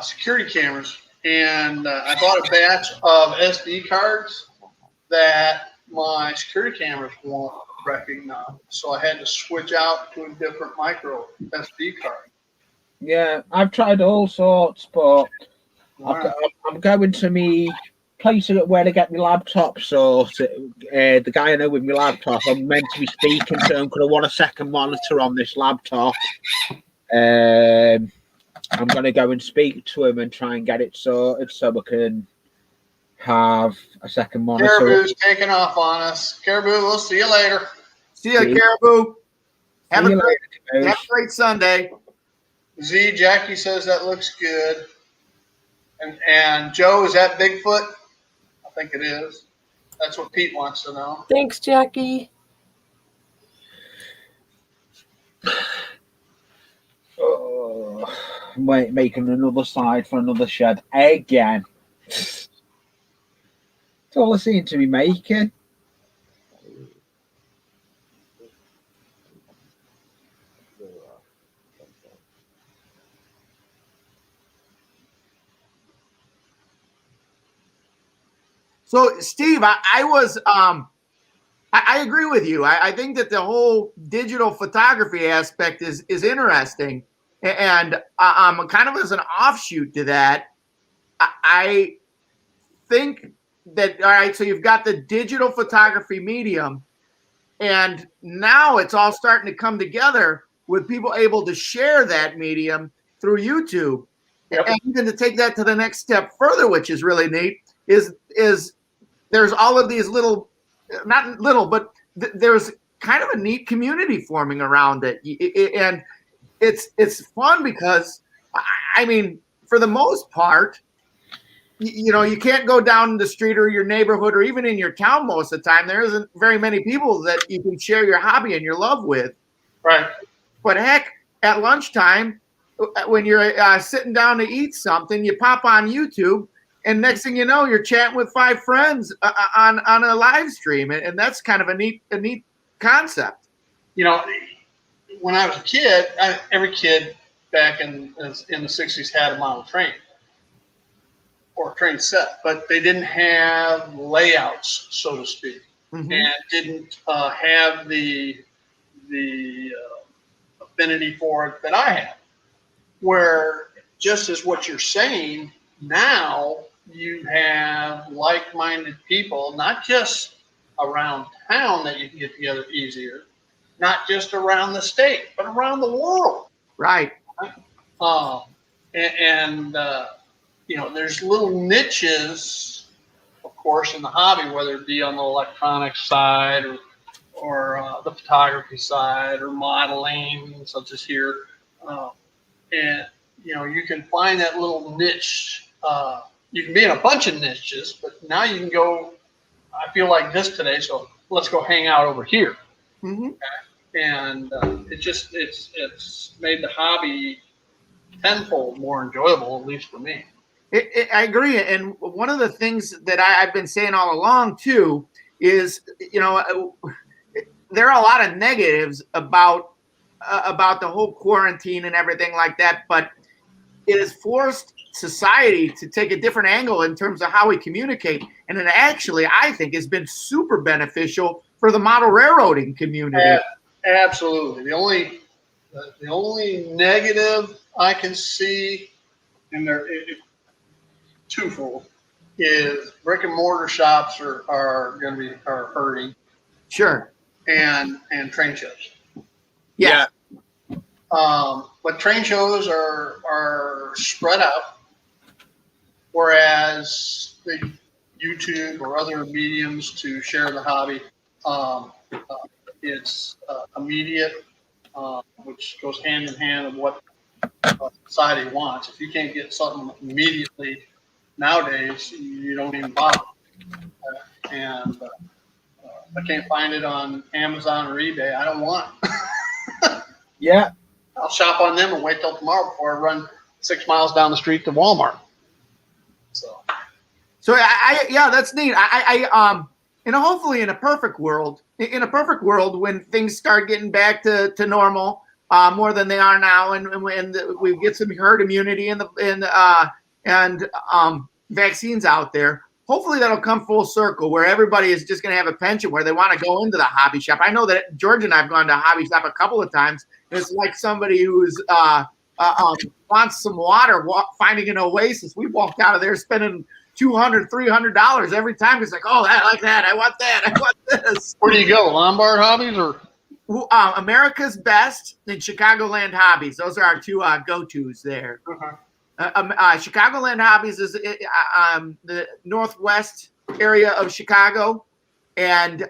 S3: security cameras, and I bought a batch of SD cards that my security cameras won't recognize. So I had to switch out to a different micro SD card.
S1: Yeah, I've tried all sorts, but
S3: Right.
S1: I'm going to me place where to get my laptop. So the guy I know with my laptop, I'm meant to be speaking to him because I want a second monitor on this laptop. I'm going to go and speak to him and try and get it sorted so we can have a second monitor.
S3: Caribou's taking off on us. Caribou, we'll see you later.
S7: See ya, Caribou. Have a great Sunday.
S3: Z, Jackie says that looks good. And Joe, is that Bigfoot? I think it is. That's what Pete wants to know.
S6: Thanks, Jackie.
S1: Making another side for another shed again. That's all I seem to be making.
S7: So, Steve, I was I agree with you. I think that the whole digital photography aspect is interesting, and kind of as an offshoot to that, I think that all right. So you've got the digital photography medium, and now it's all starting to come together with people able to share that medium through YouTube. Yep. And even to take that to the next step further, which is really neat, is there's all of these little, not little, but there's kind of a neat community forming around it. And it's fun because, I mean, for the most part, you know, you can't go down the street or your neighborhood or even in your town most of the time. There isn't very many people that you can share your hobby and your love with.
S3: Right.
S7: But heck, at lunchtime, when you're sitting down to eat something, you pop on YouTube, and next thing you know, you're chatting with 5 friends on a live stream, and that's kind of a neat concept.
S3: You know, when I was a kid, every kid back in the 60s had a model train or train set, but they didn't have layouts, so to speak, and didn't have the affinity for it that I have. Where just as what you're saying, now you have like-minded people, not just around town that you can get together easier, not just around the state, but around the world.
S7: Right.
S3: You know, there's little niches, of course, in the hobby, whether it be on the electronics side or the photography side or modeling, such as here. And, you know, you can find that little niche. You can be in a bunch of niches, but now you can go, I feel like this today, so let's go hang out over here. Okay? And it's made the hobby tenfold more enjoyable, at least for me.
S7: I agree. And one of the things that I've been saying all along, too, is, you know, there are a lot of negatives about the whole quarantine and everything like that, but it has forced society to take a different angle in terms of how we communicate. And it actually, I think, has been super beneficial for the model railroading community.
S3: Absolutely. The only negative I can see, and they're twofold, is brick and mortar shops are going to be hurting.
S7: Sure.
S3: And train shows.
S7: Yeah.
S3: But train shows are spread out, whereas the YouTube or other mediums to share the hobby, it's immediate, which goes hand in hand with what society wants. If you can't get something immediately nowadays, you don't even bother. And if I can't find it on Amazon or eBay, I don't want it.
S1: Yeah.
S3: I'll shop on them and wait till tomorrow before I run 6 miles down the street to Walmart. So
S7: yeah, that's neat. Hopefully in a perfect world, when things start getting back to normal, more than they are now, and we get some herd immunity and vaccines out there, hopefully that'll come full circle where everybody is just going to have a penchant where they want to go into the hobby shop. I know that George and I have gone to a hobby shop a couple of times. And it's like somebody who's wants some water, finding an oasis. We walked out of there spending $200, $300 every time. It's like, oh, I like that. I want that. I want this.
S3: Where do you go? Lombard Hobbies or?
S7: America's Best and Chicagoland Hobbies. Those are our two go-tos there. Chicagoland Hobbies is the northwest area of Chicago, and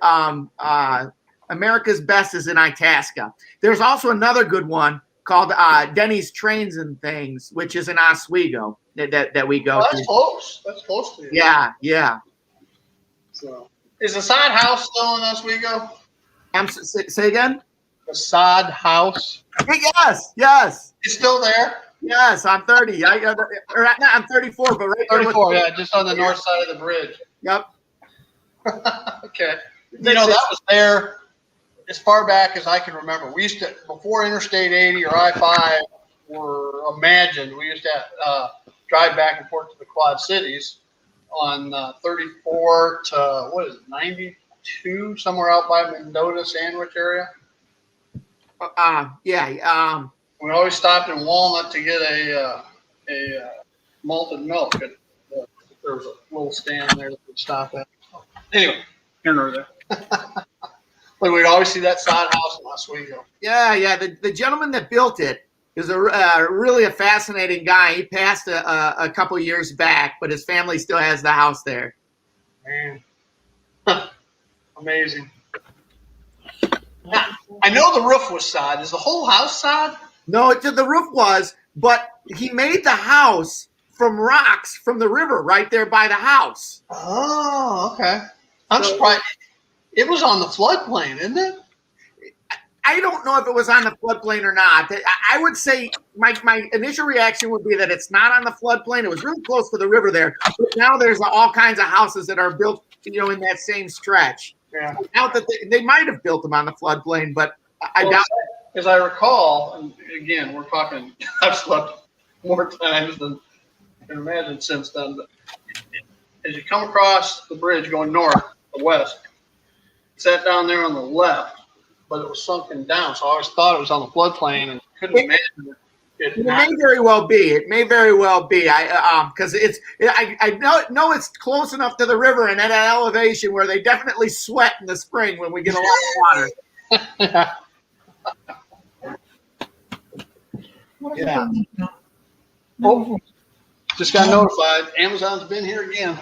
S7: America's Best is in Itasca. There's also another good one called Denny's Trains and Things, which is in Oswego that we go to.
S3: That's close. That's close to you.
S7: Yeah.
S3: So, is the side house still in Oswego?
S7: Say again?
S3: The sod house.
S7: Yes.
S3: It's still there?
S7: Yes, I'm 30. I'm 34, but right
S3: 34, yeah, just on the north side of the bridge.
S7: Yep.
S3: Okay. That was there as far back as I can remember. We used to, before Interstate 80 or I-5 were imagined, we used to drive back and forth to the Quad Cities on 34 to, 92, somewhere out by Mendota Sandwich area. We always stopped in Walnut to get a malted milk. There was a little stand there that we'd stop at. Anyway, here nor there. But we'd always see that sod house in Oswego.
S7: Yeah. The gentleman that built it is really a fascinating guy. He passed a couple years back, but his family still has the house there.
S3: Man. Amazing. Now, I know the roof was sod. Is the whole house sod?
S7: No, the roof was, but he made the house from rocks from the river right there by the house.
S3: Oh, okay. I'm surprised. It was on the floodplain, isn't it?
S7: I don't know if it was on the floodplain or not. I would say my initial reaction would be that it's not on the floodplain. It was really close to the river there. But now there's all kinds of houses that are built, in that same stretch.
S3: Yeah.
S7: Now that they might have built them on the floodplain, but I doubt.
S3: As I recall, and again, we're talking, I've slept more times than I can imagine since then, but as you come across the bridge going north or west, it sat down there on the left, but it was sunken down, so I always thought it was on the floodplain and couldn't imagine it.
S7: It may very well be. It may very well be. Because I know it's close enough to the river and at an elevation where they definitely sweat in the spring when we get a lot of water. Yeah.
S3: Oh, just got notified. Amazon's been here again.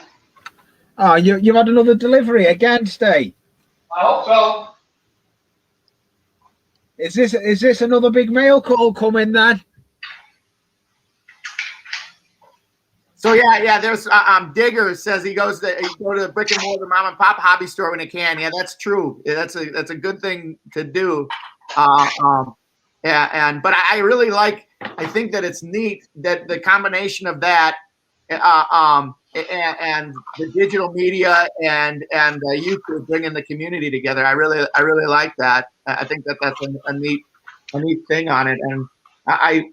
S1: Oh, you had another delivery again today.
S3: I hope so.
S1: Is this another big mail call coming then?
S7: So yeah. There's Digger says he go to the brick and mortar mom and pop hobby store when he can. Yeah, that's true. That's a good thing to do. But I really like. I think that it's neat that the combination of that and the digital media and YouTube bringing the community together. I really like that. I think that's a neat thing on it. And I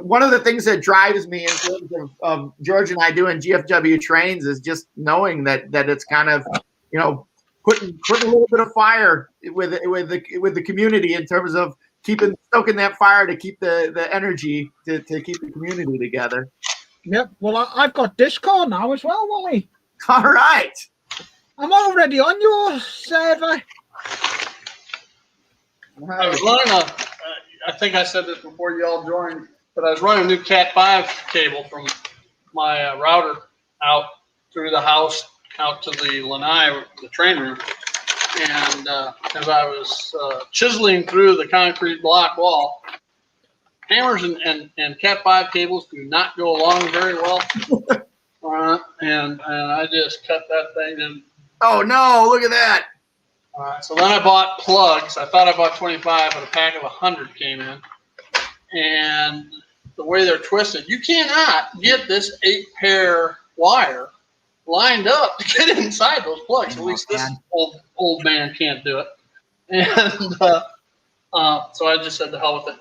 S7: one of the things that drives me in terms of George and I doing GFW trains is just knowing that it's kind of, putting a little bit of fire with the community in terms of stoking that fire to keep the energy to keep the community together.
S1: Yep. Well, I've got Discord now as well, Wally.
S7: All right.
S1: I'm already on your server.
S3: I was running I think I said this before you all joined, but I was running a new Cat 5 cable from my router out through the house out to the lanai, the train room. And as I was chiseling through the concrete block wall, hammers and Cat 5 cables do not go along very well. And I just cut that thing in.
S7: Oh, no, look at that.
S3: So then I bought plugs. I thought I bought 25, but a pack of 100 came in. And the way they're twisted, you cannot get this 8-pair wire lined up to get inside those plugs. At least this old man can't do it. And so I just said to hell with it.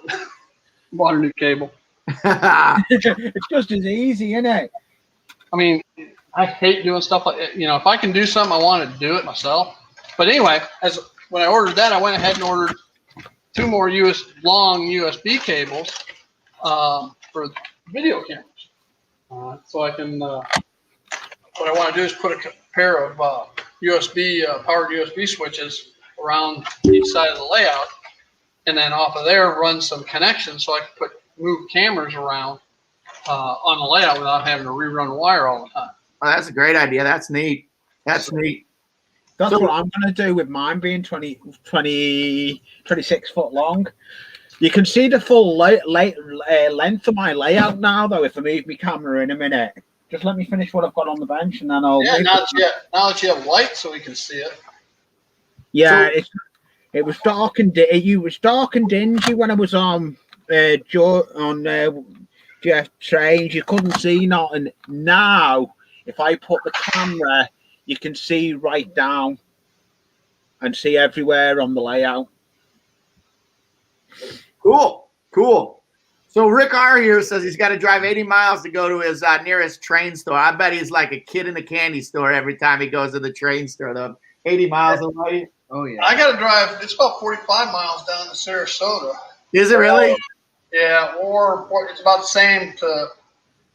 S3: Bought a new cable.
S1: It's just as easy, isn't it?
S3: I mean, I hate doing stuff like that. If I can do something, I want to do it myself. But anyway, when I ordered that, I went ahead and ordered 2 more long USB cables for video cameras. So I can. What I want to do is put a pair of USB powered USB switches around each side of the layout, and then off of there run some connections so I can move cameras around on the layout without having to rerun wire all the time.
S7: Oh, that's a great idea. That's neat. That's neat.
S1: That's what I'm going to do with mine being 26 foot long. You can see the full length of my layout now, though, if I move my camera in a minute. Just let me finish what I've got on the bench, and then I'll...
S3: Yeah, now that you have light so we can see it.
S1: Yeah, it was dark and dingy when I was on Jeff trains. You couldn't see nothing. Now, if I put the camera, you can see right down and see everywhere on the layout.
S7: Cool. So Rick R here says he's got to drive 80 miles to go to his nearest train store. I bet he's like a kid in a candy store every time he goes to the train store, though. 80 miles away. Oh, yeah.
S3: I got to drive, it's about 45 miles down to Sarasota.
S7: Is it really?
S3: Yeah, or it's about the same to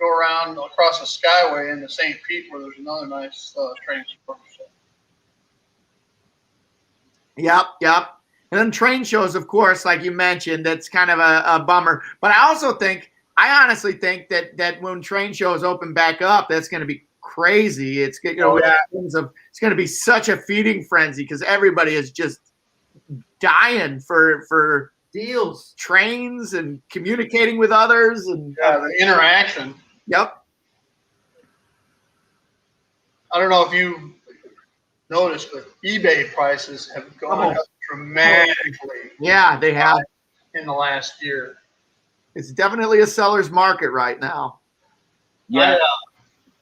S3: go around across the Skyway into St. Pete, where there's another nice train store.
S7: Yep. And then train shows, of course, like you mentioned, that's kind of a bummer. But I honestly think that when train shows open back up, that's going to be crazy. It's it's going to be such a feeding frenzy because everybody is just dying for deals, trains, and communicating with others, and
S3: the interaction.
S7: Yep.
S3: I don't know if you noticed, but eBay prices have gone up dramatically.
S7: Yeah, they have
S3: in the last year.
S7: It's definitely a seller's market right now.
S1: Yeah,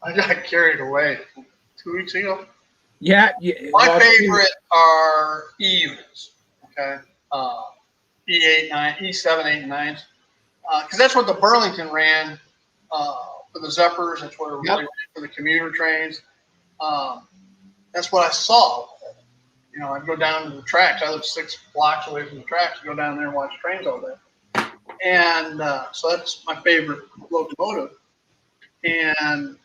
S3: I got carried away 2 weeks ago.
S1: Yeah.
S3: My favorite are E units. Okay, E8, 9, E7, 8, and 9s, because that's what the Burlington ran for the Zephyrs. That's what it really ran for the commuter trains. That's what I saw. I'd go down to the tracks. I live 6 blocks away from the tracks. Go down there and watch trains all day. And so that's my favorite locomotive. And,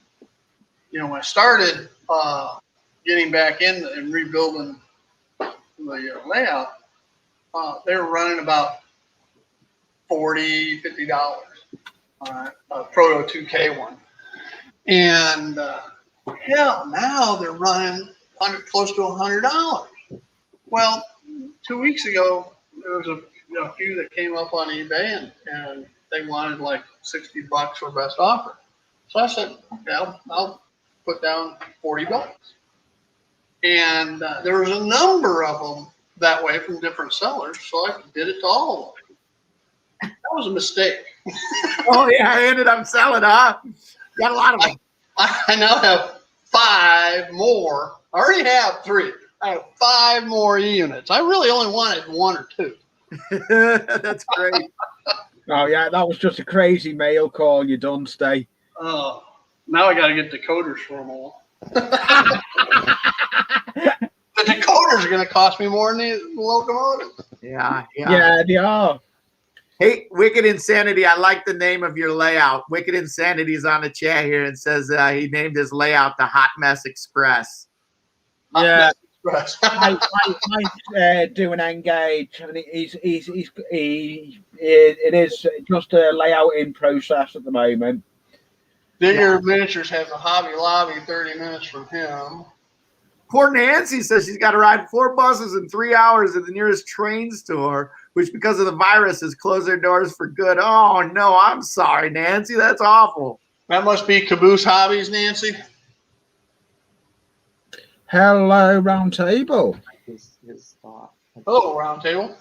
S3: when I started getting back in and rebuilding the layout, they were running about $40, $50. A Proto 2K one. And hell, now they're running close to $100. Well, 2 weeks ago, there was a few that came up on eBay, and they wanted like $60 for best offer. So I said, okay, I'll put down $40. And there was a number of them that way from different sellers, so I did it to all of them. That was a mistake.
S7: Oh, yeah, I ended up selling, huh? Got a lot of them.
S3: I now have 5 more. I already have 3. I have 5 more units. I really only wanted 1 or 2.
S7: That's great.
S1: Oh, yeah, that was just a crazy mail call. You done, stay.
S3: Oh, now I got to get decoders for them all. The decoders are going to cost me more than the locomotive.
S7: Yeah,
S1: they are.
S7: Hey, Wicked Insanity, I like the name of your layout. Wicked Insanity is on the chat here and says he named his layout the Hot Mess Express.
S1: Yeah. I do an engage, and it is just a layouting process at the moment.
S3: Digger Miniatures has a Hobby Lobby 30 minutes from him.
S7: Poor Nancy says she's got to ride 4 buses in 3 hours to the nearest train store, which because of the virus has closed their doors for good. Oh, no, I'm sorry, Nancy. That's awful.
S3: That must be Caboose Hobbies, Nancy.
S1: Hello, Round Table.
S8: His thought.
S3: Hello, Round Table.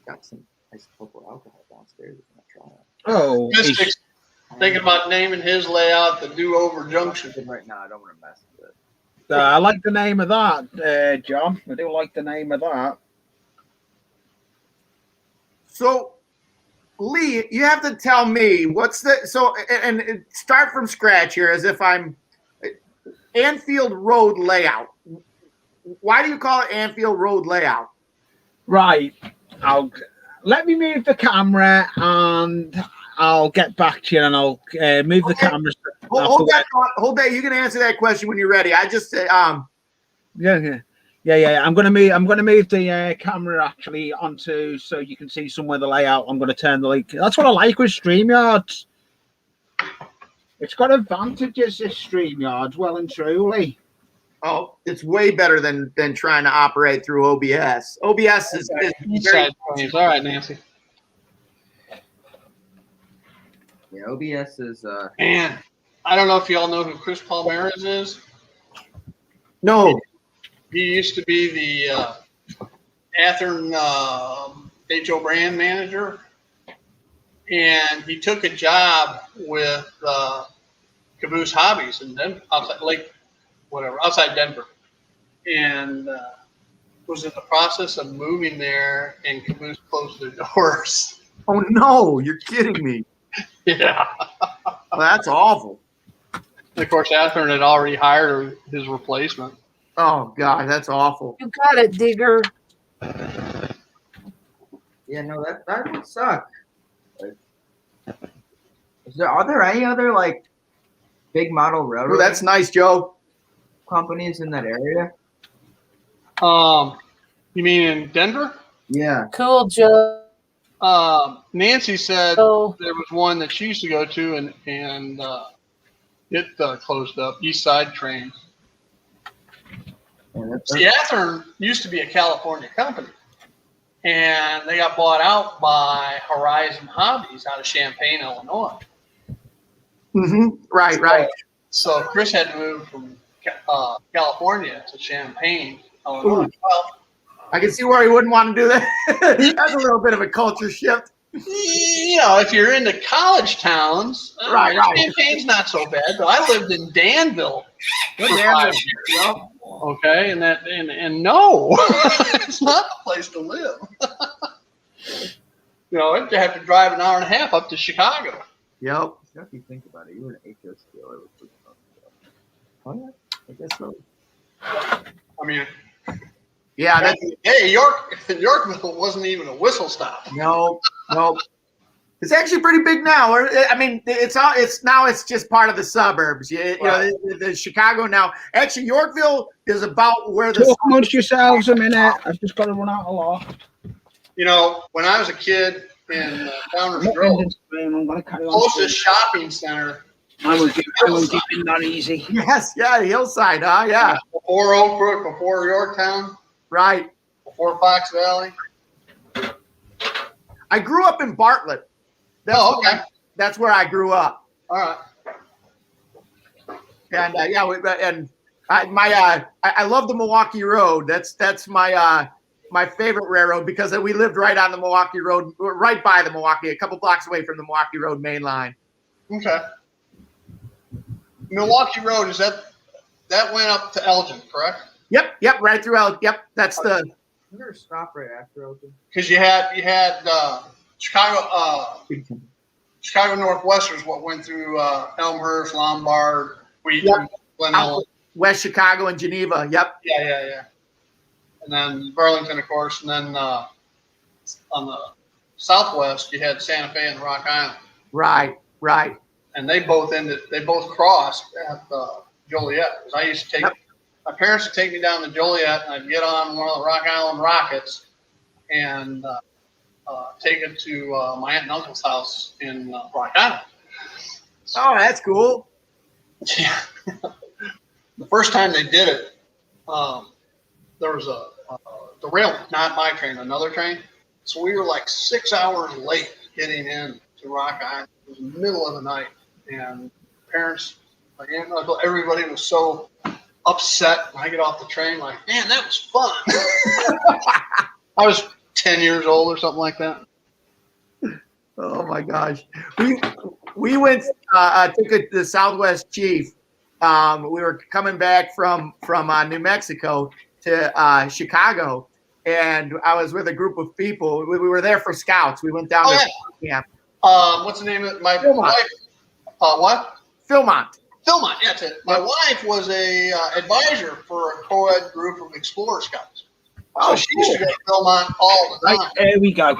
S8: Got some isopropyl alcohol downstairs. Try it.
S1: Oh,
S3: Mystics thinking about naming his layout the Do-Over Junction.
S8: Right now, I don't want to mess with it.
S1: I like the name of that, John. I do like the name of that.
S7: So Lee, you have to tell me what's the and start from scratch here as if I'm Anfield Road layout. Why do you call it Anfield Road layout?
S1: Right. Let me move the camera and I'll get back to you and I'll move the camera.
S7: Hold that thought. Hold that. You can answer that question when you're ready. I just
S1: Yeah. I'm gonna move the camera actually onto so you can see somewhere the layout. I'm gonna turn the link. That's what I like with StreamYard. It's got advantages. This StreamYard, well and truly.
S7: Oh, it's way better than trying to operate through OBS. OBS is very.
S3: All right, Nancy.
S8: Yeah, OBS is.
S3: Man, I don't know if y'all know who Chris Palmeiras is.
S7: No.
S3: He used to be the Athern HO brand manager, and he took a job with Caboose Hobbies in Denver, outside Denver, and was in the process of moving there, and Caboose closed their doors.
S7: Oh no, you're kidding me.
S3: Yeah.
S7: Well, that's awful.
S3: And of course, Athern had already hired his replacement.
S7: Oh God, that's awful.
S6: You got it, Digger.
S8: Yeah, no, that would suck. Are there any other like big model railroad?
S7: Oh, that's nice, Joe.
S8: Companies in that area?
S3: You mean in Denver?
S8: Yeah.
S6: Cool, Joe.
S3: Nancy said there was one that she used to go to, and it closed up. East Side Trains. See, Athern used to be a California company, and they got bought out by Horizon Hobbies out of Champaign, Illinois.
S7: Mm-hmm. Right.
S3: So Chris had to move from California to Champaign, Illinois. Well,
S7: I can see where he wouldn't want to do that. That's a little bit of a culture shift.
S3: You know, if you're into college towns,
S7: right.
S3: Champagne's not so bad. But I lived in Danville for 5 years. Yep. Okay, and no, it's not the place to live. You know, you have to drive an hour and a half up to Chicago.
S7: Yep.
S8: If you think about it, you were an HO dealer. Oh yeah, I guess so.
S3: I mean,
S7: yeah.
S3: Yorkville wasn't even a whistle stop.
S7: No. It's actually pretty big now. I mean, it's just part of the suburbs. You know, the Chicago now. Actually, Yorkville is about where the.
S1: Talk amongst yourselves a minute. I've just got to run out of law.
S3: You know, when I was a kid in Downers Grove, closest shopping center.
S1: I was keeping that easy.
S7: Yes, yeah, Hillside, huh? Yeah.
S3: Before Oak Brook, before Yorktown.
S7: Right.
S3: Before Fox Valley.
S7: I grew up in Bartlett.
S3: Okay.
S7: That's where I grew up.
S3: All right.
S7: And I love the Milwaukee Road. That's my favorite railroad because we lived right on the Milwaukee Road, right by the Milwaukee, a couple blocks away from the Milwaukee Road main line.
S3: Okay. Milwaukee Road, that went up to Elgin, correct?
S7: Yep, right through Elgin. Yep, that's the.
S8: You better stop right after Elgin.
S3: Because you had Chicago Northwestern is what went through Elmhurst, Lombard, Wheaton, Glen Ellen.
S7: West Chicago and Geneva. Yep.
S3: Yeah. And then Burlington, of course, and then on the southwest you had Santa Fe and Rock Island.
S7: Right.
S3: And they both crossed at Joliet. Because I used to take my parents would take me down to Joliet, and I'd get on one of the Rock Island rockets and take it to my aunt and uncle's house in Rock Island.
S7: Oh, that's cool.
S3: Yeah. The first time they did it, there was a derailment, not my train, another train. So we were like 6 hours late getting in to Rock Island. It was the middle of the night, and parents, my aunt and uncle, everybody was so upset. And I get off the train like, man, that was fun. I was 10 years old or something like that.
S7: Oh my gosh. We went took the Southwest Chief. We were coming back from New Mexico to Chicago, and I was with a group of people. We were there for scouts. We went down to camp.
S3: What's the name of it? My
S7: Philmont.
S3: wife? What?
S7: Philmont.
S3: Philmont. Yeah, that's it. My wife was a advisor for a co-ed group of Explorer Scouts. So she used to go to Philmont all the time.
S1: Right, there we go.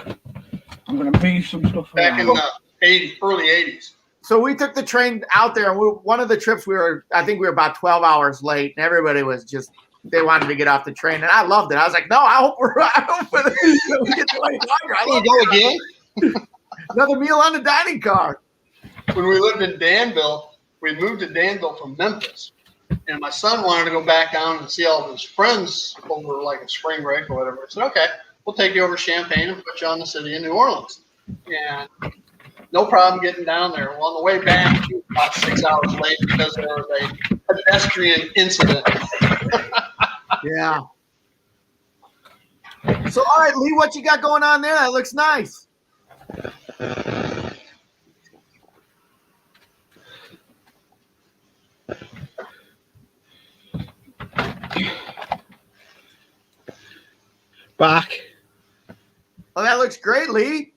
S1: I'm going to move some stuff
S3: Back
S1: around.
S3: in the early 80s.
S7: So we took the train out there, and one of the trips I think we were about 12 hours late, and everybody was just, they wanted to get off the train, and I loved it. I was like, no, I hope we get to any longer. I love
S3: go again.
S7: Another meal on the dining car.
S3: When we lived in Danville, we moved to Danville from Memphis, and my son wanted to go back down and see all of his friends over like a spring break or whatever. I said, okay, we'll take you over to Champaign and put you on the city of New Orleans. And no problem getting down there. Well, on the way back, we were about 6 hours late because there was a pedestrian incident.
S7: Yeah. So, all right, Lee, what you got going on there? That looks nice.
S1: Back.
S7: Oh, that looks great, Lee.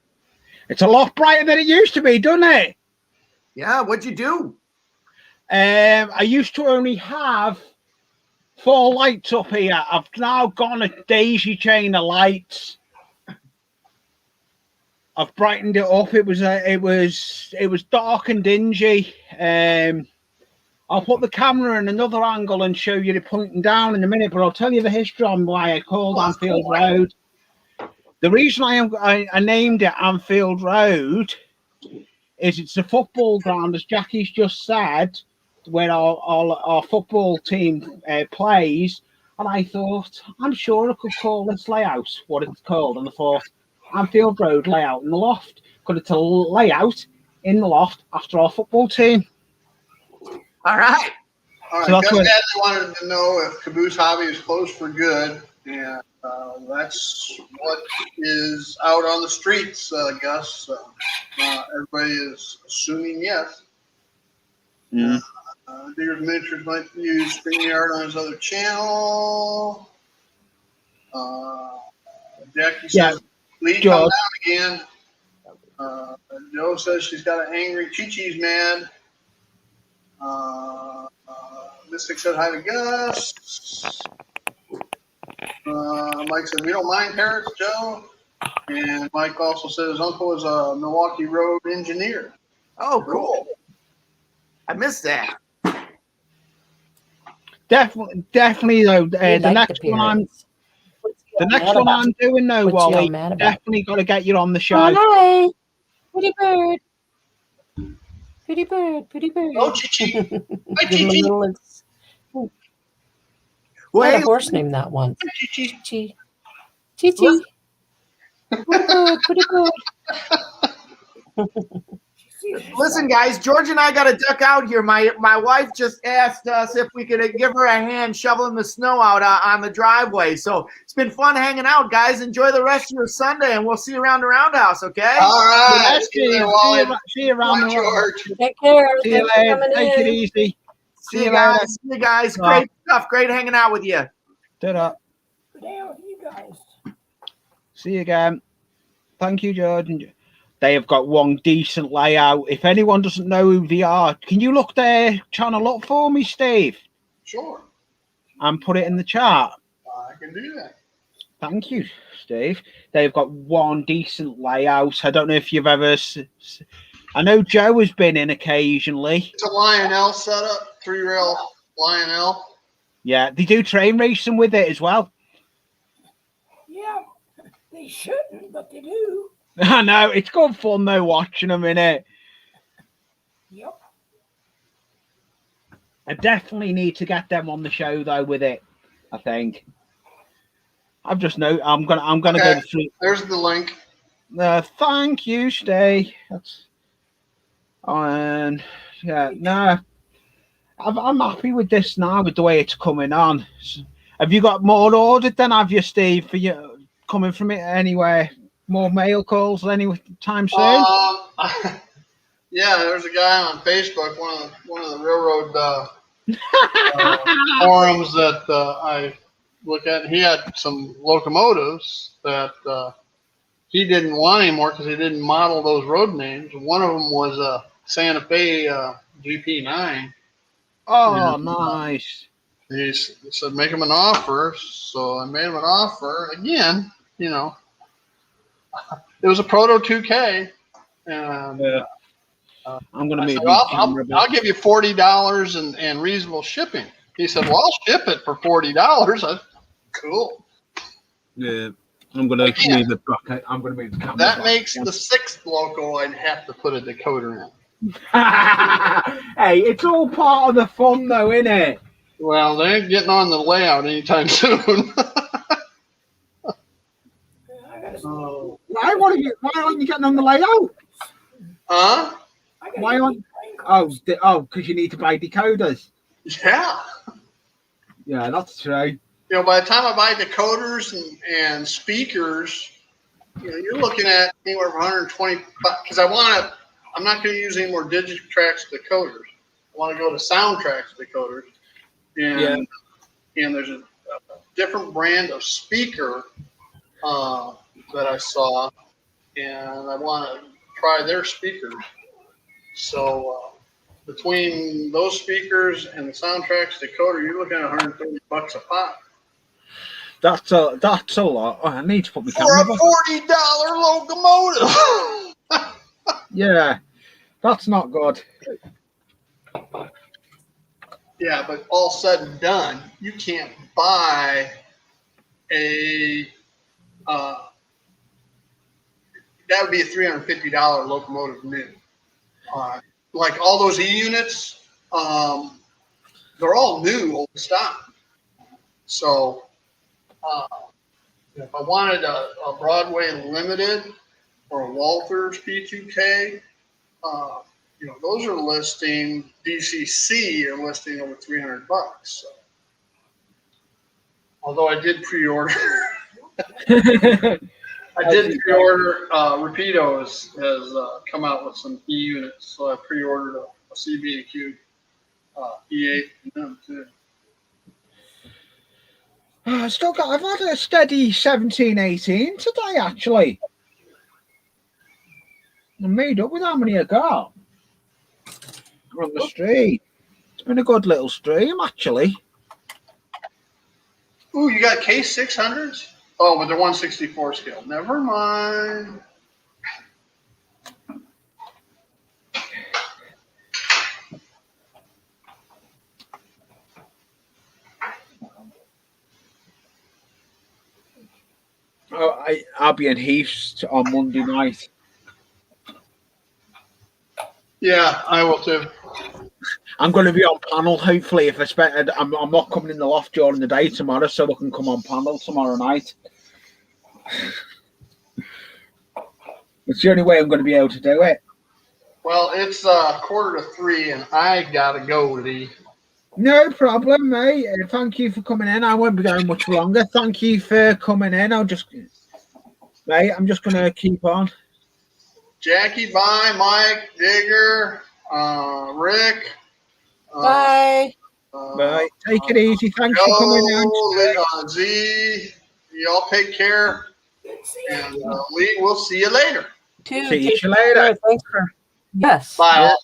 S1: It's a lot brighter than it used to be, doesn't it?
S7: Yeah, what'd you do?
S1: I used to only have 4 lights up here. I've now gone a daisy chain of lights. I've brightened it up. It was dark and dingy. I'll put the camera in another angle and show you the pointing down in a minute, but I'll tell you the history on why I called Anfield Road. The reason I named it Anfield Road is it's a football ground, as Jackie's just said, where our football team plays. And I thought, I'm sure I could call this layout what it's called. And I thought, Anfield Road layout in the loft. Because it's a layout in the loft after our football team.
S7: All right.
S3: All right.
S1: So that's
S3: Gus
S1: what-
S3: Hadley wanted to know if Caboose Hobby is closed for good. And that's what is out on the streets, Gus. Everybody is assuming yes.
S1: Mm.
S3: Digger's Miniatures might use StreamYard on his other channel. Jackie says, Lee, come down again. Joe says she's got an angry Chi-Chi's mad. Mystic said hi to Gus. Mike said, we don't mind parrots, Joe. And Mike also said his uncle is a Milwaukee Road engineer.
S7: Oh, cool. I missed that.
S1: Definitely though. The next one I'm doing though, Wally, definitely got to get you on the show.
S6: Oh, hi, pretty bird. Pretty bird, pretty bird.
S3: Oh, Chi-Chi. Hi,
S6: Give him a
S3: Chi-Chi.
S6: little.
S7: Well,
S6: I had
S7: hey,
S6: a horse named that once.
S3: Chi-Chi.
S6: Chi. Chi-Chi. Pretty bird, pretty bird.
S7: listen, guys, George and I got to duck out here. My wife just asked us if we could give her a hand shoveling the snow out on the driveway. So it's been fun hanging out, guys. Enjoy the rest of your Sunday, and we'll see you around the roundhouse, okay?
S3: All right.
S1: See you around
S3: Bye,
S1: the world.
S3: George.
S6: Take care.
S1: See you
S6: Thanks for
S1: later.
S6: coming
S1: Take it
S6: in.
S1: easy.
S7: See you guys. See you guys. Great stuff. Great hanging out with you.
S1: Ta-da.
S2: Good day with you guys.
S1: See you again. Thank you, George. They have got one decent layout. If anyone doesn't know who they are, can you look their channel up for me, Steve?
S3: Sure.
S1: And put it in the chat.
S3: I can do that.
S1: Thank you, Steve. They've got one decent layout. I don't know if you've ever... I know Joe has been in occasionally.
S3: It's a Lionel setup, 3-rail Lionel.
S1: Yeah, they do train racing with it as well.
S2: Yeah, they shouldn't, but they do.
S1: I know, it's good fun though watching them in it.
S2: Yep.
S1: I definitely need to get them on the show though with it. I think. I'm gonna go through.
S3: There's the link.
S1: Thank you, Stay. That's and yeah, no. I'm happy with this now with the way it's coming on. Have you got more ordered then, have you, Steve, for you coming from it anywhere? More mail calls any time soon?
S3: Yeah, there's a guy on Facebook, one of the railroad forums that I look at. He had some locomotives that he didn't want anymore because he didn't model those road names. One of them was a Santa Fe GP9.
S1: Oh,
S3: And,
S1: nice.
S3: he said, make him an offer. So I made him an offer. Again, you know, it was a Proto 2K. And
S1: Yeah. I'm going to
S3: I
S1: move
S3: said,
S1: my camera
S3: I'll
S1: back.
S3: give you $40 and reasonable shipping. He said, well, I'll ship it for $40. Cool.
S1: Yeah. I'm going to move it back. I'm going to move the camera
S3: That
S1: back.
S3: makes the sixth loco I'd have to put a decoder in.
S1: Hey, it's all part of the fun, though, isn't it?
S3: Well, they ain't getting on the layout anytime soon.
S1: Why aren't you getting on the layout?
S3: Huh?
S1: Why aren't? Because you need to buy decoders.
S3: Yeah.
S1: Yeah, that's true.
S3: You know, by the time I buy decoders and speakers, you know, you're looking at anywhere from 120 because I'm not going to use any more Digitrax decoders. I want to go to Soundtrax decoders. And there's a different brand of speaker that I saw, and I want to try their speakers. So between those speakers and the Soundtrax decoder, you're looking at $130 a pop.
S1: That's a lot. Oh, I need to put my
S3: For
S1: camera
S3: a
S1: back.
S3: $40 locomotive.
S1: Yeah, that's not good.
S3: Yeah, but all said and done, you can't buy a that would be a $350 locomotive new. Like all those E-units, they're all new old stock. So if I wanted a Broadway Limited or a Walters P2K, you know, those are listing DCC are listing over $300. So. Although I did pre-order, Rapido has come out with some E units, so I pre-ordered a CB&Q E8 and them too.
S1: I've had a steady 17, 18 today, actually. I'm made up with how many I got on the stream. It's been a good little stream, actually.
S3: Ooh, you got K600s? Oh, but they're 164 scale. Never mind.
S1: Oh, I'll be in Heaths on Monday night.
S3: Yeah, I will too.
S1: I'm going to be on panel, hopefully. If I'm not coming in the loft during the day tomorrow, so I can come on panel tomorrow night. It's the only way I'm going to be able to do it.
S3: Well, it's 2:45, and I gotta go, Lee.
S1: No problem, mate. Thank you for coming in. I won't be going much longer. Thank you for coming in. I'm just going to keep on.
S3: Jackie, bye. Mike, Digger, Rick.
S6: Bye.
S1: Bye. Take it easy. Thanks for coming in.
S3: Z, y'all take care. And Lee, we'll see you later.
S1: See you later.
S6: Thanks for. Yes.
S3: Bye.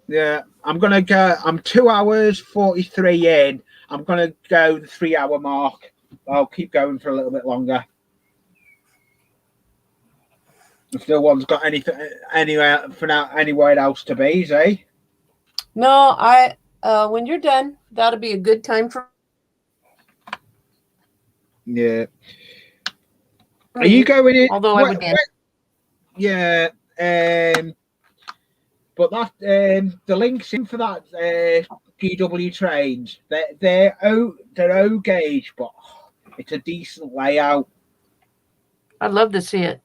S1: Yeah, I'm going to go. I'm 2 hours 43 in. I'm going to go the 3 hour mark. I'll keep going for a little bit longer. If no one's got anything anywhere else to be, eh?
S6: No, when you're done, that'll be a good time for.
S1: Yeah. Are you going in?
S6: Although I would dance.
S1: Yeah. But that the links in for that GW trains, they're O gauge, but it's a decent layout.
S6: I'd love to see it.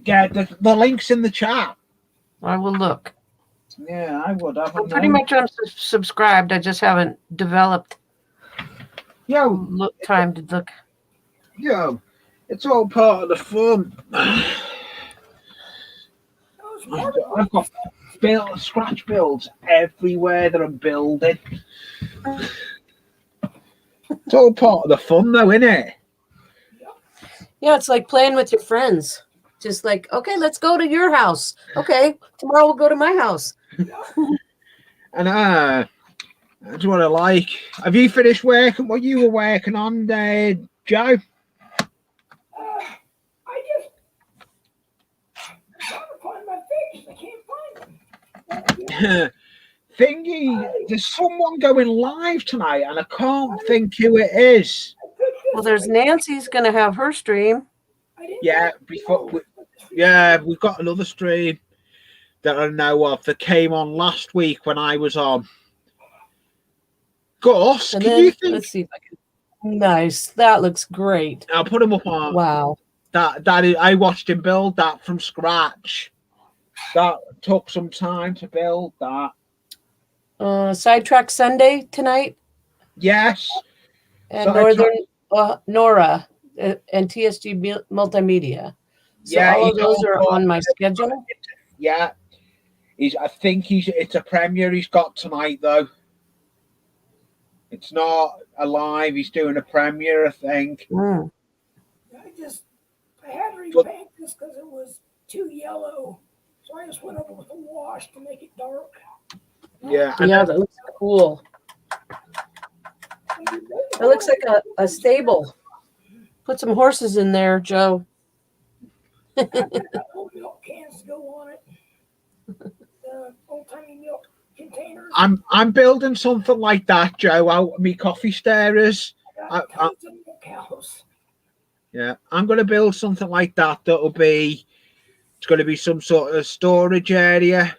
S1: Yeah, the links in the chat.
S6: I will look.
S1: Yeah, I would.
S6: I'm pretty much unsubscribed. I just haven't developed time to look.
S1: Yo, it's all part of the fun. I've got scratch builds everywhere that I'm building. It's all part of the fun, though, isn't it?
S6: Yeah, it's like playing with your friends. Just like, okay, let's go to your house. Okay, tomorrow we'll go to my house.
S1: And that's what I like. Have you finished working what you were working on there, Joe?
S2: I just trying to find my fish. I can't find them.
S1: Thingy, there's someone going live tonight, and I can't think who it is.
S6: Well, there's Nancy's going to have her stream.
S1: Yeah, we've got another stream that I know of that came on last week when I was on. Gus,
S6: And
S1: can
S6: then,
S1: you think?
S6: let's see if I can. Nice. That looks great.
S1: I'll put him up on.
S6: Wow.
S1: I watched him build that from scratch. That took some time to build that.
S6: Sidetrack Sunday tonight.
S1: Yes.
S6: And Northern Nora and TSG Multimedia. So
S1: Yeah,
S6: all of those are on my schedule.
S1: Yeah. I think it's a premiere he's got tonight though. It's not a live, he's doing a premiere, I think.
S6: Mm.
S2: I had to repaint this because it was too yellow. So I just went over with a wash to make it dark.
S1: Yeah.
S6: Yeah, that looks cool. It looks like a stable. Put some horses in there, Joe.
S2: Old milk cans to go on it. The old-timey milk containers.
S1: I'm building something like that, Joe, out of me coffee stirrers.
S2: Tons of milk cows.
S1: Yeah, I'm going to build something like that. It's going to be some sort of storage area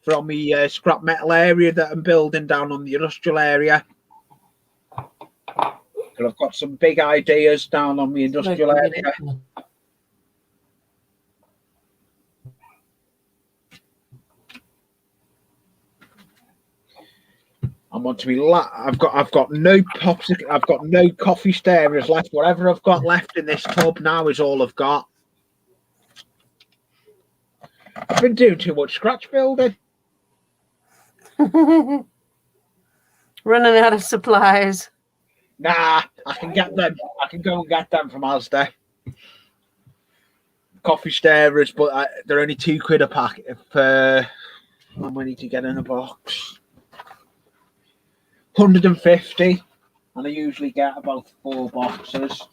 S1: from the scrap metal area that I'm building down on the industrial area. And I've got some big ideas down on the industrial area. I'm on to be. I've got no popsicle. I've got no coffee stirrers left. Whatever I've got left in this tub now is all I've got. I've been doing too much scratch building.
S6: Running out of supplies.
S1: Nah, I can get them. I can go and get them from Asda. Coffee stirrers, but they're only £2 a packet for how many to get in a box? 150, and I usually get about 4 boxes.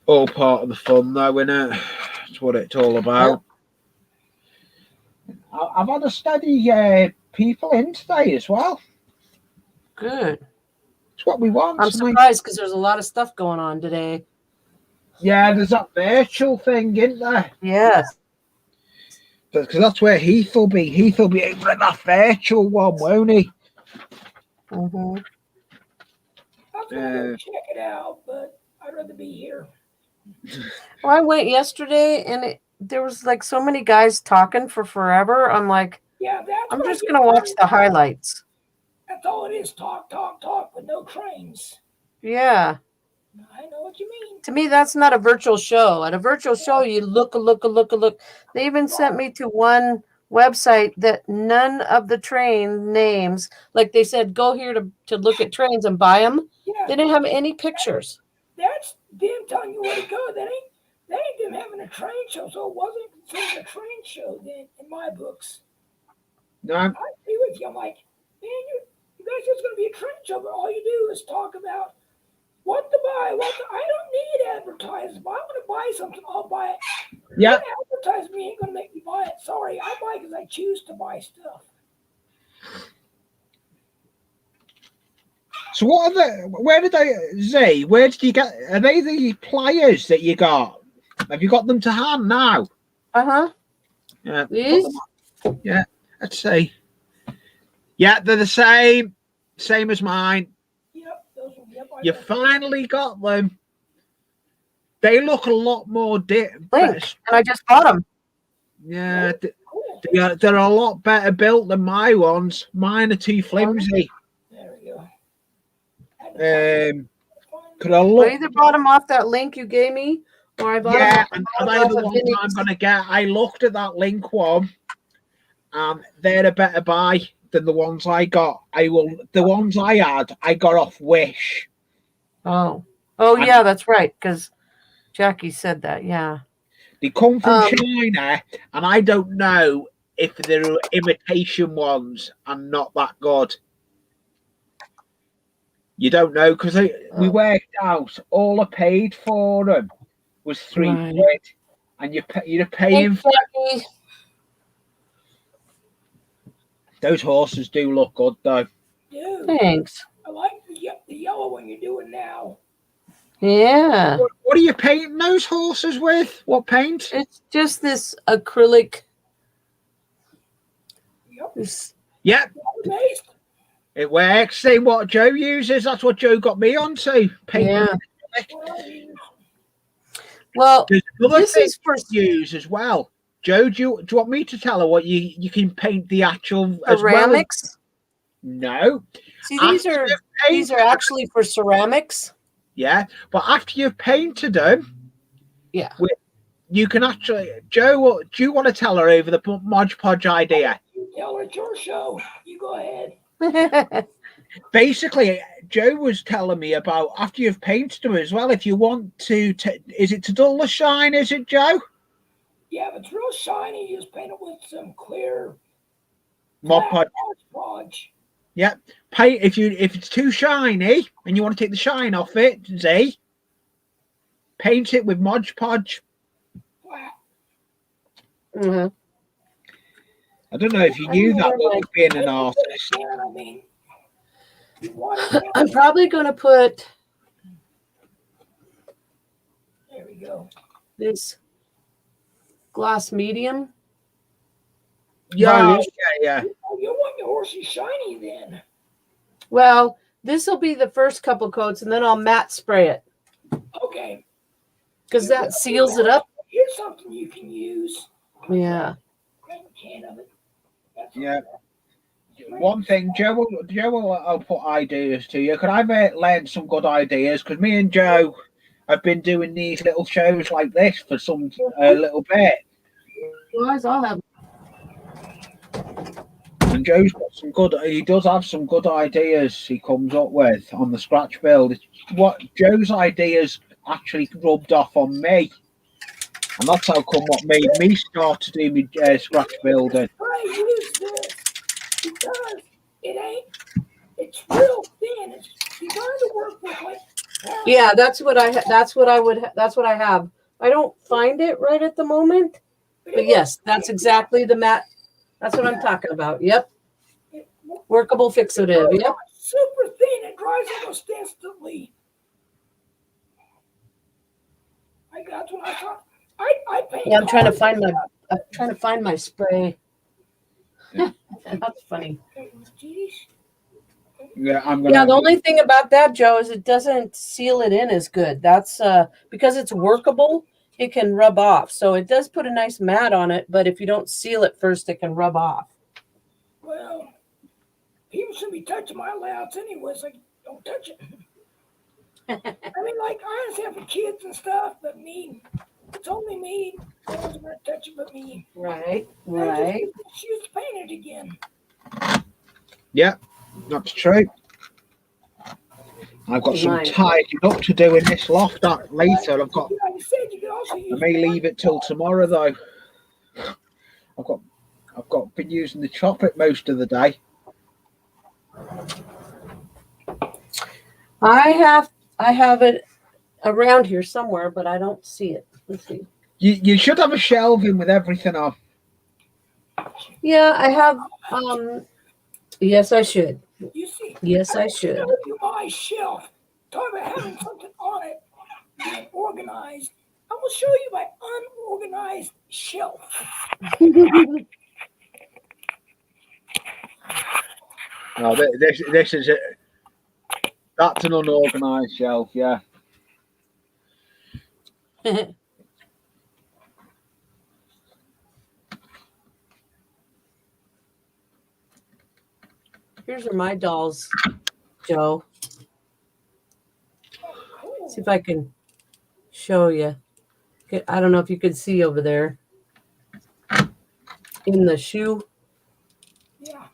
S1: All part of the fun, though, innit? That's what it's all about. I've had a steady people in today as well.
S6: Good.
S1: It's what we want.
S6: I'm surprised because there's a lot of stuff going on today.
S1: Yeah, there's that virtual thing, isn't there?
S6: Yes.
S1: Because that's where Heath will be. Heath will be able at that virtual one, won't he?
S6: Mm-hmm.
S2: I'm going to check it out, but I'd rather be here.
S6: Well, I went yesterday, and there was like so many guys talking for forever. I'm like,
S2: yeah,
S6: I'm just going to watch the highlights.
S2: That's all it is. Talk, with no trains.
S6: Yeah.
S2: I know what you mean.
S6: To me, that's not a virtual show. At a virtual show, you look. They even sent me to one website that none of the train names, like they said, go here to look at trains and buy them. Yeah. They didn't have any pictures.
S2: That's them telling you where to go. That ain't them having a train show. So it wasn't considered a train show then in my books.
S1: No.
S2: I agree with you. I'm like, man, you guys just going to be a train show, but all you do is talk about what to buy. I don't need advertising. If I want to buy something, I'll buy it.
S1: Yeah.
S2: Advertising ain't going to make me buy it. Sorry, I buy because I choose to buy stuff.
S1: So what are where did you get, are they the pliers that you got? Have you got them to hand now?
S6: Uh-huh.
S1: Yeah.
S6: These?
S1: Yeah, let's see. Yeah, they're the same as mine. You finally got them. They look a lot more
S6: and I just bought them.
S1: Yeah, they're a lot better built than my ones. Mine are too flimsy.
S2: There we go.
S6: I either bought them off that link you gave me, Or I bought
S1: Yeah,
S6: them.
S1: and they're the ones I'm going to get. I looked at that link one, and they're a better buy than the ones I got. The ones I had, I got off Wish.
S6: Oh,
S1: And
S6: yeah, that's right. Because Jackie said that. Yeah.
S1: They come from China, and I don't know if they're imitation ones and not that good. You don't know because we worked out all I paid for them was £3, and you're paying for those horses. Do look good though.
S2: Dude,
S6: Thanks.
S2: I like the yellow one you're doing now.
S6: Yeah.
S1: What are you painting those horses with? What paint?
S6: It's just this acrylic.
S1: Yep. It works. Same what Joe uses. That's what Joe got me onto. Painting.
S6: Yeah. Well,
S1: this is for use as well. Joe, do you want me to tell her what you can paint the actual
S6: ceramics?
S1: As well? No.
S6: See, these are actually for ceramics.
S1: Yeah, but after you've painted them,
S6: yeah,
S1: you can actually. Joe, do you want to tell her over the Mod Podge idea?
S2: You tell her it's your show. You go ahead.
S1: Basically, Joe was telling me about after you've painted them as well. If you want to, is it to dull the shine? Is it, Joe?
S2: Yeah, if it's real shiny, you just paint it with some clear
S1: Mod Podge. Yep. Paint if it's too shiny and you want to take the shine off it, Z. Paint it with Mod Podge.
S6: Mm-hmm.
S1: I don't know if you knew that when being an artist.
S6: I'm probably going to put.
S2: There we go.
S6: This gloss medium.
S1: Yeah, yeah.
S2: You want your horsey shiny then?
S6: Well, this will be the first couple coats, and then I'll matte spray it.
S2: Okay.
S6: Because that seals it up.
S2: Here's something you can use.
S6: Yeah.
S2: Can of it.
S1: Yeah. One thing, Joe will put ideas to you. Because I've learned some good ideas. Because me and Joe have been doing these little shows like this for some little bit.
S6: Guys, I'll have.
S1: And Joe's got some good. He does have some good ideas. He comes up with on the scratch build. It's what Joe's ideas actually rubbed off on me, and that's how come what made me start to do my scratch building.
S2: I use this because it's real thin. It's designed to work with like.
S6: Yeah, that's what I have. I don't find it right at the moment, but yes, that's exactly the matte. That's what I'm talking about. Yep. Workable fixative. Yep.
S2: Super thin. It dries almost instantly. That's what I thought. I paint.
S6: Yeah, I'm trying to find my spray. That's funny.
S1: Yeah,
S6: the only thing about that, Joe, is it doesn't seal it in as good. That's because it's workable. It can rub off. So it does put a nice mat on it, but if you don't seal it first, it can rub off.
S2: Well, people should be touching my layouts anyway, so don't touch it. I mean, like, I understand for kids and stuff, but me, it's only me. No one's going to touch it but me.
S6: Right.
S2: She was painted again.
S1: Yeah, that's true. I've got some tidying up to do in this loft later. I may leave it till tomorrow though. I've been using the chocolate most of the day.
S6: I have it around here somewhere, but I don't see it. Let's see.
S1: You should have a shelving with everything on.
S6: Yeah, I have. Yes, I should.
S2: You see,
S6: yes, I should.
S2: My shelf. Talk about having something on it being organized. I will show you my unorganized shelf.
S1: No, this is it. That's an unorganized shelf, yeah.
S6: Here's my dolls, Joe. See if I can show you. I don't know if you could see over there in the shoe.
S2: Yeah.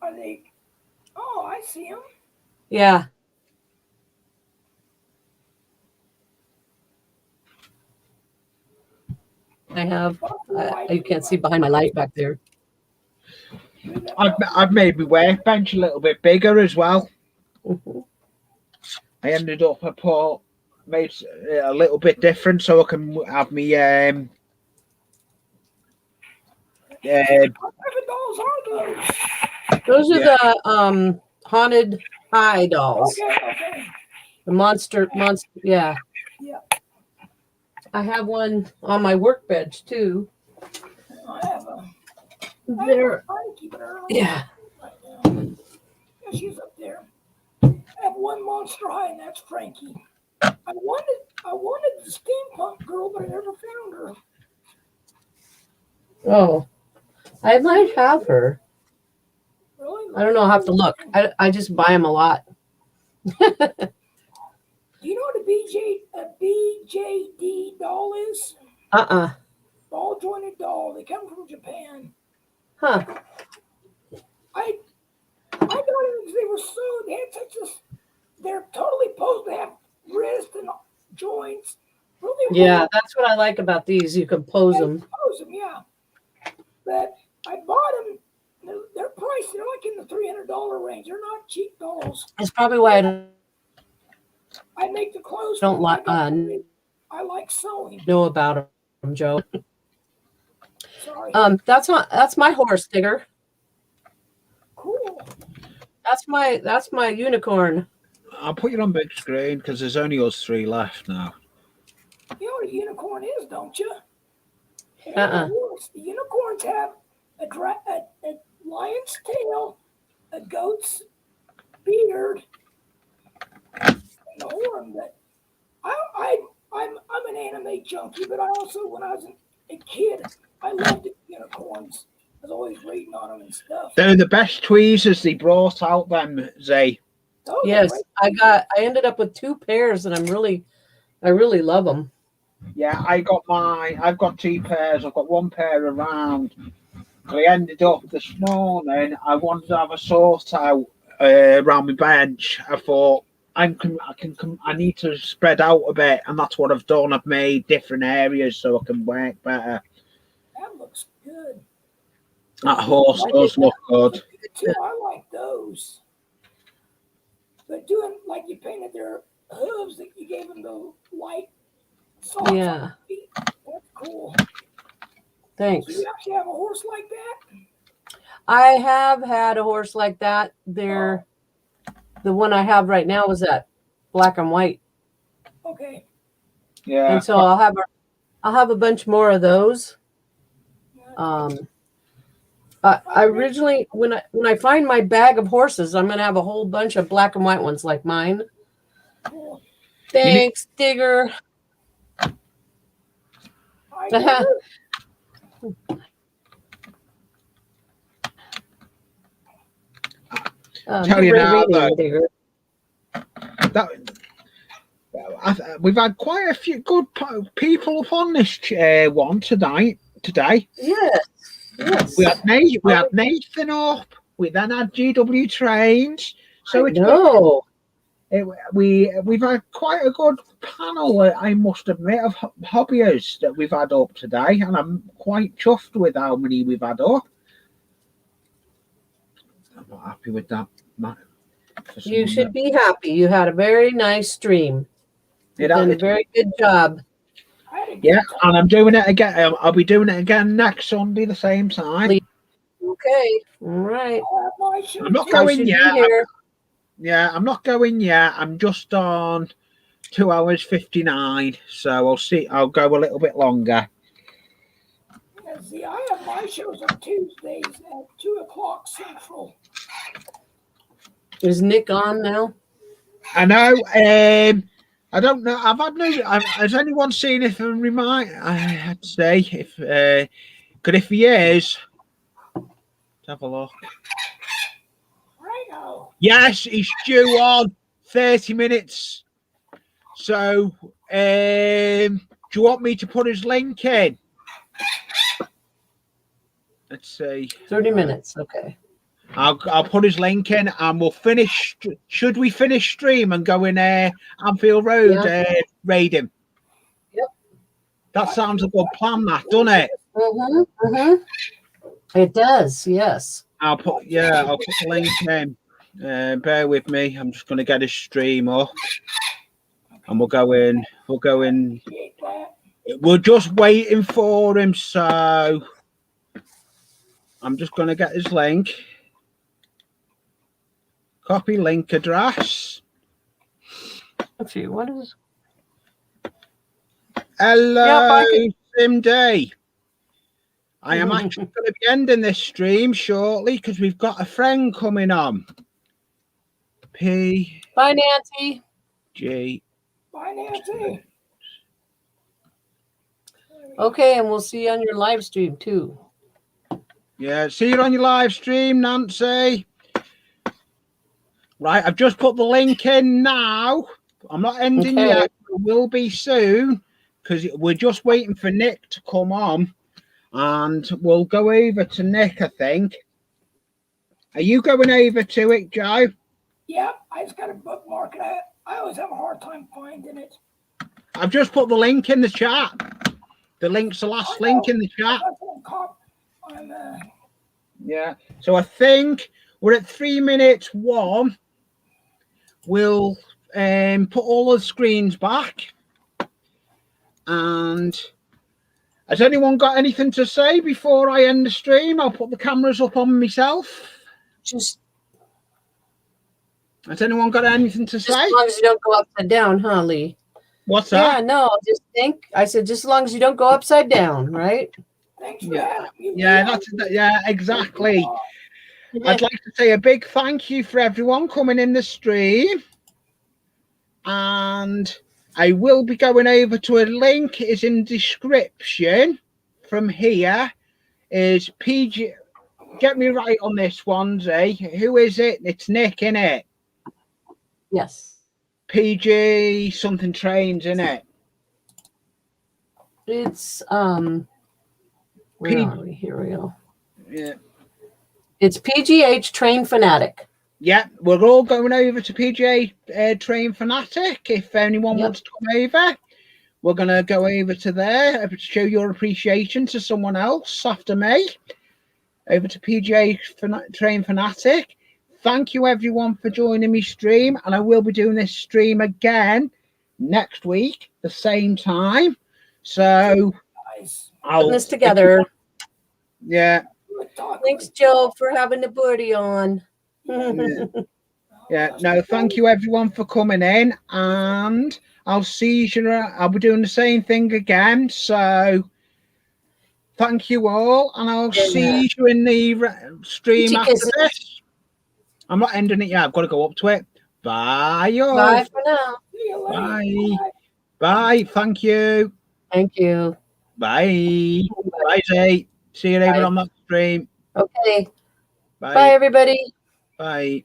S2: Are they? Oh, I see them.
S6: Yeah. I have. You can't see behind my light back there.
S1: I've made my workbench a little bit bigger as well.
S6: Mhm.
S1: I ended up made it a little bit different so I can have me
S2: What type of dolls are those?
S6: Those are
S1: Yeah.
S6: the haunted eye dolls.
S2: Okay.
S6: The monster. Yeah.
S2: Yeah.
S6: I have one on my workbench too.
S2: I have a
S6: There.
S2: Frankie, but I don't know
S6: Yeah.
S2: right now. Yeah, she's up there. I have one monster high, and that's Frankie. I wanted the steampunk girl, but I never found her.
S6: Oh, I might have her.
S2: Really?
S6: I don't know. I'll have to look. I just buy them a lot.
S2: Do you know what a BJD doll is? Ball jointed doll. They come from Japan.
S6: Huh.
S2: I got it because they were so, they had such a, they're totally supposed to have wrist and joints. Really
S6: Yeah,
S2: well.
S6: that's what I like about these. You can pose them.
S2: Pose them, yeah. But I bought them. They're priced. They're like in the $300 range. They're not cheap dolls.
S6: That's probably why
S2: I make the clothes.
S6: don't like
S2: I like sewing.
S6: know about them, Joe.
S2: Sorry.
S6: That's my horse, Digger.
S2: Cool.
S6: That's my unicorn.
S1: I'll put you on big screen because there's only us three left now.
S2: You know what a unicorn is, don't you?
S6: Uh-uh.
S2: The unicorns have a lion's tail, a goat's beard, and a horn. But I'm an anime junkie, but I also, when I was a kid, I loved unicorns. I was always reading on them and stuff.
S1: They're the best tweezers they brought out them, Zay.
S2: Oh,
S6: Yes, I ended up with 2 pairs, and I really love them.
S1: Yeah, I've got 2 pairs. I've got 1 pair around. I ended up this morning. I wanted to have a sort out around my bench. I thought I need to spread out a bit, and that's what I've done. I've made different areas so I can work better.
S2: That looks good.
S1: That horse does look good.
S2: I like those. But doing like you painted their hooves, that you gave them the white socks.
S6: Yeah.
S2: That's cool.
S6: Thanks.
S2: Do you actually have a horse like that?
S6: I have had a horse like that. The one I have right now is that black and white.
S2: Okay.
S1: Yeah.
S6: And so I'll have a bunch more of those. I originally, when I find my bag of horses, I'm gonna have a whole bunch of black and white ones like mine.
S2: Cool.
S6: Thanks, Digger.
S1: Tell you now we've had quite a few good people up on this one today.
S6: Yes.
S1: We had Nathan up. We then had GW Trains. So we've had quite a good panel, I must admit, of hobbyists that we've had up today, and I'm quite chuffed with how many we've had up. I'm not happy with that.
S6: You should be happy. You had a very nice stream. You've done a very good job.
S1: Yeah, and I'm doing it again. I'll be doing it again next Sunday, the same time.
S6: Okay, all right.
S1: I'm not going yet. I'm not going yet. I'm just on 2 hours 59, so I'll see. I'll go a little bit longer.
S2: Yeah, see, I have my shows on Tuesdays at 2:00 Central.
S6: Is Nick on now?
S1: I know. I don't know. I've had no. Has anyone seen if I had to say if he is, let's have a look.
S2: Right. Oh,
S1: Yes, he's due on 30 minutes. So, do you want me to put his link in? Let's see.
S6: 30 minutes. Okay.
S1: I'll put his link in and we'll finish. Should we finish stream and go in Anfield Road raid him?
S6: Yep.
S1: That sounds a good plan, that, doesn't it?
S6: It does, yes.
S1: I'll put the link in. Bear with me. I'm just going to get his stream up, and we'll go in. We're just waiting for him, so I'm just going to get his link. Copy link address.
S6: Let's see, what is...
S1: Hello, Sim Day. I am actually going to be ending this stream shortly because we've got a friend coming on. P.
S6: Bye, Nancy.
S1: G.
S2: bye, Nancy.
S6: Okay, and we'll see you on your live stream too.
S1: Yeah, see you on your live stream, Nancy. Right, I've just put the link in now. I'm not ending yet. It will be soon because we're just waiting for Nick to come on. And we'll go over to Nick, I think. Are you going over to it, Joe?
S2: Yeah, I just got to bookmark it. I always have a hard time finding it.
S1: I've just put the link in the chat. The link's the last link in the chat. Yeah. So I think we're at 3 minutes 1. We'll put all the screens back. And has anyone got anything to say before I end the stream? I'll put the cameras up on myself. Has anyone got anything to say?
S6: As long as you don't go upside down, huh, Lee?
S1: What's that?
S6: Yeah, no, I said just as long as you don't go upside down, right?
S2: Thanks for
S1: Yeah, exactly. I'd like to say a big thank you for everyone coming in the stream. And I will be going over to a link is in description from here is PG. Get me right on this one, Zay. Who is it? It's Nick, innit?
S6: Yes.
S1: PG something trains, innit?
S6: It's where are we? Here we go.
S1: Yeah.
S6: It's PGH Train Fanatic.
S1: Yeah, we're all going over to PGA Train Fanatic. If anyone wants to come over, we're going to go over to there to show your appreciation to someone else after me. Over to PGA Train Fanatic. Thank you, everyone, for joining me stream. And I will be doing this stream again next week, the same time. So I'll
S6: put this together.
S1: Yeah.
S6: Thanks, Joe, for having the birdie on.
S1: Yeah, no, thank you everyone for coming in, and I'll see you. I'll be doing the same thing again. So thank you all, and I'll see you in the stream after this. I'm not ending it yet. I've got to go up to it. Bye, all.
S6: Bye for now.
S1: Bye. Bye. Thank you.
S6: Thank you.
S1: Bye. Bye, Zay. See you later on that stream.
S6: Okay.
S1: Bye.
S6: Bye, everybody.
S1: Bye.